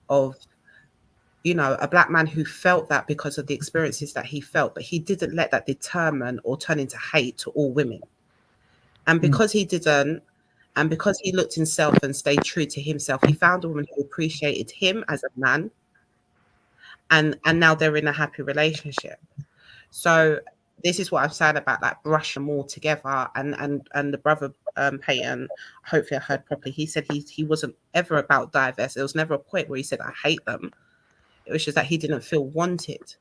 a black man who felt that because of the experiences that he felt, but he didn't let that determine or turn into hate to all women. And because he didn't, and because he looked himself and stayed true to himself, he found a woman who appreciated him as a man. And now they're in a happy relationship. So this is what I'm saying about like brush them all together. And the brother Peyton, hopefully I heard properly, he said he wasn't ever about divest. There was never a point where he said I hate them. It was just that he didn't feel wanted.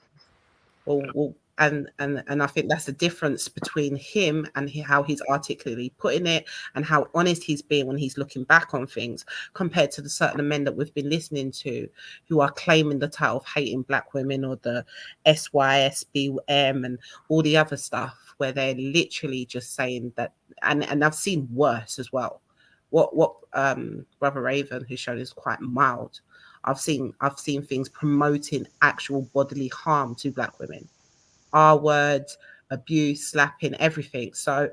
And I think that's the difference between him and how he's articulately putting it and how honest he's being when he's looking back on things, compared to the certain men that we've been listening to who are claiming the title of hating black women, or the S.Y.S.B.M and all the other stuff, where they're literally just saying that. And I've seen worse as well. What Brother Raven, who's shown, is quite mild. I've seen things promoting actual bodily harm to black women. R-words, abuse, slapping, everything. So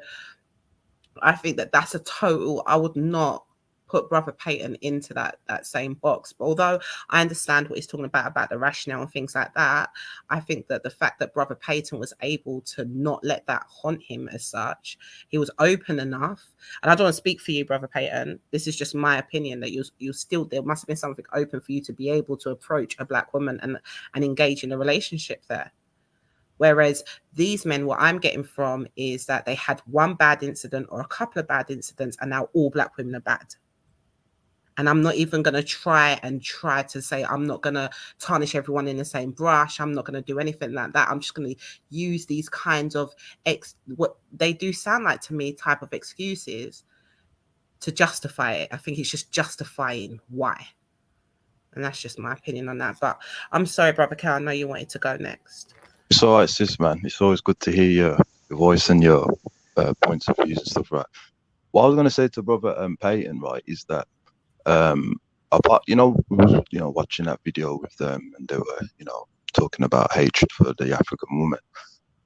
I think that's a total, I would not put Brother Peyton into that same box. But although I understand what he's talking about the rationale and things like that, I think that the fact that Brother Peyton was able to not let that haunt him as such, he was open enough. And I don't want to speak for you, Brother Peyton. This is just my opinion, that you still, there must have been something open for you to be able to approach a black woman and engage in a relationship there. Whereas these men, what I'm getting from is that they had one bad incident or a couple of bad incidents, and now all black women are bad. And I'm not even going to try to say, I'm not going to tarnish everyone in the same brush. I'm not going to do anything like that. I'm just going to use these kinds of what they do sound like to me type of excuses to justify it. I think it's just justifying why. And that's just my opinion on that. But I'm sorry, Brother Cal, I know you wanted to go next. It's all right, sis, man. It's always good to hear your voice and your points of views and stuff, right? What I was going to say to Brother Peyton, right, is that apart, we was, watching that video with them, and they were, talking about hatred for the African woman.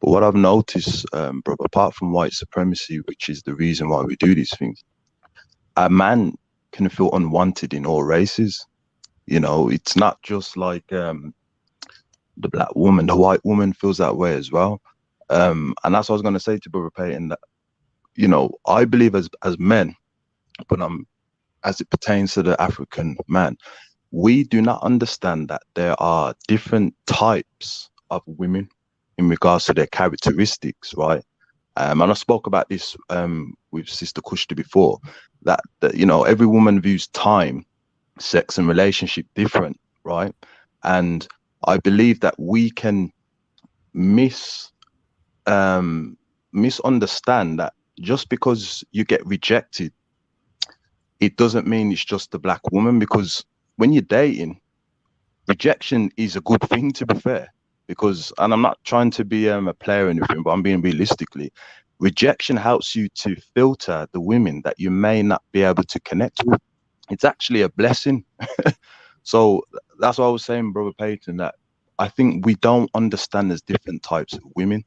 But what I've noticed, brother, apart from white supremacy, which is the reason why we do these things, a man can feel unwanted in all races. It's not just like the black woman, the white woman feels that way as well. And that's what I was going to say to Brother Peyton, that, I believe as men, but as it pertains to the African man, we do not understand that there are different types of women in regards to their characteristics, right? And I spoke about this with Sister Kushta before, that you know, every woman views time, sex, and relationship different, right? And I believe that we can misunderstand that just because you get rejected, it doesn't mean it's just the black woman, because when you're dating, rejection is a good thing, to be fair. Because, and I'm not trying to be a player or anything, but I'm being realistically, rejection helps you to filter the women that you may not be able to connect with. It's actually a blessing. So that's what I was saying, Brother Peyton, that I think we don't understand there's different types of women.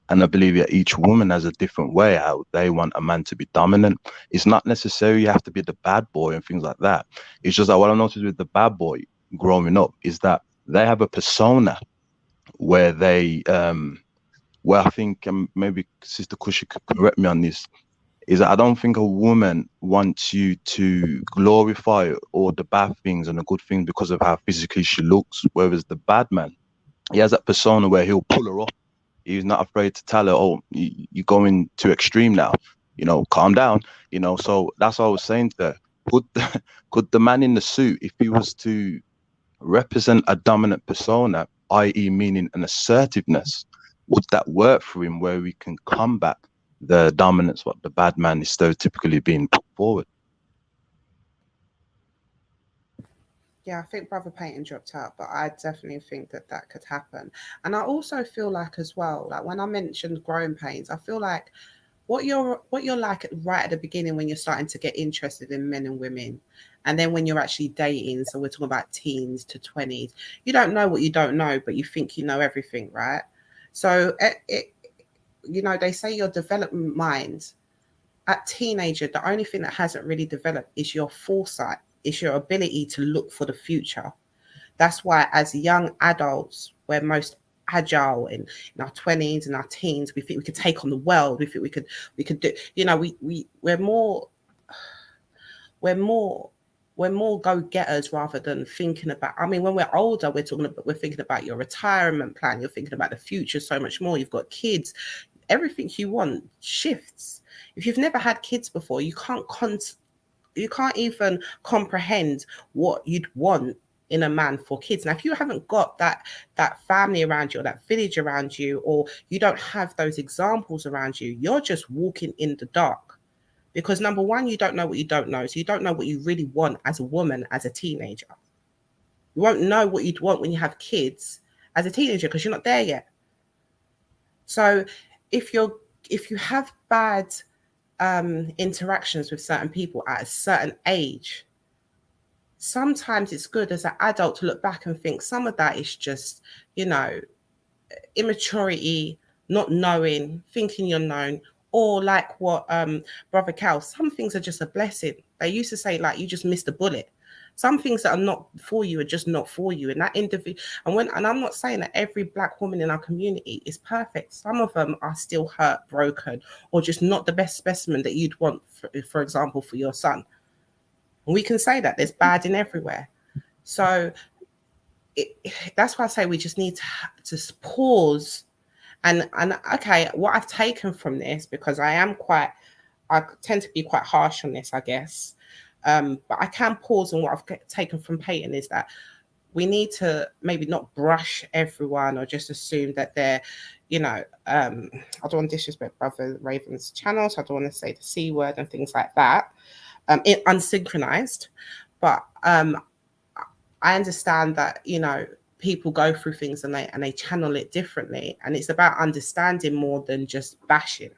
And I believe that each woman has a different way how they want a man to be dominant. It's not necessarily you have to be the bad boy and things like that. It's just that what I noticed with the bad boy growing up is that they have a persona where they, where I think, maybe Sister Kushi could correct me on this, is that I don't think a woman wants you to glorify all the bad things and the good things because of how physically she looks. Whereas the bad man, he has that persona where he'll pull her up. He's not afraid to tell her, "Oh, you're going too extreme now. You know, calm down." You know, so that's what I was saying to her. Could the man in the suit, if he was to represent a dominant persona, i.e., meaning an assertiveness, would that work for him where we can combat the dominance what the bad man is stereotypically being put forward? Yeah, I think Brother Peyton dropped out, but I definitely think that that could happen. And I also feel like as well, like when I mentioned growing pains, I feel like what you're like right at the beginning when you're starting to get interested in men and women, and then when you're actually dating, so we're talking about teens to 20s, you don't know what you don't know, but you think you know everything, right? So you know, they say your development mind at teenager, the only thing that hasn't really developed is your foresight, is your ability to look for the future. That's why as young adults, we're most agile in our 20s and our teens. We think we could take on the world. We think we could do, you know, we're more go-getters rather than thinking about, I mean, when we're older, we're thinking about your retirement plan, you're thinking about the future so much more. You've got kids, everything you want shifts. If you've never had kids before, you can't even comprehend what you'd want in a man for kids. Now, if you haven't got that family around you or that village around you, or you don't have those examples around you, you're just walking in the dark. Because number one, you don't know what you don't know. So you don't know what you really want as a woman, as a teenager. You won't know what you'd want when you have kids as a teenager because you're not there yet. So if you have bad interactions with certain people at a certain age, sometimes it's good as an adult to look back and think some of that is just, you know, immaturity, not knowing, thinking you're known, or like what Brother Cal, some things are just a blessing. They used to say, like, you just missed a bullet. Some things that are not for you are just not for you. And that individual, and I'm not saying that every Black woman in our community is perfect. Some of them are still hurt, broken, or just not the best specimen that you'd want, for example, for your son. And we can say that there's bad in everywhere. So that's why I say we just need to pause and okay, what I've taken from this, because I tend to be quite harsh on this, I guess. But I can pause, and what I've taken from Peyton is that we need to maybe not brush everyone or just assume that they're, you know, I don't want to disrespect Brother Raven's channel, so I don't want to say the C word and things like that. Unsynchronized. But I understand that, you know, people go through things and they channel it differently. And it's about understanding more than just bashing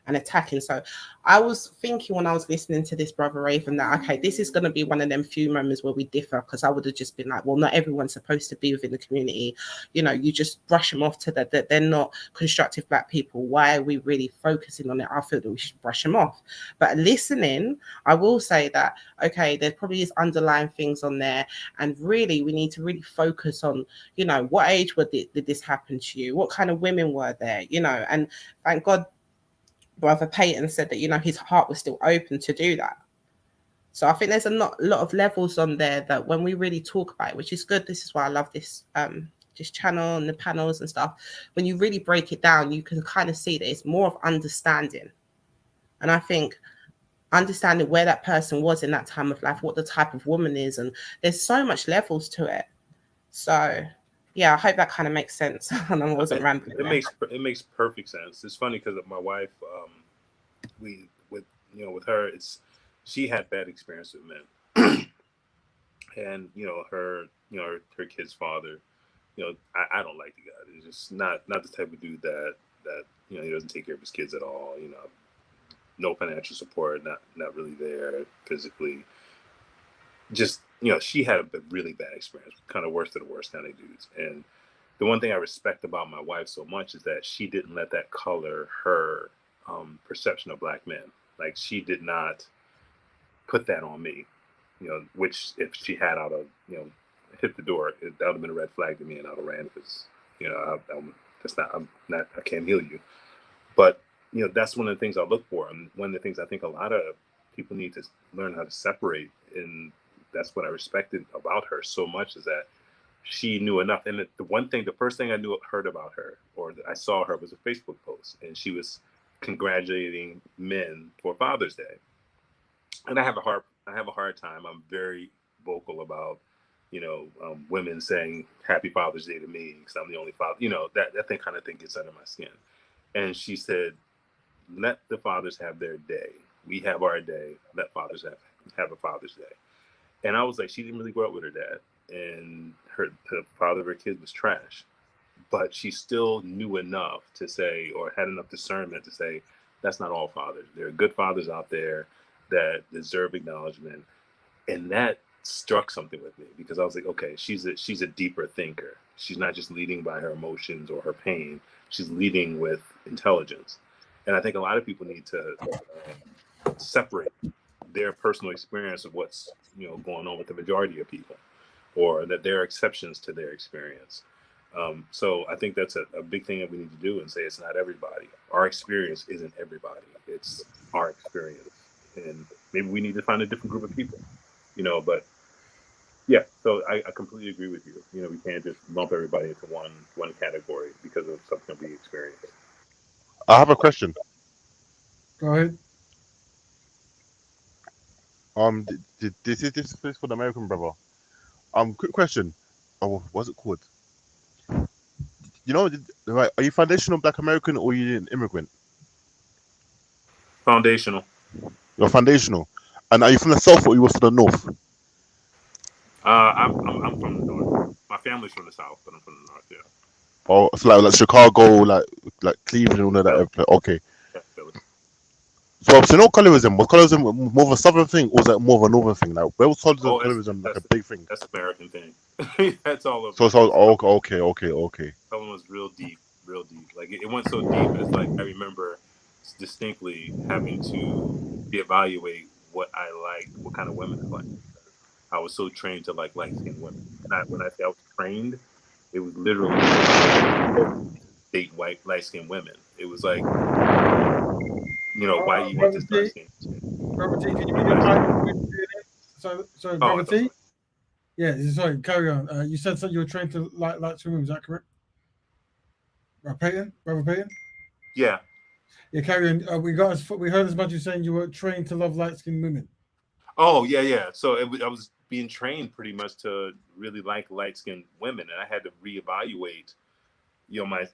and attacking. So I was thinking when I was listening to this, Brother Raven, that, okay, this is going to be one of them few moments where we differ, because I would have just been like, well, not everyone's supposed to be within the community. You know, you just brush them off to that they're not constructive Black people. Why are we really focusing on it? I feel that we should brush them off. But listening, I will say that, okay, there probably is underlying things on there. And really, we need to really focus on, you know, what age did this happen to you? What kind of women were there? You know, and thank God, Brother Peyton said that, you know, his heart was still open to do that. So I think there's a lot of levels on there that when we really talk about it, which is good. This is why I love this channel and the panels and stuff. When you really break it down, you can kind of see that it's more of understanding. And I think understanding where that person was in that time of life, what the type of woman is, and there's so much levels to it. So yeah, I hope that kind of makes sense. And I wasn't rambling. It makes perfect sense. It's funny because my wife, with her, she had bad experience with men, and her kid's father, I don't like the guy. He's just not the type of dude that he doesn't take care of his kids at all. No financial support, not really there physically. Just she had a really bad experience, kind of worst of the worst kind of dudes. And the one thing I respect about my wife so much is that she didn't let that color her perception of black men. Like, she did not put that on me, which if she had, I'd have, hit the door. That would have been a red flag to me, and I'd have ran because, I can't heal you. But, that's one of the things I look for. And one of the things I think a lot of people need to learn how to separate. And that's what I respected about her so much, is that she knew enough. And the first thing I heard about her, or I saw her, was a Facebook post, and she was congratulating men for Father's Day. And I have a hard time. I'm very vocal about, women saying Happy Father's Day to me because I'm the only father. That thing kind of thing gets under my skin. And she said, let the fathers have their day. We have our day. Let fathers have a Father's Day. And I was like, she didn't really grow up with her dad, and the father of her kids was trash. But she still knew enough to say, or had enough discernment to say, that's not all fathers. There are good fathers out there that deserve acknowledgement. And that struck something with me, because I was like, okay, she's a deeper thinker. She's not just leading by her emotions or her pain. She's leading with intelligence. And I think a lot of people need to separate their personal experience of what's going on with the majority of people, or that there are exceptions to their experience. So I think that's a big thing that we need to do, and say it's not everybody. Our experience isn't everybody. It's our experience. And maybe we need to find a different group of people, but yeah, so I completely agree with you. We can't just lump everybody into one category because of something we experienced. I have a question. Go ahead. This is for the American brother. Quick question. Oh, what's it called? Right? Are you foundational Black American, or are you an immigrant? Foundational. You're foundational. And are you from the South, or you were from the North? I'm from the North. My family's from the South, but I'm from the North. Yeah. Oh, so like Chicago, like Cleveland, all of that. Yeah. Okay. Yeah, Philly. So no colorism. Was colorism more of a Southern thing, or was that more of a Northern thing? Like, where was colorism like a big thing? That's American thing. That's all of. So okay. Someone was real deep. Like it went so deep. It's like I remember distinctly having to evaluate what kind of women I liked. I was so trained to like light-skinned women. When I say I was trained, it was literally date white light-skinned women. It was like, why you want this dark skin? Brother T, can you be the Sorry, Brother T? Yeah, sorry, carry on. You said you were trained to light-skinned women, is that correct? Brother Peyton? Yeah. Yeah, carry on. We heard as much as you saying you were trained to love light-skinned women. Oh, yeah. So I was being trained pretty much to really like light-skinned women, and I had to reevaluate, my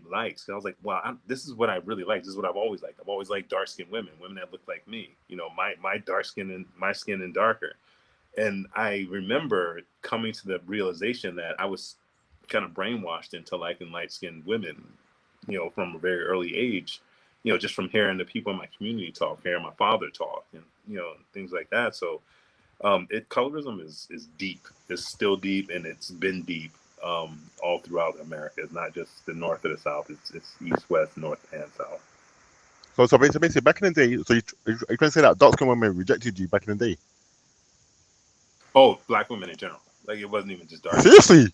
likes. And I was like, wow, this is what I really like. This is what I've always liked. I've always liked dark-skinned women that look like me. My dark skin and my skin and darker. And I remember coming to the realization that I was kind of brainwashed into liking light-skinned women, from a very early age, just from hearing the people in my community talk, hearing my father talk, and things like that. So colorism is deep. It's still deep, and it's been deep all throughout America. It's not just the North or the South. It's East, West, North, and South. So basically, back in the day, so you can say that dark-skinned women rejected you back in the day. Oh, Black women in general. Like, it wasn't even just dark. Seriously?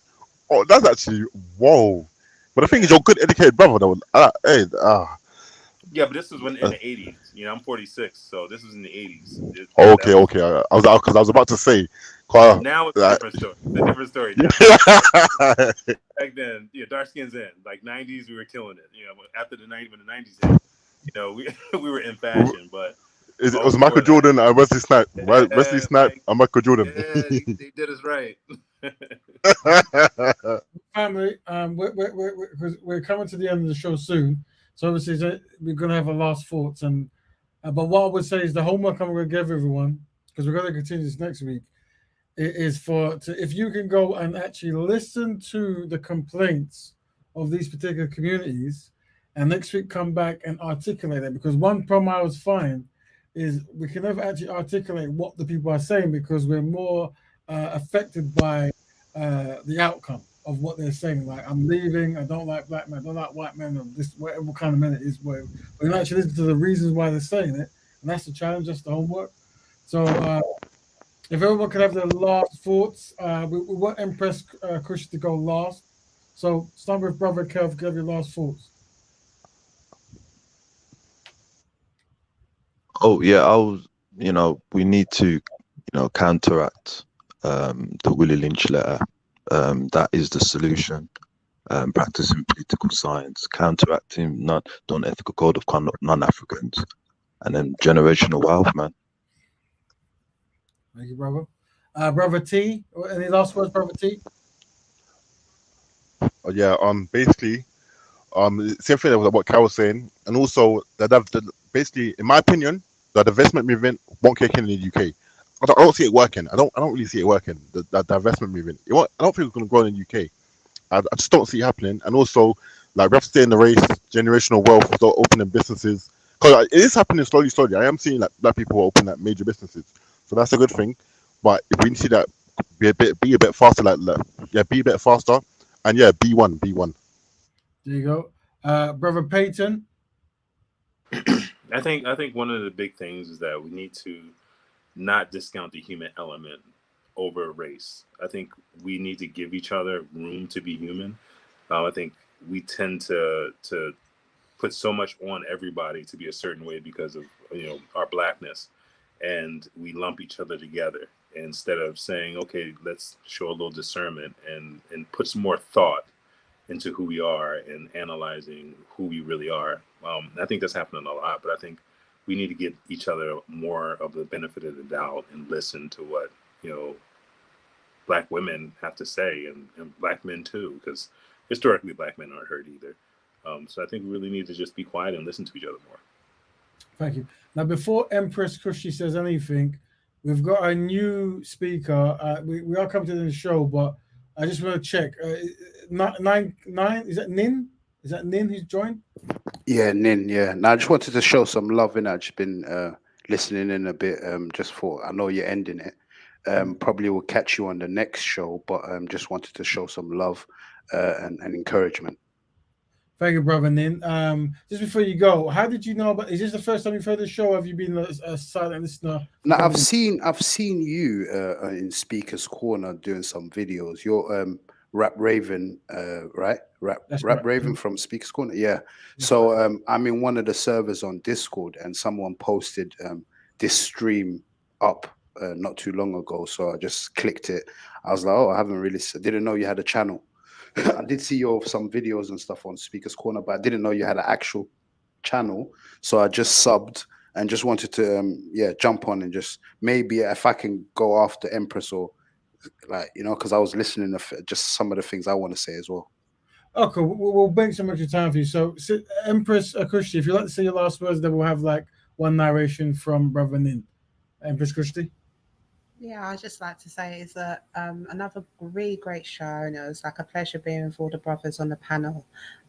Oh, that's actually whoa. But the thing is, you're a good educated brother, though. Yeah, but this was when in the 80s. You know, I'm 46, so this was in the 80s. Okay, okay. I was about to say, Now it's a like, different story. It's a different story now. Back then, dark skins in like 90s, we were killing it. You know, after the 90s, when the 90s hit, we were in fashion. But it long was Michael before that, Jordan and Wesley Snipes. Wesley yeah, Snipes and Michael Jordan. they did us right. Family, we're coming to the end of the show soon, so obviously we're going to have our last thoughts. And but what I would say is the homework I'm going to give everyone, because we're going to continue this next week, is if you can go and actually listen to the complaints of these particular communities, and next week come back and articulate it. Because one problem I was find is we can never actually articulate what the people are saying because we're more affected by the outcome of what they're saying. Like, I'm leaving, I don't like black men, I don't like white men, or this, whatever kind of men it is. But you actually listen to the reasons why they're saying it, and that's the challenge, that's the homework. So if everyone could have their last thoughts, we want Empress Kush to go last. So start with Brother Kev, give your last thoughts. Oh yeah, we need to, counteract the Willie Lynch letter. That is the solution. Practicing political science, counteracting non-ethical code of conduct, non-Africans, and then generational wealth, man. Thank you, brother. Brother T, any last words, Brother T? Yeah. Basically, same thing with what Carol was saying, and also basically, in my opinion, the divestment movement won't kick in the UK. I don't see it working. I don't really see it working. The divestment movement. I don't think it's going to grow in the UK. I just don't see it happening. And also, like, we have to stay in the race. Generational wealth, start opening businesses, because it is happening slowly. I am seeing like black people open like major businesses, so that's a good thing. But if we see that be a bit faster, be a bit faster, and be one. There you go, Brother Peyton. I think one of the big things is that we need to not discount the human element over race. I think we need to give each other room to be human. I think we tend to put so much on everybody to be a certain way because of our blackness, and we lump each other together instead of saying, okay, let's show a little discernment and put some more thought into who we are and analyzing who we really are. I think that's happening a lot, but I think we need to give each other more of the benefit of the doubt and listen to what black women have to say, and black men too, because historically black men aren't heard either. So I think we really need to just be quiet and listen to each other more. Thank you. Now, before Empress Kushi says anything, we've got a new speaker. We are coming to the show, but I just want to check. Nine, is that Nin? Is that Nin who's joined? Yeah, Nin. Yeah. Now I just wanted to show some love, and I've just been listening in a bit. Just for I know you're ending it. Probably will catch you on the next show, but just wanted to show some love and encouragement. Thank you, brother Nin. Just before you go, how did you know about? Is this the first time you've heard the show? Or have you been a silent listener? Now I've seen you in Speaker's Corner doing some videos. You're Rap Raven, right? Rap Raven from Speaker's Corner. Yeah. So I'm in one of the servers on Discord, and someone posted this stream up not too long ago. So I just clicked it. I was like, oh, I didn't know you had a channel. I did see some videos and stuff on Speaker's Corner, but I didn't know you had an actual channel. So I just subbed and just wanted to jump on and just maybe if I can go after Empress or because I was listening to just some of the things I want to say as well. Okay, we'll make some extra time for you. So Empress Kushti, if you'd like to say your last words, then we'll have like one narration from Brother Nin. Empress Kushti. Yeah, I'd just like to say is that another really great show, and it was like a pleasure being with all the brothers on the panel.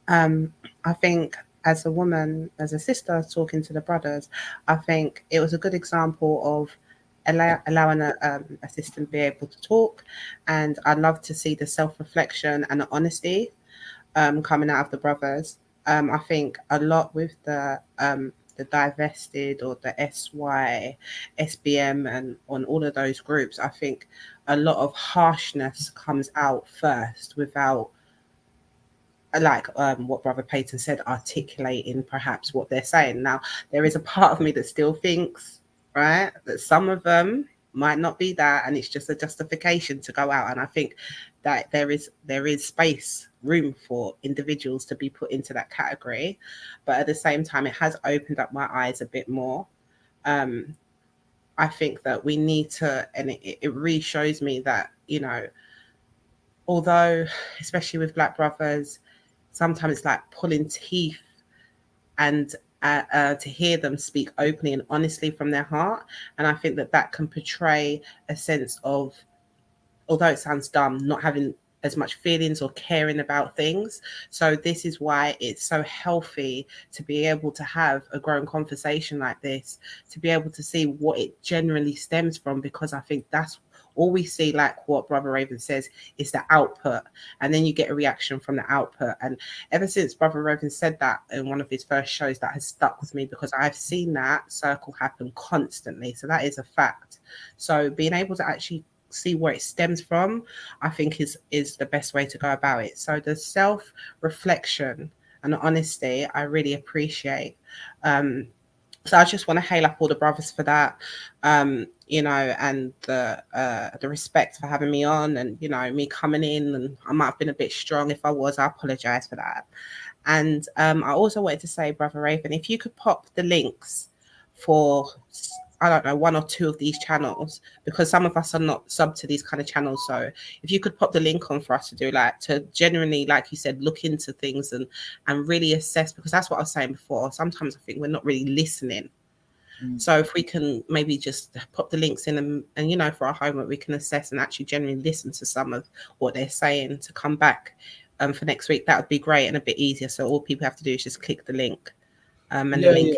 I think as a woman, as a sister talking to the brothers, I think it was a good example of allowing a sister to be able to talk, and I'd love to see the self-reflection and the honesty coming out of the brothers. I think a lot with the Divested or the S.Y.S.B.M and on all of those groups, I think a lot of harshness comes out first without like what Brother Peyton said, articulating perhaps what they're saying. Now, there is a part of me that still thinks, right, that some of them might not be that, and it's just a justification to go out. And I think that there is space, room for individuals to be put into that category, but at the same time, it has opened up my eyes a bit more. I think that we need to, and it really shows me that, you know, although, especially with Black brothers, sometimes it's like pulling teeth, and to hear them speak openly and honestly from their heart. And I think that that can portray a sense of, although it sounds dumb, not having as much feelings or caring about things. So this is why it's so healthy to be able to have a growing conversation like this, to be able to see what it generally stems from, because I think that's all we see, like what Brother Raven says, is the output, and then you get a reaction from the output. And ever since Brother Raven said that in one of his first shows, that has stuck with me, because I've seen that circle happen constantly. So that is a fact. So being able to actually see where it stems from, I think is the best way to go about it. So the self-reflection and honesty, I really appreciate. So I just want to hail up all the brothers for that, you know, and the respect for having me on, and, you know, me coming in, and I might have been a bit strong. If I was, I apologize for that. And I also wanted to say, Brother Raven, if you could pop the links for, I don't know, one or two of these channels, because some of us are not sub to these kind of channels. So if you could pop the link on for us to do, like, to genuinely, like you said, look into things and really assess, because that's what I was saying before. Sometimes I think we're not really listening. So if we can maybe just pop the links in, and, you know, for our homework, we can assess and actually genuinely listen to some of what they're saying to come back for next week, that would be great and a bit easier. So all people have to do is just click the link, and the link.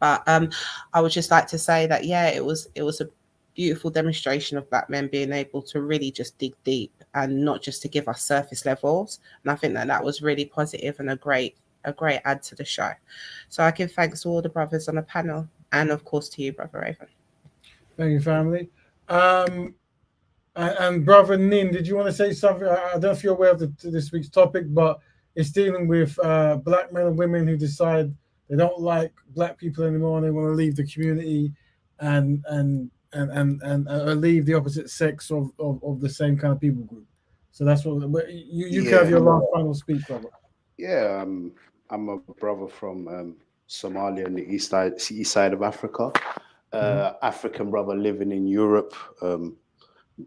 But I would just like to say that, yeah, it was a beautiful demonstration of Black men being able to really just dig deep, and not just to give us surface levels. And I think that that was really positive and a great add to the show. So I give thanks to all the brothers on the panel, and of course to you, Brother Raven. Thank you, family. And Brother Nin, did you want to say something? I don't know if you're aware of this week's topic, but it's dealing with Black men and women who decide they don't like Black people anymore, and they want to leave the community and leave the opposite sex of the same kind of people group. So that's what you can have your last final speech, brother. Yeah, I'm a brother from Somalia in the east side of Africa. African brother living in Europe,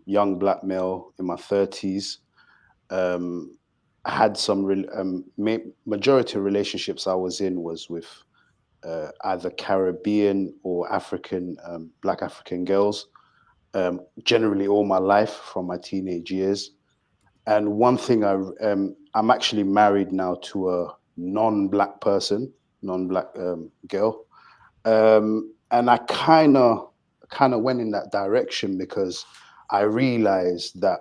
young Black male in my 30s. I had some majority of relationships I was in was with either Caribbean or African, Black African girls, generally all my life from my teenage years. And one thing I'm actually married now to a non-Black person, non-Black girl. And I kind of went in that direction because I realized that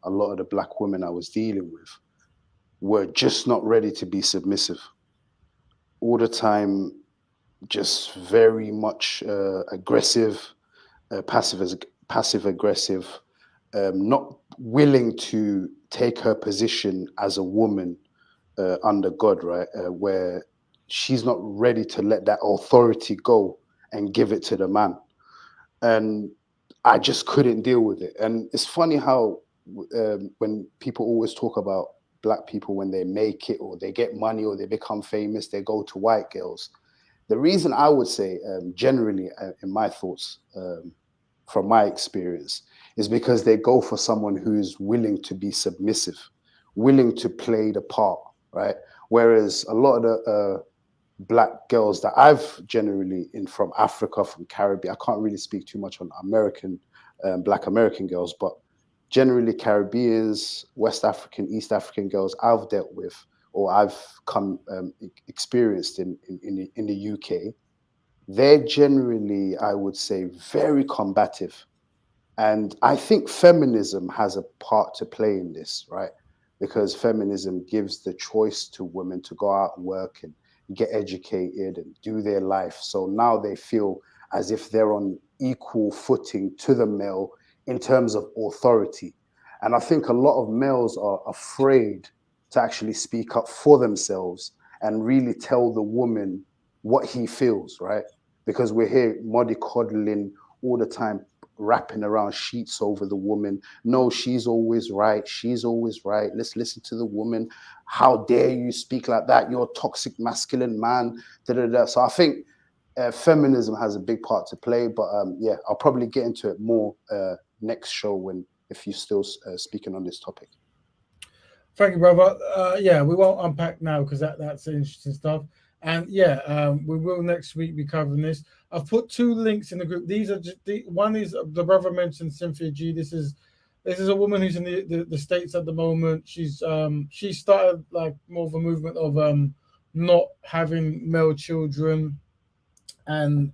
a lot of the Black women I was dealing with were just not ready to be submissive. All the time, just very much aggressive, passive aggressive, not willing to take her position as a woman under God, right? Where she's not ready to let that authority go and give it to the man. And I just couldn't deal with it. And it's funny how when people always talk about Black people, when they make it or they get money or they become famous, they go to white girls. The reason I would say, generally, in my thoughts, from my experience, is because they go for someone who's willing to be submissive, willing to play the part, right? Whereas a lot of the Black girls that I've generally from Africa, from Caribbean, I can't really speak too much on American, Black American girls, but generally Caribbeans, West African, East African girls I've dealt with, or I've experienced in the UK, they're generally, I would say, very combative. And I think feminism has a part to play in this, right? Because feminism gives the choice to women to go out and work and get educated and do their life. So now they feel as if they're on equal footing to the male in terms of authority. And I think a lot of males are afraid to actually speak up for themselves and really tell the woman what he feels, right? Because we're here mollycoddling all the time, wrapping around sheets over the woman. No, she's always right. She's always right. Let's listen to the woman. How dare you speak like that? You're a toxic masculine man. Da, da, da. So I think feminism has a big part to play. But yeah, I'll probably get into it more next show if you're still speaking on this topic. Thank you, brother. Yeah, we won't unpack now because that's interesting stuff. And yeah, we will next week be covering this. I've put 2 links in the group. These are just one is the brother mentioned Cynthia G. This is a woman who's in the States at the moment. She started like more of a movement of not having male children and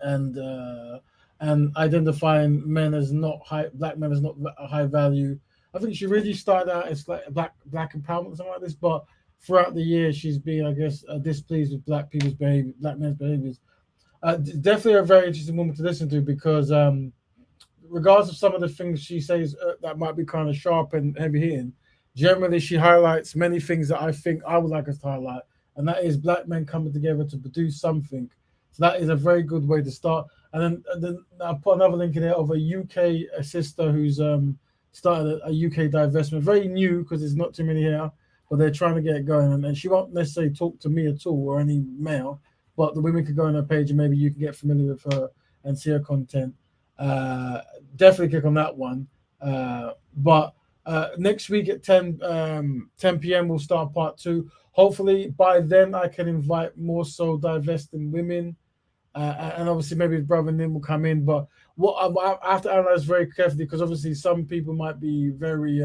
identifying men as not black men as not a high value. I think she really started out as like black empowerment or something like this, but throughout the year she's been, I guess, displeased with black people's behavior, black men's behaviors. Definitely a very interesting woman to listen to because regardless of some of the things she says that might be kind of sharp and heavy hitting, generally she highlights many things that I think I would like us to highlight, and that is black men coming together to produce something. So that is a very good way to start. And then I put another link in there of a UK sister who's started a UK divestment, very new because there's not too many here, but they're trying to get it going. And she won't necessarily talk to me at all or any male, but the women could go on her page and maybe you can get familiar with her and see her content. Definitely click on that one. But next week at 10 p.m. we'll start part 2. Hopefully by then I can invite more so divesting women. And obviously maybe brother Nim will come in, but what I have to analyze very carefully because obviously some people might be very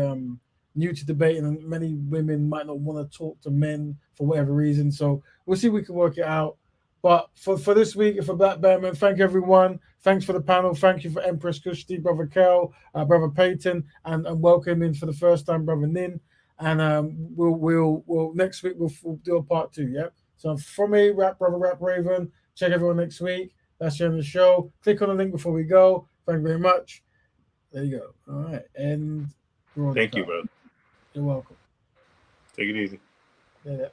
new to debating and many women might not want to talk to men for whatever reason. So we'll see if we can work it out. But for this week, for Black Betterment, thank everyone. Thanks for the panel. Thank you for Empress Kushti, Brother Kel, Brother Peyton, and welcome in for the first time, Brother Nin. And we'll next week we'll do a part 2. Yeah. So from me, Brother Rap Raven. Check everyone next week. That's the end of the show. Click on the link before we go. Thank you very much. There you go. All right. And thank you, bro. You're welcome. Take it easy. Yeah.